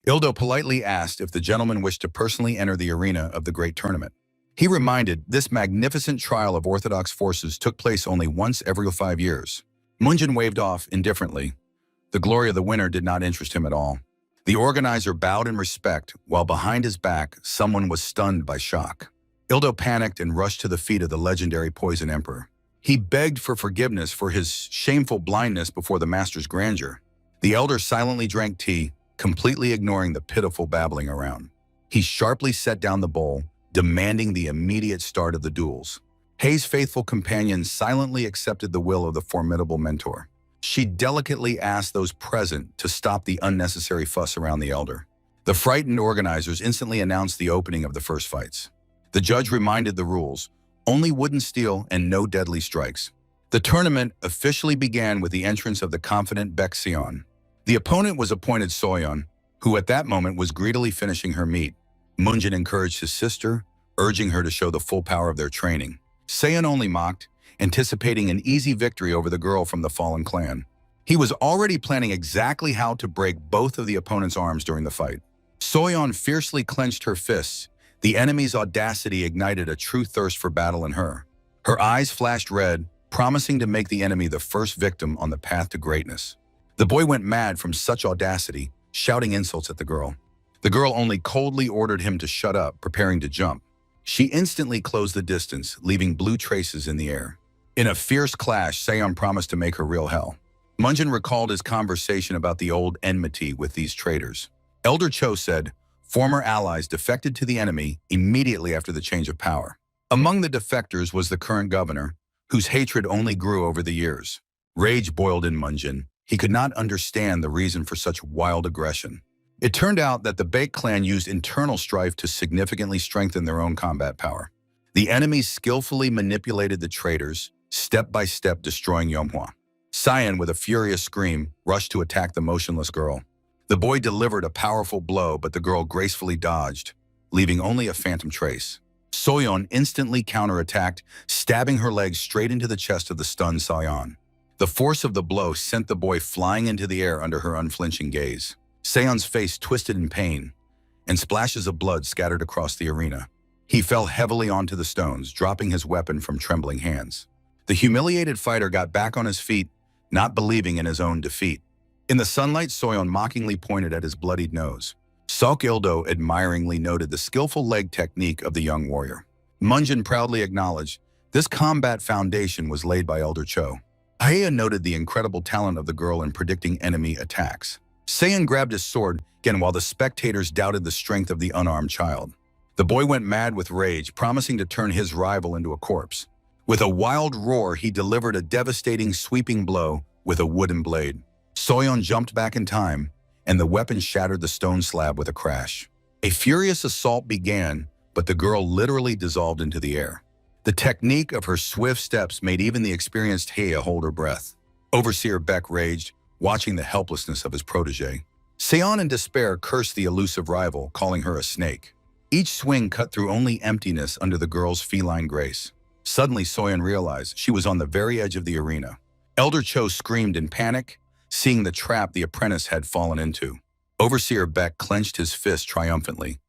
Ildo politely asked if the gentleman wished to personally enter the arena of the great tournament. He reminded this magnificent trial of orthodox forces took place only once every 5 years. Munjin waved off indifferently. The glory of the winner did not interest him at all. The organizer bowed in respect, while behind his back, someone was stunned by shock. Ildo panicked and rushed to the feet of the legendary Poison Emperor. He begged for forgiveness for his shameful blindness before the master's grandeur. The elder silently drank tea, completely ignoring the pitiful babbling around. He sharply set down the bowl, demanding the immediate start of the duels. Hei's faithful companion silently accepted the will of the formidable mentor. She delicately asked those present to stop the unnecessary fuss around the elder. The frightened organizers instantly announced the opening of the first fights. The judge reminded the rules: only wooden steel and no deadly strikes. The tournament officially began with the entrance of the confident Baekseon. The opponent was appointed Soyeon, who at that moment was greedily finishing her meat. Munjin encouraged his sister, urging her to show the full power of their training. Seon only mocked, anticipating an easy victory over the girl from the fallen clan. He was already planning exactly how to break both of the opponent's arms during the fight. Soyeon fiercely clenched her fists. The enemy's audacity ignited a true thirst for battle in her. Her eyes flashed red, promising to make the enemy the first victim on the path to greatness. The boy went mad from such audacity, shouting insults at the girl. The girl only coldly ordered him to shut up, preparing to jump. She instantly closed the distance, leaving blue traces in the air. In a fierce clash, Seon promised to make her real hell. Munjin recalled his conversation about the old enmity with these traitors. Elder Cho said, former allies defected to the enemy immediately after the change of power. Among the defectors was the current governor, whose hatred only grew over the years. Rage boiled in Munjin. He could not understand the reason for such wild aggression. It turned out that the Baek clan used internal strife to significantly strengthen their own combat power. The enemies skillfully manipulated the traitors, step by step destroying Yomhua. Cyan, with a furious scream, rushed to attack the motionless girl. The boy delivered a powerful blow, but the girl gracefully dodged, leaving only a phantom trace. Soyeon instantly counterattacked, stabbing her leg straight into the chest of the stunned Cyan. The force of the blow sent the boy flying into the air under her unflinching gaze. Seon's face twisted in pain, and splashes of blood scattered across the arena. He fell heavily onto the stones, dropping his weapon from trembling hands. The humiliated fighter got back on his feet, not believing in his own defeat. In the sunlight, Soyeon mockingly pointed at his bloodied nose. Sok Ildo admiringly noted the skillful leg technique of the young warrior. Munjin proudly acknowledged this combat foundation was laid by Elder Cho. Haya noted the incredible talent of the girl in predicting enemy attacks. Seiyan grabbed his sword again while the spectators doubted the strength of the unarmed child. The boy went mad with rage, promising to turn his rival into a corpse. With a wild roar, he delivered a devastating sweeping blow with a wooden blade. Soyeon jumped back in time, and the weapon shattered the stone slab with a crash. A furious assault began, but the girl literally dissolved into the air. The technique of her swift steps made even the experienced Haya hold her breath. Overseer Beck raged, watching the helplessness of his protege. Seon in despair cursed the elusive rival, calling her a snake. Each swing cut through only emptiness under the girl's feline grace. Suddenly, Soyeon realized she was on the very edge of the arena. Elder Cho screamed in panic, seeing the trap the apprentice had fallen into. Overseer Beck clenched his fist triumphantly,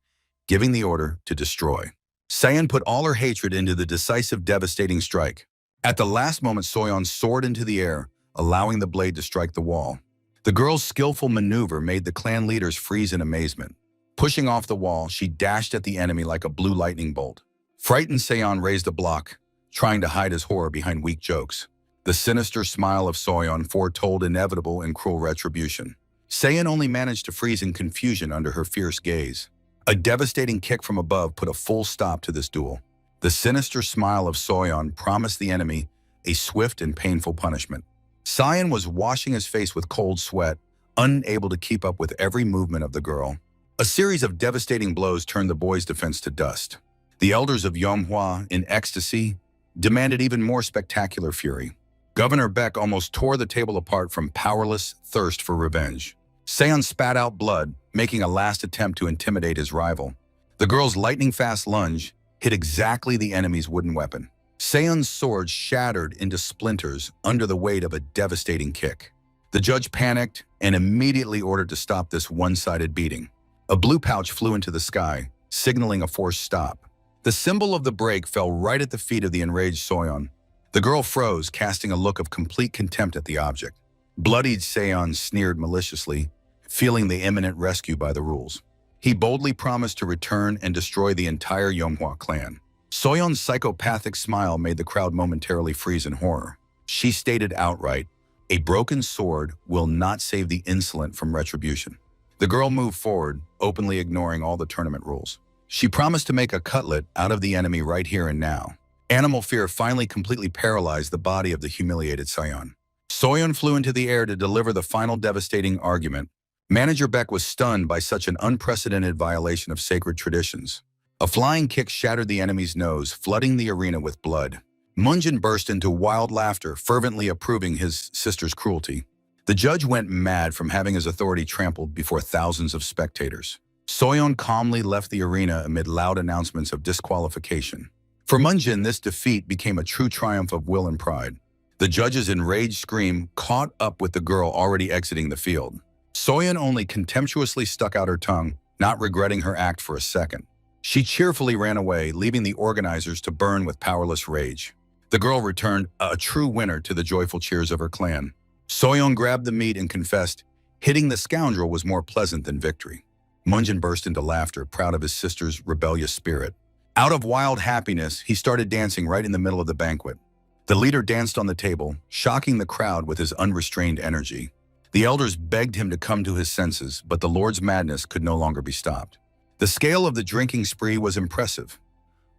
giving the order to destroy. Seon put all her hatred into the decisive, devastating strike. At the last moment, Soyeon soared into the air, allowing the blade to strike the wall. The girl's skillful maneuver made the clan leaders freeze in amazement. Pushing off the wall, she dashed at the enemy like a blue lightning bolt. Frightened, Seon raised a block, trying to hide his horror behind weak jokes. The sinister smile of Soyeon foretold inevitable and cruel retribution. Seon only managed to freeze in confusion under her fierce gaze. A devastating kick from above put a full stop to this duel. The sinister smile of Soyeon promised the enemy a swift and painful punishment. Seon was washing his face with cold sweat, unable to keep up with every movement of the girl. A series of devastating blows turned the boy's defense to dust. The elders of Yomhwa, in ecstasy, demanded even more spectacular fury. Governor Beck almost tore the table apart from powerless thirst for revenge. Seon spat out blood, making a last attempt to intimidate his rival. The girl's lightning-fast lunge hit exactly the enemy's wooden weapon. Seon's sword shattered into splinters under the weight of a devastating kick. The judge panicked and immediately ordered to stop this one-sided beating. A blue pouch flew into the sky, signaling a forced stop. The symbol of the break fell right at the feet of the enraged Soyeon. The girl froze, casting a look of complete contempt at the object. Bloodied Seon sneered maliciously, feeling the imminent rescue by the rules. He boldly promised to return and destroy the entire Yomhwa clan. Soyeon's psychopathic smile made the crowd momentarily freeze in horror. She stated outright, "A broken sword will not save the insolent from retribution." The girl moved forward, openly ignoring all the tournament rules. She promised to make a cutlet out of the enemy right here and now. Animal fear finally completely paralyzed the body of the humiliated Seon. Soyeon flew into the air to deliver the final devastating argument. Manager Beck was stunned by such an unprecedented violation of sacred traditions. A flying kick shattered the enemy's nose, flooding the arena with blood. Munjin burst into wild laughter, fervently approving his sister's cruelty. The judge went mad from having his authority trampled before thousands of spectators. Soyeon calmly left the arena amid loud announcements of disqualification. For Munjin, this defeat became a true triumph of will and pride. The judge's enraged scream caught up with the girl already exiting the field. Soyeon only contemptuously stuck out her tongue, not regretting her act for a second. She cheerfully ran away, leaving the organizers to burn with powerless rage. The girl returned a true winner to the joyful cheers of her clan. Soyeon grabbed the meat and confessed, hitting the scoundrel was more pleasant than victory. Munjin burst into laughter, proud of his sister's rebellious spirit. Out of wild happiness, he started dancing right in the middle of the banquet. The leader danced on the table, shocking the crowd with his unrestrained energy. The elders begged him to come to his senses, but the Lord's madness could no longer be stopped. The scale of the drinking spree was impressive.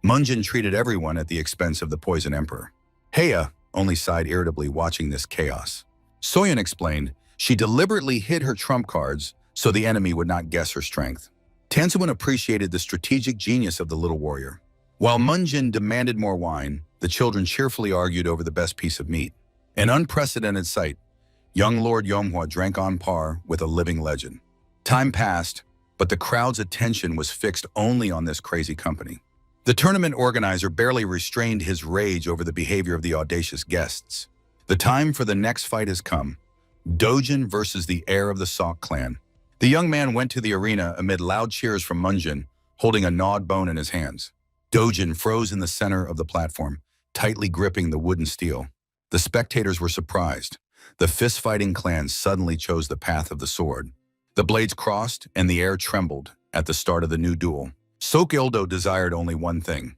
Munjin treated everyone at the expense of the Poison Emperor. Haya only sighed irritably watching this chaos. Soyeon explained she deliberately hid her trump cards so the enemy would not guess her strength. Tansuin appreciated the strategic genius of the little warrior. While Munjin demanded more wine, the children cheerfully argued over the best piece of meat. An unprecedented sight, young Lord Yomhwa drank on par with a living legend. Time passed, but the crowd's attention was fixed only on this crazy company. The tournament organizer barely restrained his rage over the behavior of the audacious guests. The time for the next fight has come. Dojin versus the heir of the Sok clan. The young man went to the arena amid loud cheers from Munjin, holding a gnawed bone in his hands. Dojin froze in the center of the platform, tightly gripping the wooden steel. The spectators were surprised. the fist-fighting clan suddenly chose the path of the sword. The blades crossed, and the air trembled at the start of the new duel. Sok-ildo desired only one thing: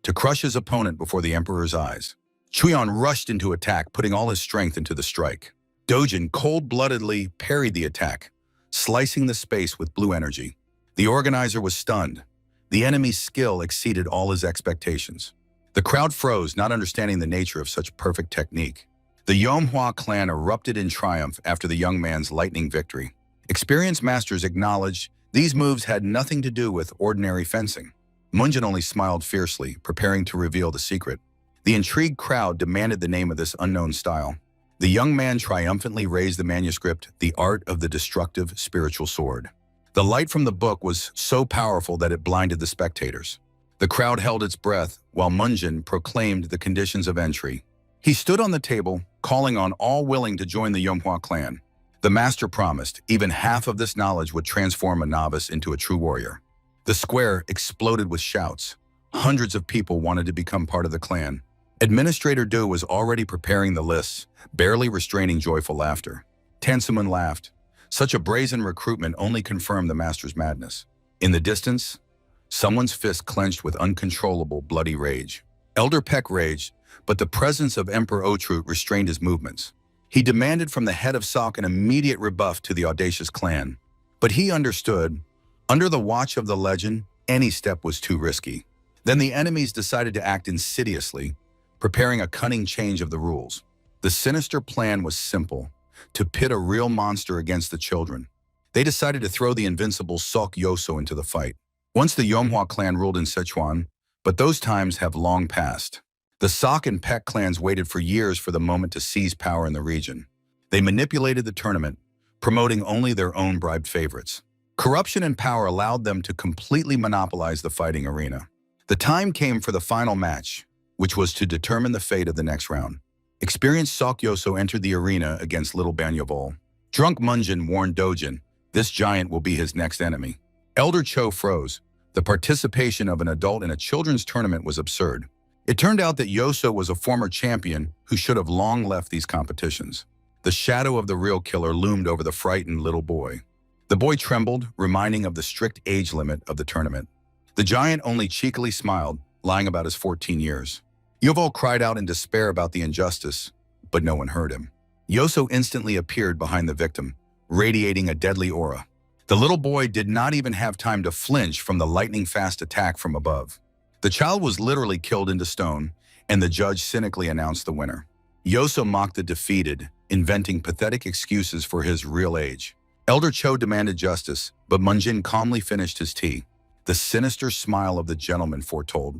to crush his opponent before the emperor's eyes. Chuyon rushed into attack, putting all his strength into the strike. Dojin cold-bloodedly parried the attack, slicing the space with blue energy. The organizer was stunned. The enemy's skill exceeded all his expectations. The crowd froze, not understanding the nature of such perfect technique. The Yomhwa clan erupted in triumph after the young man's lightning victory. Experienced masters acknowledged these moves had nothing to do with ordinary fencing. Munjin only smiled fiercely, preparing to reveal the secret. The intrigued crowd demanded the name of this unknown style. The young man triumphantly raised the manuscript, The Art of the Destructive Spiritual Sword. The light from the book was so powerful that it blinded the spectators. The crowd held its breath while Munjin proclaimed the conditions of entry. He stood on the table, calling on all willing to join the Yomhwa clan. The master promised even half of this knowledge would transform a novice into a true warrior. The square exploded with shouts. Hundreds of people wanted to become part of the clan. Administrator Du was already preparing the lists, barely restraining joyful laughter. Tansumun laughed. Such a brazen recruitment only confirmed the master's madness. In the distance, someone's fist clenched with uncontrollable bloody rage. Elder Peck raged, but the presence of Emperor Otrut restrained his movements. He demanded from the head of Sok an immediate rebuff to the audacious clan. But he understood, under the watch of the legend, any step was too risky. Then the enemies decided to act insidiously, preparing a cunning change of the rules. The sinister plan was simple: to pit a real monster against the children. They decided to throw the invincible Sok Yoso into the fight. Once the Yomhwa clan ruled in Sichuan, but those times have long passed. The Sok and Peck clans waited for years for the moment to seize power in the region. They manipulated the tournament, promoting only their own bribed favorites. Corruption and power allowed them to completely monopolize the fighting arena. The time came for the final match, which was to determine the fate of the next round. Experienced Sok Yoso entered the arena against Little Banyavol. Drunk Munjin warned Dojin, this giant will be his next enemy. Elder Cho froze. The participation of an adult in a children's tournament was absurd. It turned out that Yoso was a former champion who should have long left these competitions. The shadow of the real killer loomed over the frightened little boy. The boy trembled, reminding of the strict age limit of the tournament. The giant only cheekily smiled, lying about his 14 years. Yovo cried out in despair about the injustice, but no one heard him. Yoso instantly appeared behind the victim, radiating a deadly aura. The little boy did not even have time to flinch from the lightning-fast attack from above. The child was literally killed into stone, and the judge cynically announced the winner. Yoso mocked the defeated, inventing pathetic excuses for his real age. Elder Cho demanded justice, but Munjin calmly finished his tea. The sinister smile of the gentleman foretold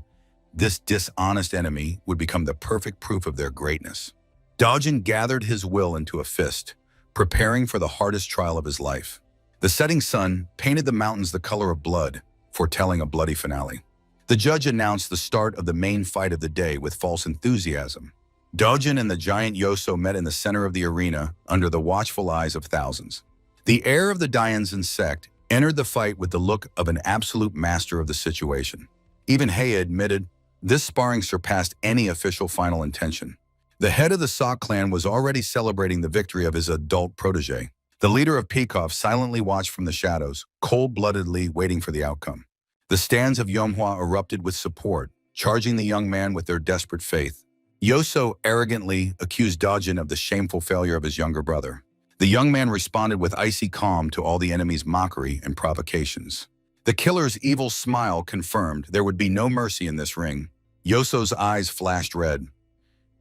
this dishonest enemy would become the perfect proof of their greatness. Dojin gathered his will into a fist, preparing for the hardest trial of his life. The setting sun painted the mountains the color of blood, foretelling a bloody finale. The judge announced the start of the main fight of the day with false enthusiasm. Dojin and the giant Yoso met in the center of the arena under the watchful eyes of thousands. The heir of the Dianzan sect entered the fight with the look of an absolute master of the situation. Even Heya admitted this sparring surpassed any official final intention. The head of the Sok clan was already celebrating the victory of his adult protege. The leader of Pekoff silently watched from the shadows, cold-bloodedly waiting for the outcome. The stands of Yomhwa erupted with support, charging the young man with their desperate faith. Yoso arrogantly accused Dojin of the shameful failure of his younger brother. The young man responded with icy calm to all the enemy's mockery and provocations. The killer's evil smile confirmed there would be no mercy in this ring. Yoso's eyes flashed red.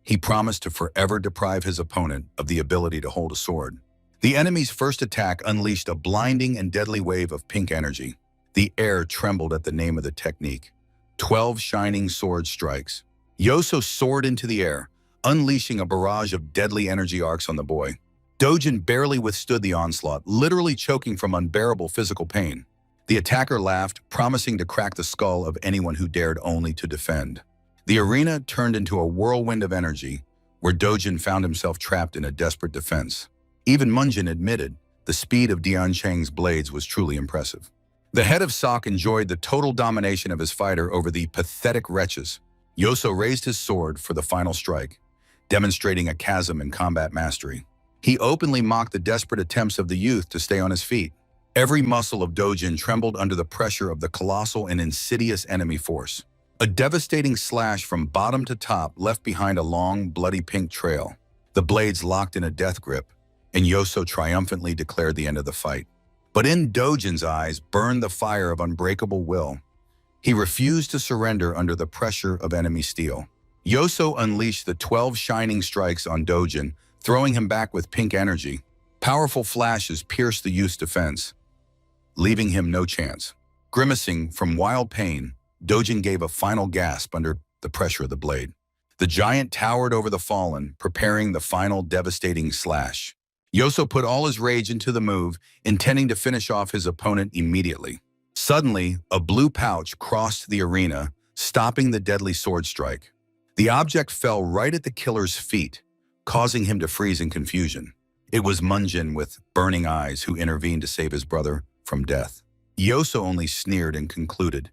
He promised to forever deprive his opponent of the ability to hold a sword. The enemy's first attack unleashed a blinding and deadly wave of pink energy. The air trembled at the name of the technique. 12 shining sword strikes. Yoso soared into the air, unleashing a barrage of deadly energy arcs on the boy. Dojin barely withstood the onslaught, literally choking from unbearable physical pain. The attacker laughed, promising to crack the skull of anyone who dared only to defend. The arena turned into a whirlwind of energy, where Dojin found himself trapped in a desperate defense. Even Munjin admitted the speed of Dian Chang's blades was truly impressive. The head of Sok enjoyed the total domination of his fighter over the pathetic wretches. Yoso raised his sword for the final strike, demonstrating a chasm in combat mastery. He openly mocked the desperate attempts of the youth to stay on his feet. Every muscle of Dojin trembled under the pressure of the colossal and insidious enemy force. A devastating slash from bottom to top left behind a long, bloody pink trail. The blades locked in a death grip, and Yoso triumphantly declared the end of the fight. But in Dojin's eyes burned the fire of unbreakable will. He refused to surrender under the pressure of enemy steel. Yoso unleashed the 12 shining strikes on Dojin, throwing him back with pink energy. Powerful flashes pierced the youth's defense, leaving him no chance. Grimacing from wild pain, Dojin gave a final gasp under the pressure of the blade. The giant towered over the fallen, preparing the final devastating slash. Yoso put all his rage into the move, intending to finish off his opponent immediately. Suddenly, a blue pouch crossed the arena, stopping the deadly sword strike. The object fell right at the killer's feet, causing him to freeze in confusion. It was Munjin with burning eyes who intervened to save his brother from death. Yoso only sneered and concluded,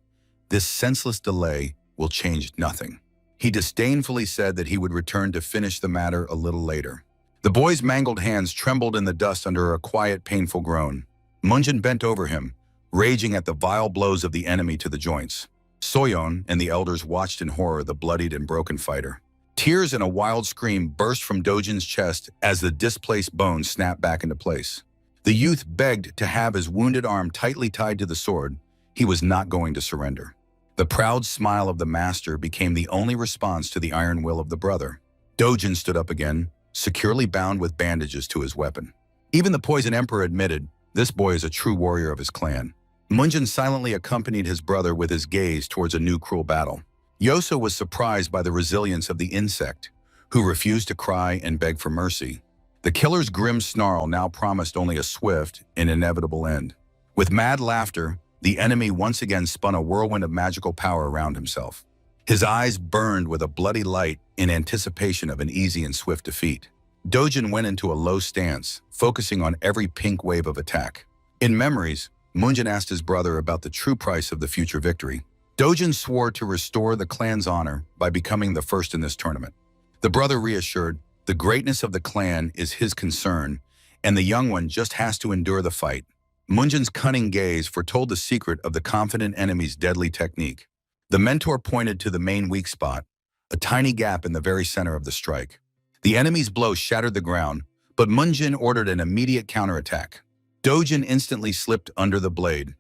"This senseless delay will change nothing." He disdainfully said that he would return to finish the matter a little later. The boy's mangled hands trembled in the dust under a quiet, painful groan. Munjin bent over him, raging at the vile blows of the enemy to the joints. Soyeon and the elders watched in horror the bloodied and broken fighter. Tears and a wild scream burst from Dojin's chest as the displaced bones snapped back into place. The youth begged to have his wounded arm tightly tied to the sword. He was not going to surrender. The proud smile of the master became the only response to the iron will of the brother. Dojin stood up again, securely bound with bandages to his weapon. Even the Poison Emperor admitted, this boy is a true warrior of his clan. Munjin silently accompanied his brother with his gaze towards a new cruel battle. Yoso was surprised by the resilience of the insect, who refused to cry and beg for mercy. The killer's grim snarl now promised only a swift and inevitable end. With mad laughter, the enemy once again spun a whirlwind of magical power around himself. His eyes burned with a bloody light in anticipation of an easy and swift defeat. Dojin went into a low stance, focusing on every pink wave of attack. In memories, Munjin asked his brother about the true price of the future victory. Dojin swore to restore the clan's honor by becoming the first in this tournament. The brother reassured, the greatness of the clan is his concern, and the young one just has to endure the fight. Munjin's cunning gaze foretold the secret of the confident enemy's deadly technique. The mentor pointed to the main weak spot, a tiny gap in the very center of the strike. The enemy's blow shattered the ground, but Munjin ordered an immediate counterattack. Dojin instantly slipped under the blade,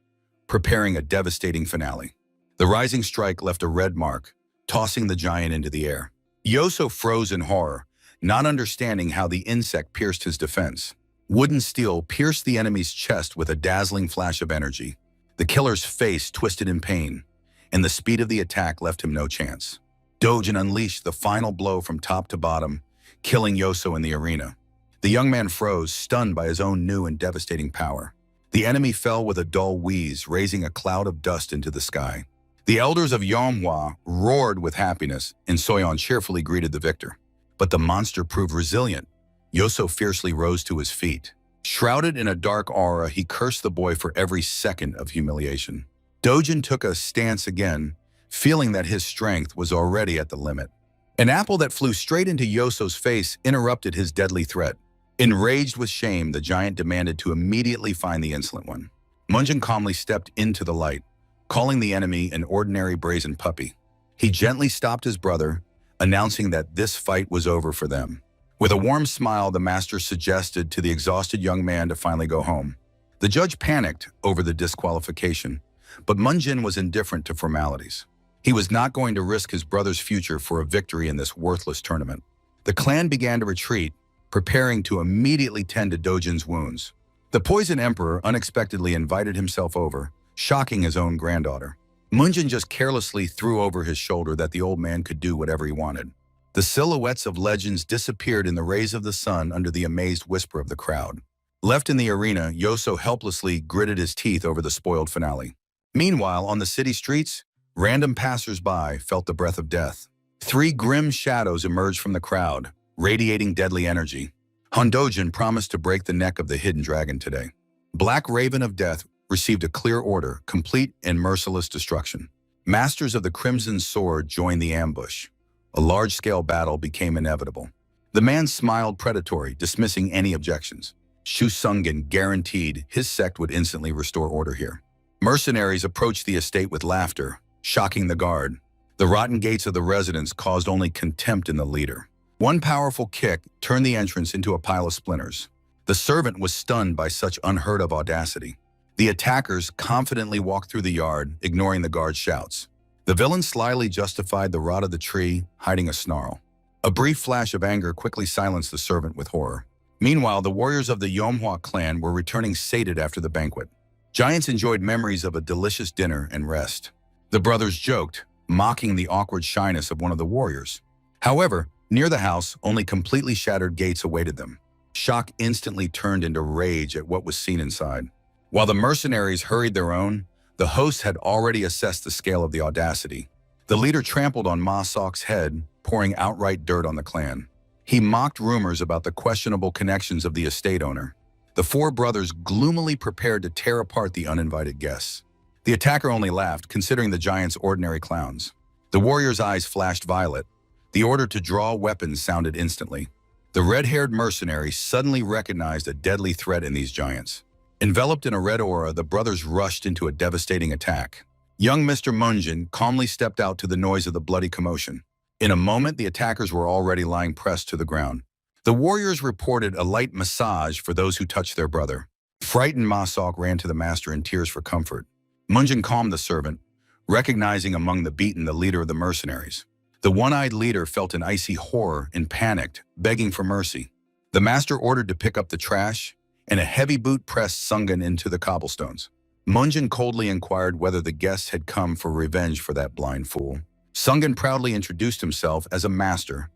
preparing a devastating finale. The rising strike left a red mark, tossing the giant into the air. Yoso froze in horror, not understanding how the insect pierced his defense. Wooden steel pierced the enemy's chest with a dazzling flash of energy. The killer's face twisted in pain, and the speed of the attack left him no chance. Dojin unleashed the final blow from top to bottom, killing Yoso in the arena. The young man froze, stunned by his own new and devastating power. The enemy fell with a dull wheeze, raising a cloud of dust into the sky. The elders of Manhwa roared with happiness, and Soyeon cheerfully greeted the victor. But the monster proved resilient. Yoso fiercely rose to his feet. Shrouded in a dark aura, he cursed the boy for every second of humiliation. Dojin took a stance again, feeling that his strength was already at the limit. An apple that flew straight into Yoso's face interrupted his deadly threat. Enraged with shame, the giant demanded to immediately find the insolent one. Munjin calmly stepped into the light, calling the enemy an ordinary brazen puppy. He gently stopped his brother, announcing that this fight was over for them. With a warm smile, the master suggested to the exhausted young man to finally go home. The judge panicked over the disqualification, but Munjin was indifferent to formalities. He was not going to risk his brother's future for a victory in this worthless tournament. The clan began to retreat, preparing to immediately tend to Dojin's wounds. The Poison Emperor unexpectedly invited himself over, shocking his own granddaughter. Munjin just carelessly threw over his shoulder that the old man could do whatever he wanted. The silhouettes of legends disappeared in the rays of the sun under the amazed whisper of the crowd. Left in the arena, Yoso helplessly gritted his teeth over the spoiled finale. Meanwhile, on the city streets, random passers-by felt the breath of death. 3 grim shadows emerged from the crowd, radiating deadly energy. Dojin promised to break the neck of the hidden dragon today. Black Raven of Death received a clear order, complete and merciless destruction. Masters of the Crimson Sword joined the ambush. A large-scale battle became inevitable. The man smiled predatory, dismissing any objections. Shu Sungen guaranteed his sect would instantly restore order here. Mercenaries approached the estate with laughter, shocking the guard. The rotten gates of the residence caused only contempt in the leader. One powerful kick turned the entrance into a pile of splinters. The servant was stunned by such unheard-of audacity. The attackers confidently walked through the yard, ignoring the guard's shouts. The villain slyly justified the rot of the tree, hiding a snarl. A brief flash of anger quickly silenced the servant with horror. Meanwhile, the warriors of the Manhwa clan were returning sated after the banquet. Giants enjoyed memories of a delicious dinner and rest. The brothers joked, mocking the awkward shyness of one of the warriors. However, near the house, only completely shattered gates awaited them. Shock instantly turned into rage at what was seen inside. While the mercenaries hurried their own, the host had already assessed the scale of the audacity. The leader trampled on Ma Sok's head, pouring outright dirt on the clan. He mocked rumors about the questionable connections of the estate owner. The four brothers gloomily prepared to tear apart the uninvited guests. The attacker only laughed, considering the giants ordinary clowns. The warrior's eyes flashed violet. The order to draw weapons sounded instantly. The red-haired mercenary suddenly recognized a deadly threat in these giants. Enveloped in a red aura, the brothers rushed into a devastating attack. Young Mr. Munjin calmly stepped out to the noise of the bloody commotion. In a moment, the attackers were already lying pressed to the ground. The warriors reported a light massage for those who touched their brother. Frightened, Ma Sok ran to the master in tears for comfort. Munjin calmed the servant, recognizing among the beaten the leader of the mercenaries. The one-eyed leader felt an icy horror and panicked, begging for mercy. The master ordered to pick up the trash, and a heavy boot pressed Sungen into the cobblestones. Munjin coldly inquired whether the guests had come for revenge for that blind fool. Sungen proudly introduced himself as a master,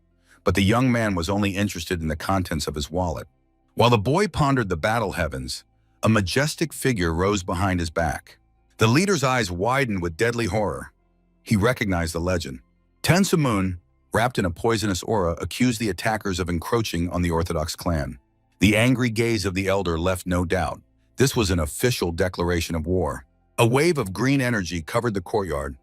but the young man was only interested in the contents of his wallet. While the boy pondered the battle heavens, a majestic figure rose behind his back. The leader's eyes widened with deadly horror. He recognized the legend. Tensumun, wrapped in a poisonous aura, accused the attackers of encroaching on the Orthodox clan. The angry gaze of the elder left no doubt. This was an official declaration of war. A wave of green energy covered the courtyard,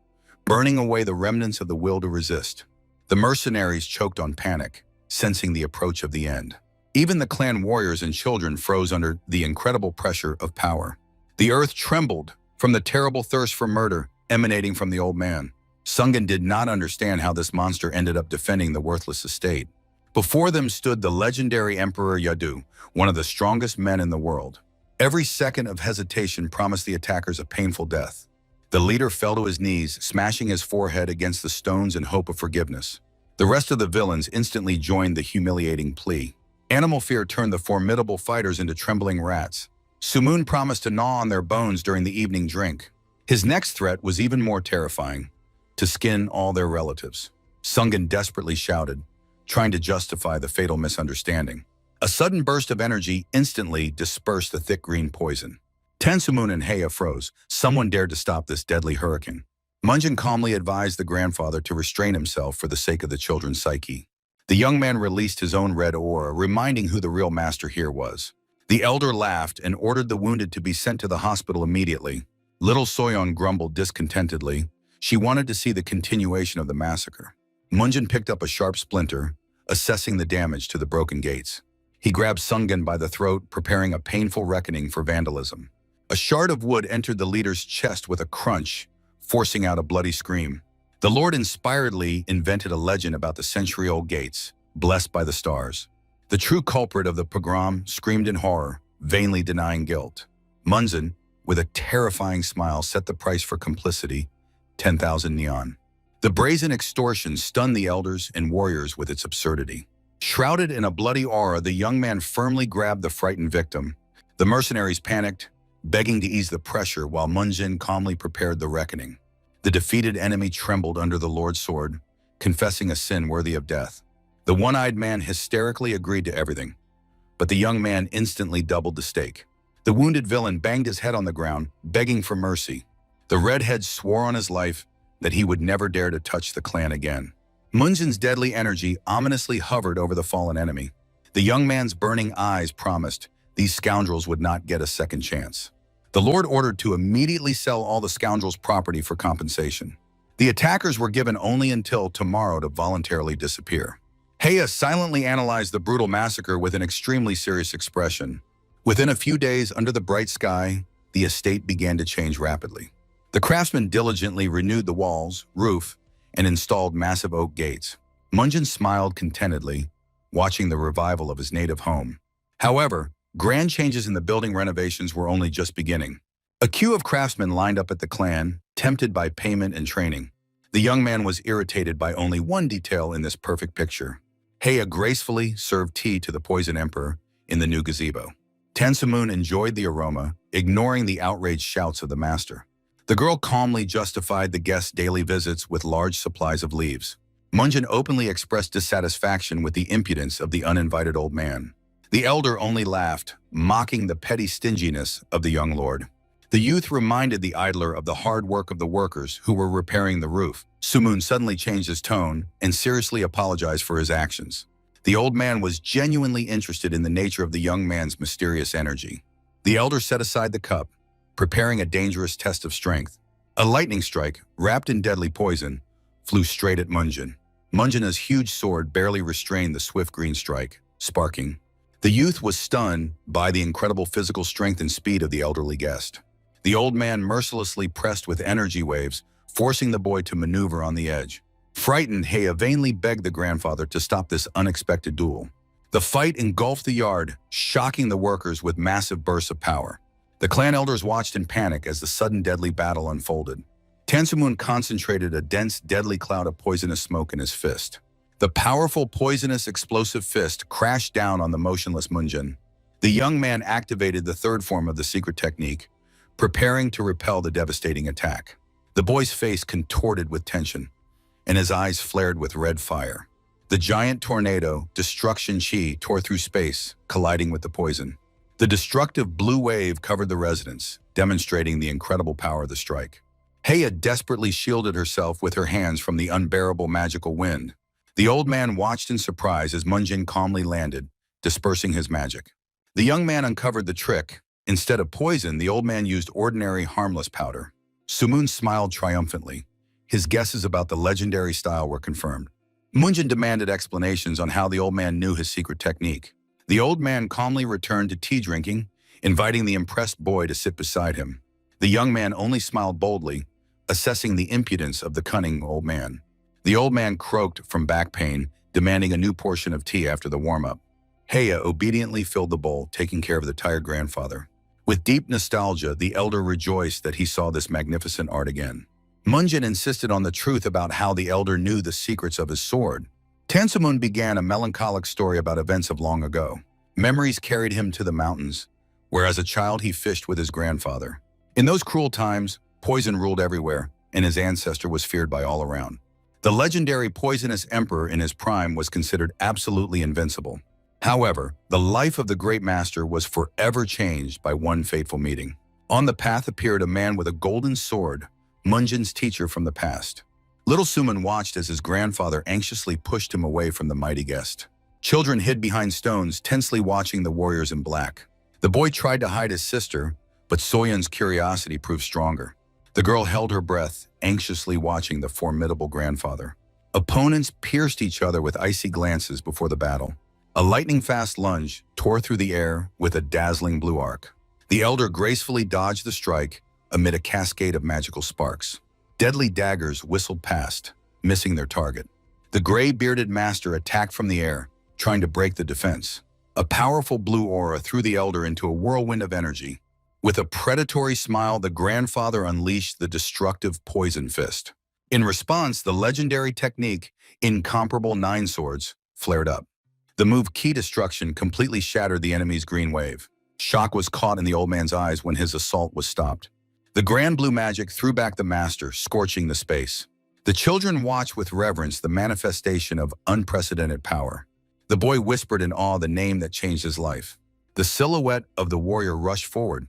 burning away the remnants of the will to resist. The mercenaries choked on panic, sensing the approach of the end. Even the clan warriors and children froze under the incredible pressure of power. The earth trembled from the terrible thirst for murder emanating from the old man. Sungen did not understand how this monster ended up defending the worthless estate. Before them stood the legendary Emperor Yadu, one of the strongest men in the world. Every second of hesitation promised the attackers a painful death. The leader fell to his knees, smashing his forehead against the stones in hope of forgiveness. The rest of the villains instantly joined the humiliating plea. Animal fear turned the formidable fighters into trembling rats. Sumun promised to gnaw on their bones during the evening drink. His next threat was even more terrifying: to skin all their relatives. Sungen desperately shouted, trying to justify the fatal misunderstanding. A sudden burst of energy instantly dispersed the thick green poison. Tensumun and Heya froze. Someone dared to stop this deadly hurricane. Munjin calmly advised the grandfather to restrain himself for the sake of the children's psyche. The young man released his own red aura, reminding who the real master here was. The elder laughed and ordered the wounded to be sent to the hospital immediately. Little Soyeon grumbled discontentedly. She wanted to see the continuation of the massacre. Munjin picked up a sharp splinter, assessing the damage to the broken gates. He grabbed Sungen by the throat, preparing a painful reckoning for vandalism. A shard of wood entered the leader's chest with a crunch, forcing out a bloody scream. The Lord inspiredly invented a legend about the century-old gates, blessed by the stars. The true culprit of the pogrom screamed in horror, vainly denying guilt. Munjin, with a terrifying smile, set the price for complicity: 10,000 neon. The brazen extortion stunned the elders and warriors with its absurdity. Shrouded in a bloody aura, the young man firmly grabbed the frightened victim. The mercenaries panicked, begging to ease the pressure while Munjin calmly prepared the reckoning. The defeated enemy trembled under the Lord's sword, confessing a sin worthy of death. The one-eyed man hysterically agreed to everything, but the young man instantly doubled the stake. The wounded villain banged his head on the ground, begging for mercy. The redhead swore on his life that he would never dare to touch the clan again. Munjin's deadly energy ominously hovered over the fallen enemy. The young man's burning eyes promised these scoundrels would not get a second chance. The Lord ordered to immediately sell all the scoundrels' property for compensation. The attackers were given only until tomorrow to voluntarily disappear. Heya silently analyzed the brutal massacre with an extremely serious expression. Within a few days, under the bright sky, the estate began to change rapidly. The craftsman diligently renewed the walls, roof, and installed massive oak gates. Munjin smiled contentedly, watching the revival of his native home. However, grand changes in the building renovations were only just beginning. A queue of craftsmen lined up at the clan, tempted by payment and training. The young man was irritated by only one detail in this perfect picture. Heya gracefully served tea to the Poison Emperor in the new gazebo. Tansumun enjoyed the aroma, ignoring the outraged shouts of the master. The girl calmly justified the guests' daily visits with large supplies of leaves. Munjin openly expressed dissatisfaction with the impudence of the uninvited old man. The elder only laughed, mocking the petty stinginess of the young lord. The youth reminded the idler of the hard work of the workers who were repairing the roof. Sumun suddenly changed his tone and seriously apologized for his actions. The old man was genuinely interested in the nature of the young man's mysterious energy. The elder set aside the cup, preparing a dangerous test of strength. A lightning strike, wrapped in deadly poison, flew straight at Munjin. Munjin's huge sword barely restrained the swift green strike, sparking. The youth was stunned by the incredible physical strength and speed of the elderly guest. The old man mercilessly pressed with energy waves, forcing the boy to maneuver on the edge. Frightened, Heya vainly begged the grandfather to stop this unexpected duel. The fight engulfed the yard, shocking the workers with massive bursts of power. The clan elders watched in panic as the sudden deadly battle unfolded. Tansumun concentrated a dense, deadly cloud of poisonous smoke in his fist. The powerful, poisonous, explosive fist crashed down on the motionless Munjin. The young man activated the third form of the secret technique, preparing to repel the devastating attack. The boy's face contorted with tension, and his eyes flared with red fire. The giant tornado, destruction chi, tore through space, colliding with the poison. The destructive blue wave covered the residence, demonstrating the incredible power of the strike. Heya desperately shielded herself with her hands from the unbearable magical wind. The old man watched in surprise as Munjin calmly landed, dispersing his magic. The young man uncovered the trick. Instead of poison, the old man used ordinary, harmless powder. Sumun smiled triumphantly. His guesses about the legendary style were confirmed. Munjin demanded explanations on how the old man knew his secret technique. The old man calmly returned to tea drinking, inviting the impressed boy to sit beside him. The young man only smiled boldly, assessing the impudence of the cunning old man. The old man croaked from back pain, demanding a new portion of tea after the warm-up. Heya obediently filled the bowl, taking care of the tired grandfather. With deep nostalgia, the elder rejoiced that he saw this magnificent art again. Munjin insisted on the truth about how the elder knew the secrets of his sword. Tansumun began a melancholic story about events of long ago. Memories carried him to the mountains, where as a child he fished with his grandfather. In those cruel times, poison ruled everywhere, and his ancestor was feared by all around. The legendary poisonous emperor in his prime was considered absolutely invincible. However, the life of the great master was forever changed by one fateful meeting. On the path appeared a man with a golden sword, Munjin's teacher from the past. Little Suman watched as his grandfather anxiously pushed him away from the mighty guest. Children hid behind stones, tensely watching the warriors in black. The boy tried to hide his sister, but Soyun's curiosity proved stronger. The girl held her breath, anxiously watching the formidable grandfather. Opponents pierced each other with icy glances before the battle. A lightning-fast lunge tore through the air with a dazzling blue arc. The elder gracefully dodged the strike amid a cascade of magical sparks. Deadly daggers whistled past, missing their target. The gray-bearded master attacked from the air, trying to break the defense. A powerful blue aura threw the elder into a whirlwind of energy. With a predatory smile, the grandfather unleashed the destructive poison fist. In response, the legendary technique, Incomparable Nine Swords, flared up. The move Key Destruction completely shattered the enemy's green wave. Shock was caught in the old man's eyes when his assault was stopped. The grand blue magic threw back the master, scorching the space. The children watched with reverence the manifestation of unprecedented power. The boy whispered in awe the name that changed his life. The silhouette of the warrior rushed forward,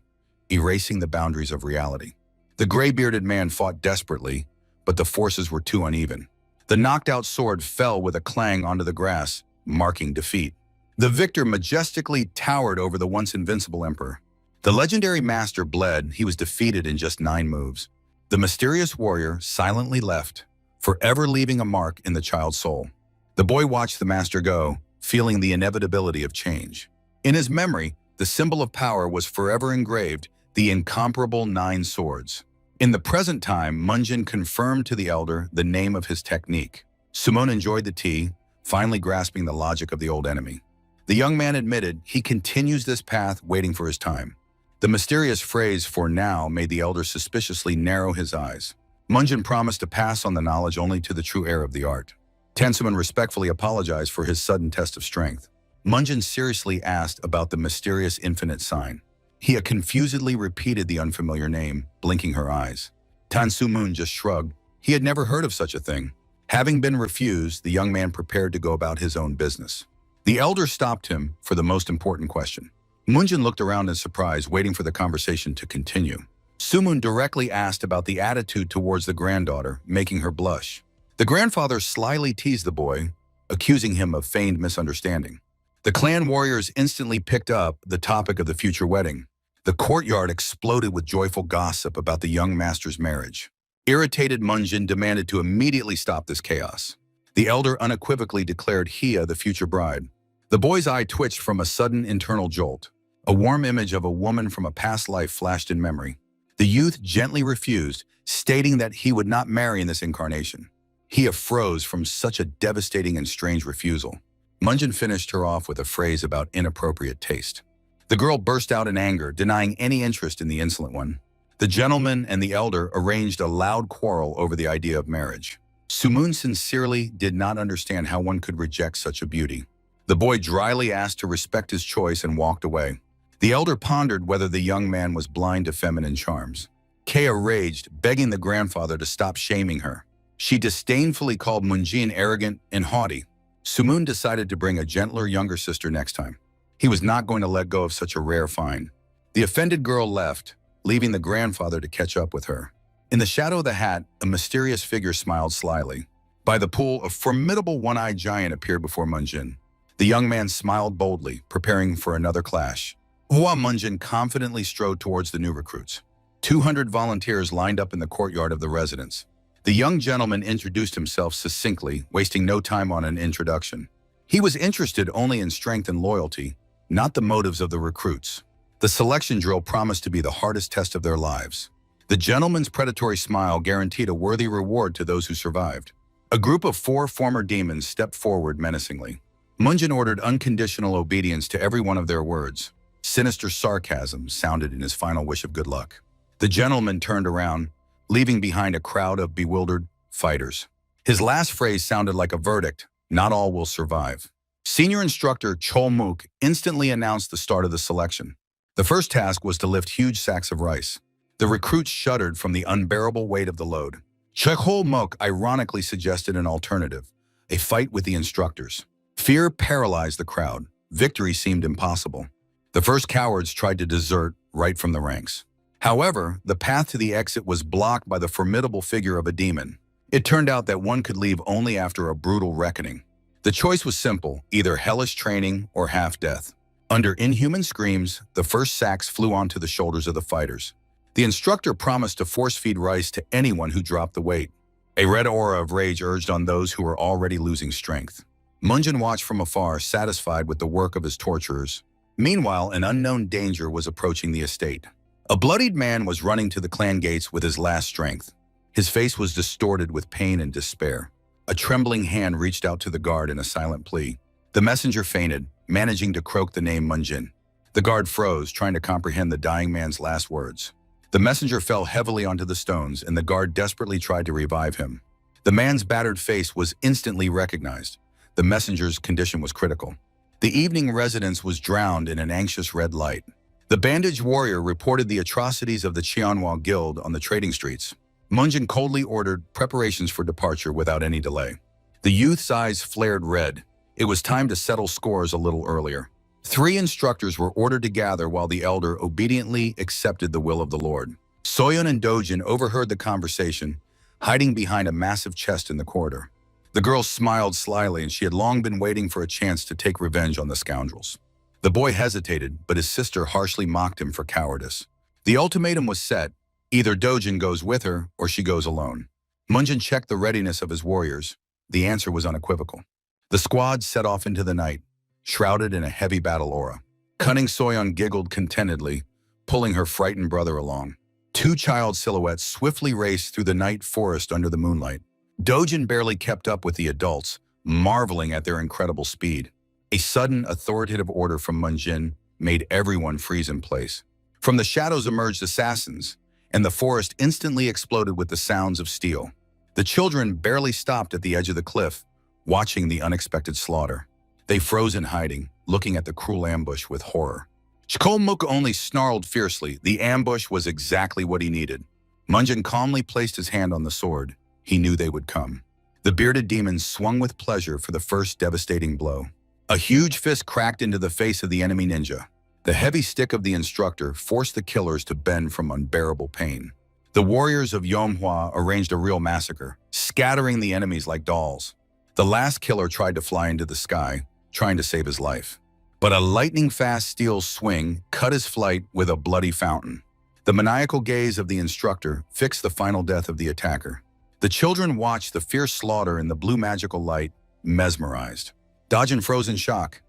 erasing the boundaries of reality. The gray-bearded man fought desperately, but the forces were too uneven. The knocked-out sword fell with a clang onto the grass, marking defeat. The victor majestically towered over the once invincible emperor. The legendary master bled. He was defeated in just 9 moves. The mysterious warrior silently left, forever leaving a mark in the child's soul. The boy watched the master go, feeling the inevitability of change. In his memory, the symbol of power was forever engraved, the incomparable 9 swords. In the present time, Munjin confirmed to the elder the name of his technique. Sumon enjoyed the tea, finally grasping the logic of the old enemy. The young man admitted he continues this path waiting for his time. The mysterious phrase "for now" made the elder suspiciously narrow his eyes. Munjin promised to pass on the knowledge only to the true heir of the art. Tansuman respectfully apologized for his sudden test of strength. Munjin seriously asked about the mysterious infinite sign. He confusedly repeated the unfamiliar name, blinking her eyes. Tansumun just shrugged. He had never heard of such a thing. Having been refused, the young man prepared to go about his own business. The elder stopped him for the most important question. Munjin looked around in surprise, waiting for the conversation to continue. Sumun directly asked about the attitude towards the granddaughter, making her blush. The grandfather slyly teased the boy, accusing him of feigned misunderstanding. The clan warriors instantly picked up the topic of the future wedding. The courtyard exploded with joyful gossip about the young master's marriage. Irritated Munjin demanded to immediately stop this chaos. The elder unequivocally declared Hia the future bride. The boy's eye twitched from a sudden internal jolt. A warm image of a woman from a past life flashed in memory. The youth gently refused, stating that he would not marry in this incarnation. Hia froze from such a devastating and strange refusal. Munjin finished her off with a phrase about inappropriate taste. The girl burst out in anger, denying any interest in the insolent one. The gentleman and the elder arranged a loud quarrel over the idea of marriage. Sumun sincerely did not understand how one could reject such a beauty. The boy dryly asked to respect his choice and walked away. The elder pondered whether the young man was blind to feminine charms. Kea raged, begging the grandfather to stop shaming her. She disdainfully called Munjin arrogant and haughty. Sumun decided to bring a gentler younger sister next time. He was not going to let go of such a rare find. The offended girl left, leaving the grandfather to catch up with her. In the shadow of the hat, a mysterious figure smiled slyly. By the pool, a formidable one-eyed giant appeared before Munjin. The young man smiled boldly, preparing for another clash. Hua Munjin confidently strode towards the new recruits. 200 volunteers lined up in the courtyard of the residence. The young gentleman introduced himself succinctly, wasting no time on an introduction. He was interested only in strength and loyalty, not the motives of the recruits. The selection drill promised to be the hardest test of their lives. The gentleman's predatory smile guaranteed a worthy reward to those who survived. A group of 4 former demons stepped forward menacingly. Munjin ordered unconditional obedience to every one of their words. Sinister sarcasm sounded in his final wish of good luck. The gentleman turned around, leaving behind a crowd of bewildered fighters. His last phrase sounded like a verdict: not all will survive. Senior instructor Chol Mook instantly announced the start of the selection. The first task was to lift huge sacks of rice. The recruits shuddered from the unbearable weight of the load. Chol Mook ironically suggested an alternative: a fight with the instructors. Fear paralyzed the crowd. Victory seemed impossible. The first cowards tried to desert right from the ranks. However, the path to the exit was blocked by the formidable figure of a demon. It turned out that one could leave only after a brutal reckoning. The choice was simple: either hellish training or half-death. Under inhuman screams, the first sacks flew onto the shoulders of the fighters. The instructor promised to force-feed rice to anyone who dropped the weight. A red aura of rage urged on those who were already losing strength. Munjin watched from afar, satisfied with the work of his torturers. Meanwhile, an unknown danger was approaching the estate. A bloodied man was running to the clan gates with his last strength. His face was distorted with pain and despair. A trembling hand reached out to the guard in a silent plea. The messenger fainted, managing to croak the name Munjin. The guard froze, trying to comprehend the dying man's last words. The messenger fell heavily onto the stones, and the guard desperately tried to revive him. The man's battered face was instantly recognized. The messenger's condition was critical. The evening residence was drowned in an anxious red light. The bandaged warrior reported the atrocities of the Qianhua Guild on the trading streets. Munjin coldly ordered preparations for departure without any delay. The youth's eyes flared red. It was time to settle scores a little earlier. 3 instructors were ordered to gather while the elder obediently accepted the will of the Lord. Soyeon and Dojin overheard the conversation, hiding behind a massive chest in the corridor. The girl smiled slyly, and she had long been waiting for a chance to take revenge on the scoundrels. The boy hesitated, but his sister harshly mocked him for cowardice. The ultimatum was set: either Dojin goes with her or she goes alone. Munjin checked the readiness of his warriors. The answer was unequivocal. The squad set off into the night, shrouded in a heavy battle aura. Cunning Soyeon giggled contentedly, pulling her frightened brother along. Two child silhouettes swiftly raced through the night forest under the moonlight. Dojin barely kept up with the adults, marveling at their incredible speed. A sudden, authoritative order from Munjin made everyone freeze in place. From the shadows emerged assassins, and the forest instantly exploded with the sounds of steel. The children barely stopped at the edge of the cliff, watching the unexpected slaughter. They froze in hiding, looking at the cruel ambush with horror. Chkolmuk only snarled fiercely. The ambush was exactly what he needed. Munjin calmly placed his hand on the sword. He knew they would come. The bearded demon swung with pleasure for the first devastating blow. A huge fist cracked into the face of the enemy ninja. The heavy stick of the instructor forced the killers to bend from unbearable pain. The warriors of Yomhwa arranged a real massacre, scattering the enemies like dolls. The last killer tried to fly into the sky, trying to save his life. But a lightning-fast steel swing cut his flight with a bloody fountain. The maniacal gaze of the instructor fixed the final death of the attacker. The children watched the fierce slaughter in the blue magical light, mesmerized. Dojin froze in shock.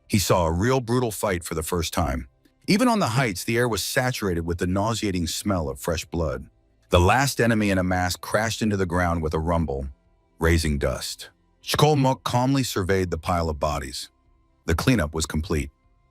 He saw a real brutal fight for the first time. Even on the heights, the air was saturated with the nauseating smell of fresh blood. The last enemy in a mass crashed into the ground with a rumble, raising dust. Chkolmuk calmly surveyed the pile of bodies. The cleanup was complete.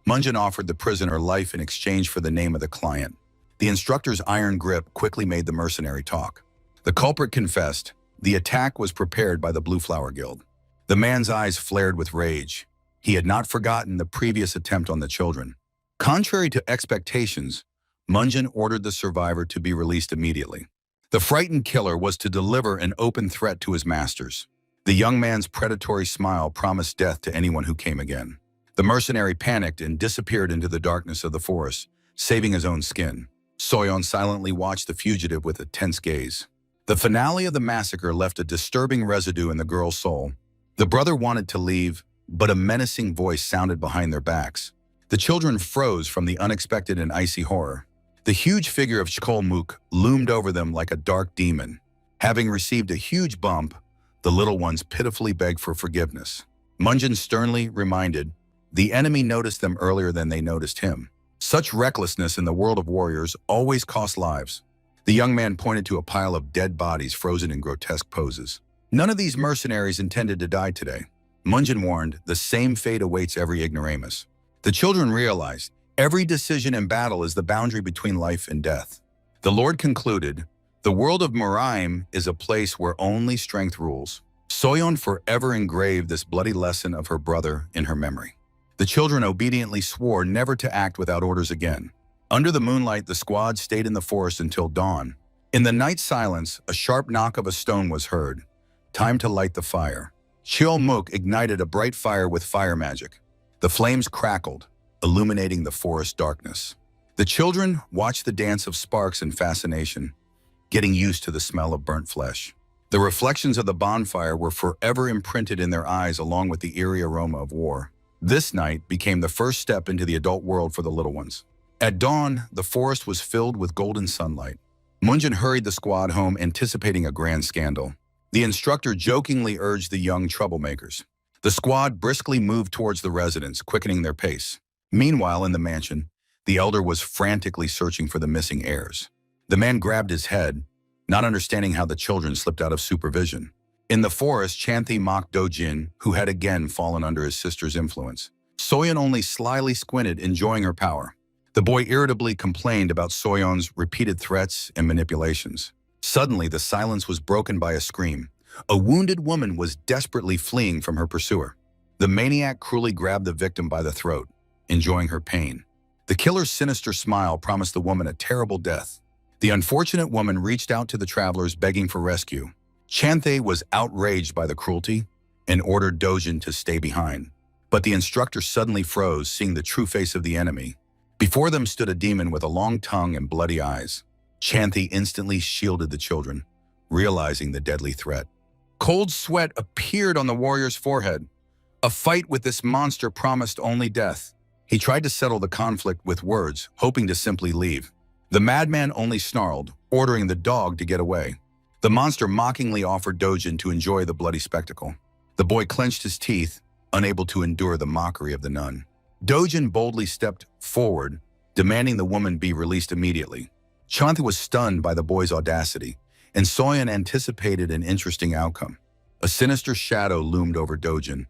Munjin offered the prisoner life in exchange for the name of the client. The instructor's iron grip quickly made the mercenary talk. The culprit confessed. The attack was prepared by the Blue Flower Guild. The man's eyes flared with rage. He had not forgotten the previous attempt on the children. Contrary to expectations, Munjin ordered the survivor to be released immediately. The frightened killer was to deliver an open threat to his masters. The young man's predatory smile promised death to anyone who came again. The mercenary panicked and disappeared into the darkness of the forest, saving his own skin. Soyeon silently watched the fugitive with a tense gaze. The finale of the massacre left a disturbing residue in the girl's soul. The brother wanted to leave, but a menacing voice sounded behind their backs. The children froze from the unexpected and icy horror. The huge figure of Chkolmuk loomed over them like a dark demon. Having received a huge bump, the little ones pitifully begged for forgiveness. Munjin sternly reminded, the enemy noticed them earlier than they noticed him. Such recklessness in the world of warriors always costs lives. The young man pointed to a pile of dead bodies frozen in grotesque poses. None of these mercenaries intended to die today. Munjin warned, the same fate awaits every ignoramus. The children realized, every decision in battle is the boundary between life and death. The Lord concluded, the world of Muraim is a place where only strength rules. Soyeon forever engraved this bloody lesson of her brother in her memory. The children obediently swore never to act without orders again. Under the moonlight, the squad stayed in the forest until dawn. In the night silence, a sharp knock of a stone was heard. Time to light the fire. Chkolmuk ignited a bright fire with fire magic. The flames crackled, illuminating the forest darkness. The children watched the dance of sparks in fascination, getting used to the smell of burnt flesh. The reflections of the bonfire were forever imprinted in their eyes along with the eerie aroma of war. This night became the first step into the adult world for the little ones. At dawn, the forest was filled with golden sunlight. Munjin hurried the squad home, anticipating a grand scandal. The instructor jokingly urged the young troublemakers. The squad briskly moved towards the residence, quickening their pace. Meanwhile, in the mansion, the elder was frantically searching for the missing heirs. The man grabbed his head, not understanding how the children slipped out of supervision. In the forest, Chanthi mocked Dojin, who had again fallen under his sister's influence. Soyeon only slyly squinted, enjoying her power. The boy irritably complained about Soyeon's repeated threats and manipulations. Suddenly, the silence was broken by a scream. A wounded woman was desperately fleeing from her pursuer. The maniac cruelly grabbed the victim by the throat, enjoying her pain. The killer's sinister smile promised the woman a terrible death. The unfortunate woman reached out to the travelers, begging for rescue. Chanthe was outraged by the cruelty and ordered Dojin to stay behind. But the instructor suddenly froze, seeing the true face of the enemy. Before them stood a demon with a long tongue and bloody eyes. Chanthe instantly shielded the children, realizing the deadly threat. Cold sweat appeared on the warrior's forehead. A fight with this monster promised only death. He tried to settle the conflict with words, hoping to simply leave. The madman only snarled, ordering the dog to get away. The monster mockingly offered Dojin to enjoy the bloody spectacle. The boy clenched his teeth, unable to endure the mockery of the nun. Dojin boldly stepped forward, demanding the woman be released immediately. Chanthy was stunned by the boy's audacity, and Soyeon anticipated an interesting outcome. A sinister shadow loomed over Dojin.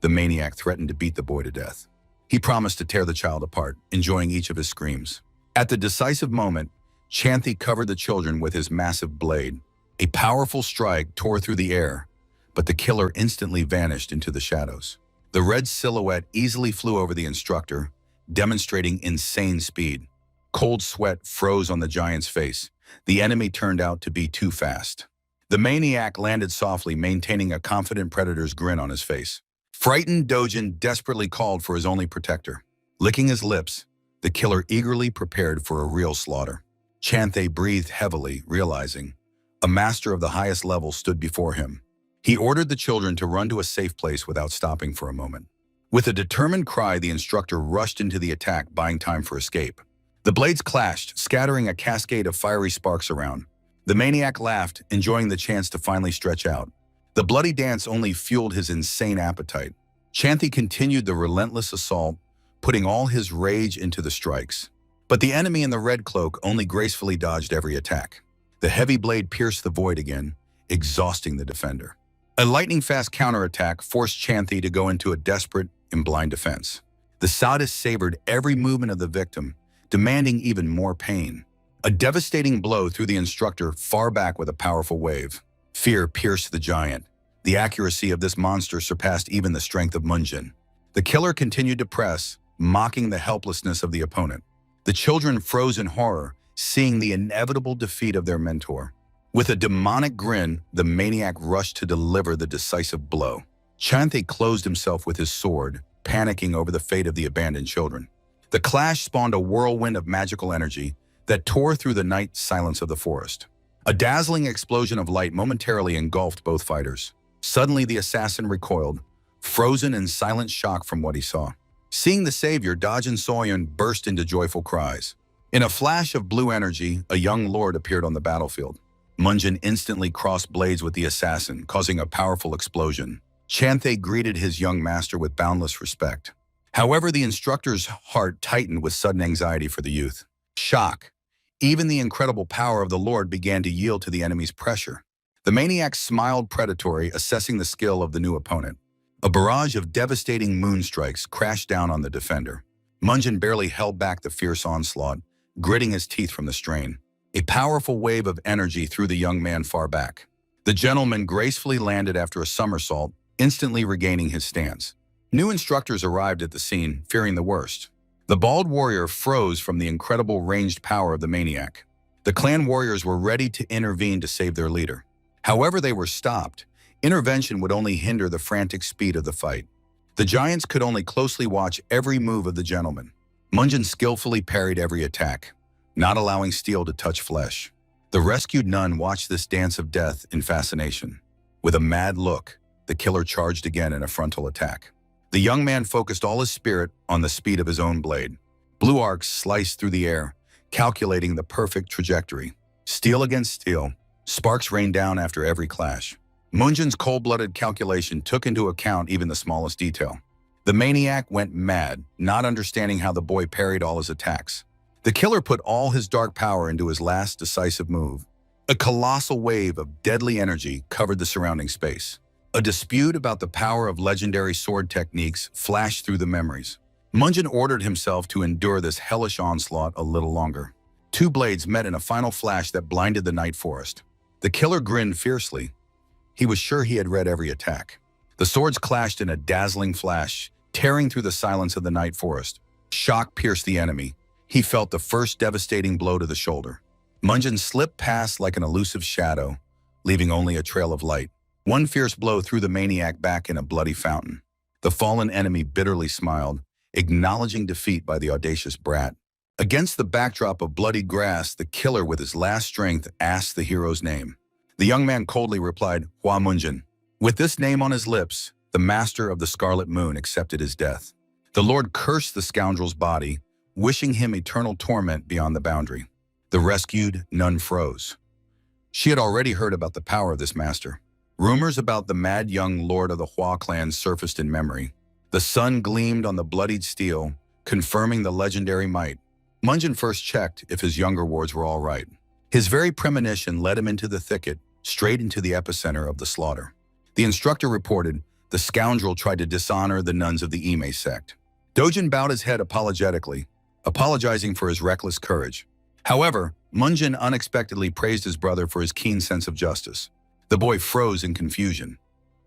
The maniac threatened to beat the boy to death. He promised to tear the child apart, enjoying each of his screams. At the decisive moment, Chanthy covered the children with his massive blade. A powerful strike tore through the air, but the killer instantly vanished into the shadows. The red silhouette easily flew over the instructor, demonstrating insane speed. Cold sweat froze on the giant's face. The enemy turned out to be too fast. The maniac landed softly, maintaining a confident predator's grin on his face. Frightened, Dojin desperately called for his only protector. Licking his lips, the killer eagerly prepared for a real slaughter. Chanthe breathed heavily, realizing a master of the highest level stood before him. He ordered the children to run to a safe place without stopping for a moment. With a determined cry, the instructor rushed into the attack, buying time for escape. The blades clashed, scattering a cascade of fiery sparks around. The maniac laughed, enjoying the chance to finally stretch out. The bloody dance only fueled his insane appetite. Chanthe continued the relentless assault, putting all his rage into the strikes. But the enemy in the red cloak only gracefully dodged every attack. The heavy blade pierced the void again, exhausting the defender. A lightning-fast counterattack forced Chanthe to go into a desperate and blind defense. The sadist savored every movement of the victim, demanding even more pain. A devastating blow threw the instructor far back with a powerful wave. Fear pierced the giant. The accuracy of this monster surpassed even the strength of Munjin. The killer continued to press, mocking the helplessness of the opponent. The children froze in horror, seeing the inevitable defeat of their mentor. With a demonic grin, the maniac rushed to deliver the decisive blow. Chanthe closed himself with his sword, panicking over the fate of the abandoned children. The clash spawned a whirlwind of magical energy that tore through the night silence of the forest. A dazzling explosion of light momentarily engulfed both fighters. Suddenly, the assassin recoiled, frozen in silent shock from what he saw. Seeing the savior, Dojin Soyeon burst into joyful cries. In a flash of blue energy, a young lord appeared on the battlefield. Munjin instantly crossed blades with the assassin, causing a powerful explosion. Chanthe greeted his young master with boundless respect. However, the instructor's heart tightened with sudden anxiety for the youth. Shock. Even the incredible power of the Lord began to yield to the enemy's pressure. The maniac smiled predatory, assessing the skill of the new opponent. A barrage of devastating moonstrikes crashed down on the defender. Munjin barely held back the fierce onslaught, gritting his teeth from the strain. A powerful wave of energy threw the young man far back. The gentleman gracefully landed after a somersault, instantly regaining his stance. New instructors arrived at the scene, fearing the worst. The bald warrior froze from the incredible ranged power of the maniac. The clan warriors were ready to intervene to save their leader. However, they were stopped. Intervention would only hinder the frantic speed of the fight. The giants could only closely watch every move of the gentleman. Munjin skillfully parried every attack, not allowing steel to touch flesh. The rescued nun watched this dance of death in fascination. With a mad look, the killer charged again in a frontal attack. The young man focused all his spirit on the speed of his own blade. Blue arcs sliced through the air, calculating the perfect trajectory. Steel against steel, sparks rained down after every clash. Munjin's cold-blooded calculation took into account even the smallest detail. The maniac went mad, not understanding how the boy parried all his attacks. The killer put all his dark power into his last decisive move. A colossal wave of deadly energy covered the surrounding space. A dispute about the power of legendary sword techniques flashed through the memories. Munjin ordered himself to endure this hellish onslaught a little longer. Two blades met in a final flash that blinded the night forest. The killer grinned fiercely. He was sure he had read every attack. The swords clashed in a dazzling flash, tearing through the silence of the night forest. Shock pierced the enemy. He felt the first devastating blow to the shoulder. Munjin slipped past like an elusive shadow, leaving only a trail of light. One fierce blow threw the maniac back in a bloody fountain. The fallen enemy bitterly smiled, acknowledging defeat by the audacious brat. Against the backdrop of bloodied grass, the killer with his last strength asked the hero's name. The young man coldly replied, Hua Munjin. With this name on his lips, the master of the Scarlet Moon accepted his death. The Lord cursed the scoundrel's body, wishing him eternal torment beyond the boundary. The rescued nun froze. She had already heard about the power of this master. Rumors about the mad young lord of the Hua clan surfaced in memory. The sun gleamed on the bloodied steel, confirming the legendary might. Munjin first checked if his younger wards were all right. His very premonition led him into the thicket, straight into the epicenter of the slaughter. The instructor reported the scoundrel tried to dishonor the nuns of the Ime sect. Dojin bowed his head apologetically, apologizing for his reckless courage. However, Munjin unexpectedly praised his brother for his keen sense of justice. The boy froze in confusion.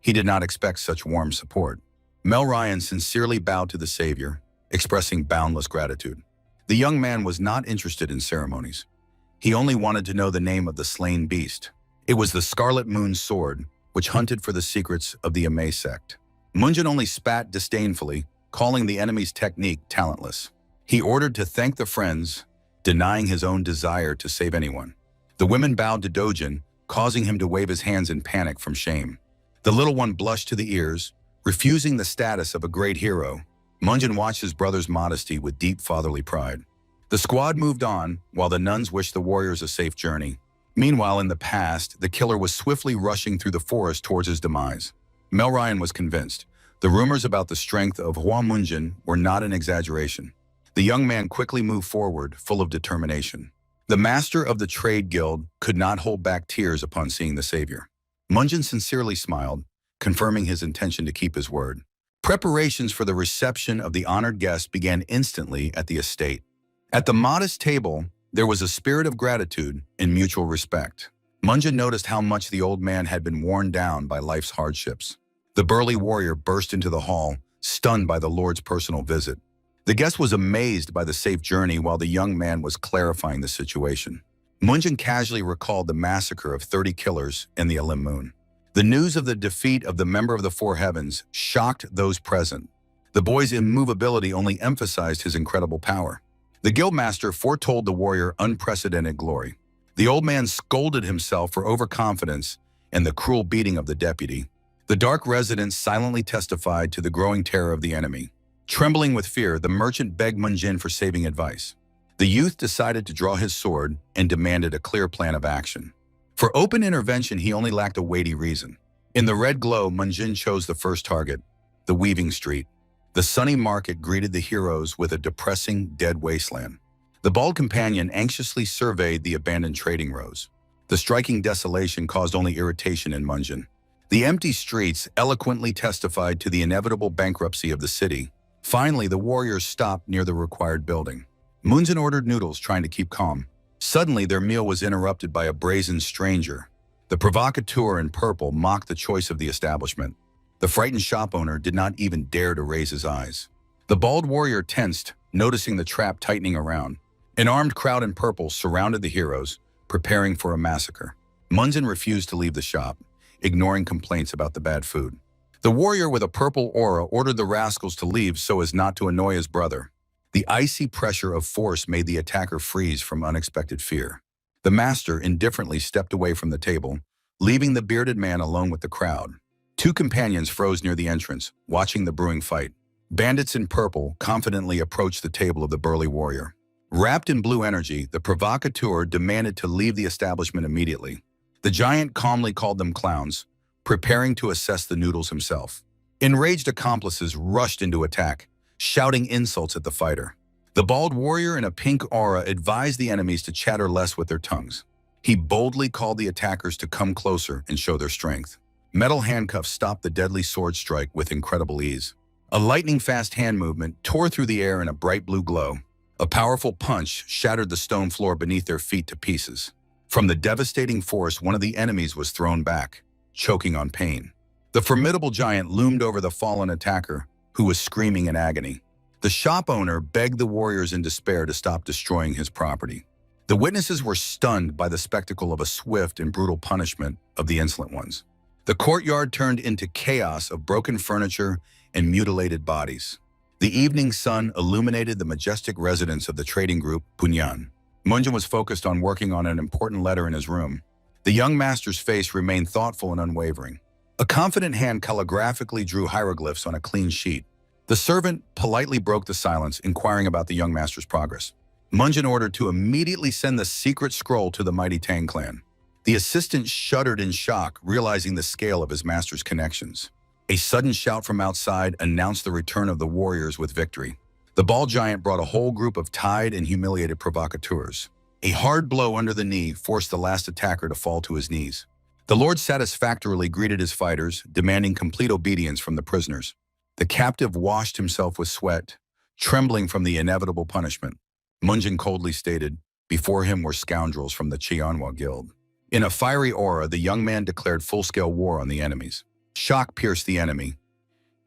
He did not expect such warm support. Mel Ryan sincerely bowed to the savior, expressing boundless gratitude. The young man was not interested in ceremonies. He only wanted to know the name of the slain beast. It was the Scarlet Moon's sword, which hunted for the secrets of the Ame sect. Munjin only spat disdainfully, calling the enemy's technique talentless. He ordered to thank the friends, denying his own desire to save anyone. The women bowed to Dojin, causing him to wave his hands in panic from shame. The little one blushed to the ears, refusing the status of a great hero. Munjin watched his brother's modesty with deep fatherly pride. The squad moved on, while the nuns wished the warriors a safe journey. Meanwhile, in the past, the killer was swiftly rushing through the forest towards his demise. Mel Ryan was convinced. The rumors about the strength of Hua Munjin were not an exaggeration. The young man quickly moved forward, full of determination. The master of the trade guild could not hold back tears upon seeing the savior. Munjin sincerely smiled, confirming his intention to keep his word. Preparations for the reception of the honored guest began instantly at the estate. At the modest table, there was a spirit of gratitude and mutual respect. Munjin noticed how much the old man had been worn down by life's hardships. The burly warrior burst into the hall, stunned by the Lord's personal visit. The guest was amazed by the safe journey while the young man was clarifying the situation. Munjin casually recalled the massacre of 30 killers in the Elim Moon. The news of the defeat of the member of the Four Heavens shocked those present. The boy's immovability only emphasized his incredible power. The guildmaster foretold the warrior unprecedented glory. The old man scolded himself for overconfidence and the cruel beating of the deputy. The dark residents silently testified to the growing terror of the enemy. Trembling with fear, the merchant begged Munjin for saving advice. The youth decided to draw his sword and demanded a clear plan of action. For open intervention, he only lacked a weighty reason. In the red glow, Munjin chose the first target, the weaving street. The sunny market greeted the heroes with a depressing, dead wasteland. The bald companion anxiously surveyed the abandoned trading rows. The striking desolation caused only irritation in Munjin. The empty streets eloquently testified to the inevitable bankruptcy of the city. Finally, the warriors stopped near the required building. Munjin ordered noodles, trying to keep calm. Suddenly, their meal was interrupted by a brazen stranger. The provocateur in purple mocked the choice of the establishment. The frightened shop owner did not even dare to raise his eyes. The bald warrior tensed, noticing the trap tightening around. An armed crowd in purple surrounded the heroes, preparing for a massacre. Munjin refused to leave the shop, ignoring complaints about the bad food. The warrior with a purple aura ordered the rascals to leave so as not to annoy his brother. The icy pressure of force made the attacker freeze from unexpected fear. The master indifferently stepped away from the table, leaving the bearded man alone with the crowd. Two companions froze near the entrance, watching the brewing fight. Bandits in purple confidently approached the table of the burly warrior. Wrapped in blue energy, the provocateur demanded to leave the establishment immediately. The giant calmly called them clowns, preparing to assess the noodles himself. Enraged accomplices rushed into attack, shouting insults at the fighter. The bald warrior in a pink aura advised the enemies to chatter less with their tongues. He boldly called the attackers to come closer and show their strength. Metal handcuffs stopped the deadly sword strike with incredible ease. A lightning-fast hand movement tore through the air in a bright blue glow. A powerful punch shattered the stone floor beneath their feet to pieces. From the devastating force, one of the enemies was thrown back, choking on pain. The formidable giant loomed over the fallen attacker, who was screaming in agony. The shop owner begged the warriors in despair to stop destroying his property. The witnesses were stunned by the spectacle of a swift and brutal punishment of the insolent ones. The courtyard turned into chaos of broken furniture and mutilated bodies. The evening sun illuminated the majestic residence of the trading group, Punyan. Munjin was focused on working on an important letter in his room. The young master's face remained thoughtful and unwavering. A confident hand calligraphically drew hieroglyphs on a clean sheet. The servant politely broke the silence, inquiring about the young master's progress. Munjin ordered to immediately send the secret scroll to the mighty Tang clan. The assistant shuddered in shock, realizing the scale of his master's connections. A sudden shout from outside announced the return of the warriors with victory. The ball giant brought a whole group of tied and humiliated provocateurs. A hard blow under the knee forced the last attacker to fall to his knees. The Lord satisfactorily greeted his fighters, demanding complete obedience from the prisoners. The captive washed himself with sweat, trembling from the inevitable punishment. Munjin coldly stated, before him were scoundrels from the Cheonhua Guild. In a fiery aura, the young man declared full-scale war on the enemies. Shock pierced the enemy.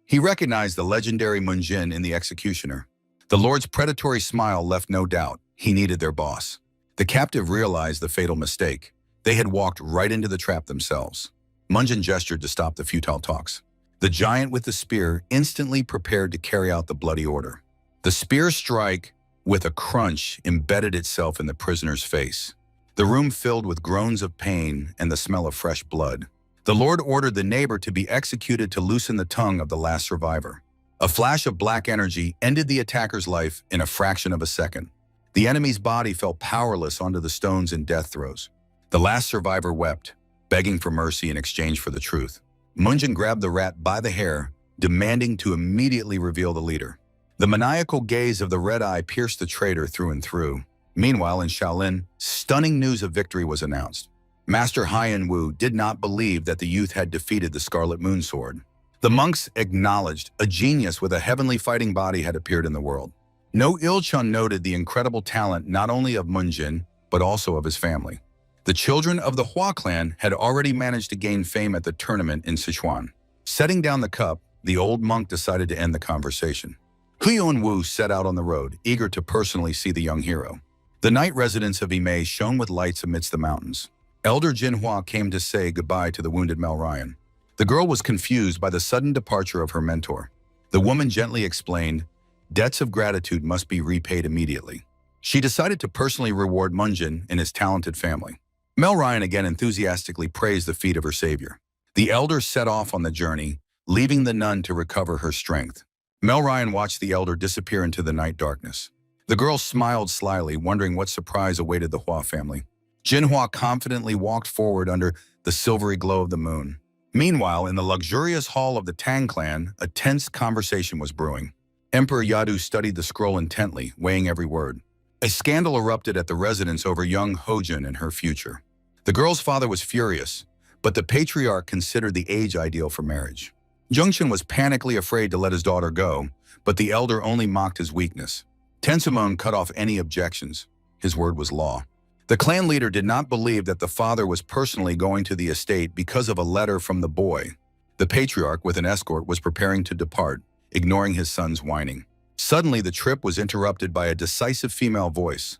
He recognized the legendary Munjin in the executioner. The Lord's predatory smile left no doubt. He needed their boss. The captive realized the fatal mistake. They had walked right into the trap themselves. Munjin gestured to stop the futile talks. The giant with the spear instantly prepared to carry out the bloody order. The spear strike, with a crunch, embedded itself in the prisoner's face. The room filled with groans of pain and the smell of fresh blood. The Lord ordered the neighbor to be executed to loosen the tongue of the last survivor. A flash of black energy ended the attacker's life in a fraction of a second. The enemy's body fell powerless onto the stones in death throes. The last survivor wept, begging for mercy in exchange for the truth. Munjin grabbed the rat by the hair, demanding to immediately reveal the leader. The maniacal gaze of the red eye pierced the traitor through and through. Meanwhile, in Shaolin, stunning news of victory was announced. Master Haiyan Wu did not believe that the youth had defeated the Scarlet Moon Sword. The monks acknowledged a genius with a heavenly fighting body had appeared in the world. No Ilchun noted the incredible talent not only of Munjin, but also of his family. The children of the Hua clan had already managed to gain fame at the tournament in Sichuan. Setting down the cup, the old monk decided to end the conversation. Huiyun Wu set out on the road, eager to personally see the young hero. The night residence of Imei shone with lights amidst the mountains. Elder Jinhua came to say goodbye to the wounded Mel Ryan. The girl was confused by the sudden departure of her mentor. The woman gently explained, debts of gratitude must be repaid immediately. She decided to personally reward Munjin and his talented family. Mel Ryan again enthusiastically praised the feat of her savior. The elder set off on the journey, leaving the nun to recover her strength. Mel Ryan watched the elder disappear into the night darkness. The girl smiled slyly, wondering what surprise awaited the Hua family. Jinhua confidently walked forward under the silvery glow of the moon. Meanwhile, in the luxurious hall of the Tang clan, a tense conversation was brewing. Emperor Yadu studied the scroll intently, weighing every word. A scandal erupted at the residence over young Hojun and her future. The girl's father was furious, but the patriarch considered the age ideal for marriage. Zhengchen was panically afraid to let his daughter go, but the elder only mocked his weakness. Tensumon cut off any objections. His word was law. The clan leader did not believe that the father was personally going to the estate because of a letter from the boy. The patriarch, with an escort, was preparing to depart, ignoring his son's whining. Suddenly, the trip was interrupted by a decisive female voice.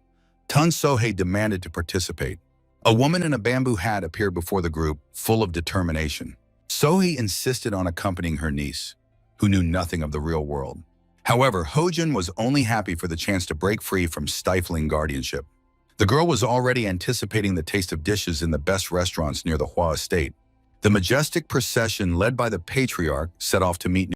Tun Sohei demanded to participate. A woman in a bamboo hat appeared before the group, full of determination. Sohei insisted on accompanying her niece, who knew nothing of the real world. However, Hojun was only happy for the chance to break free from stifling guardianship. The girl was already anticipating the taste of dishes in the best restaurants near the Hua estate. The majestic procession led by the patriarch set off to meet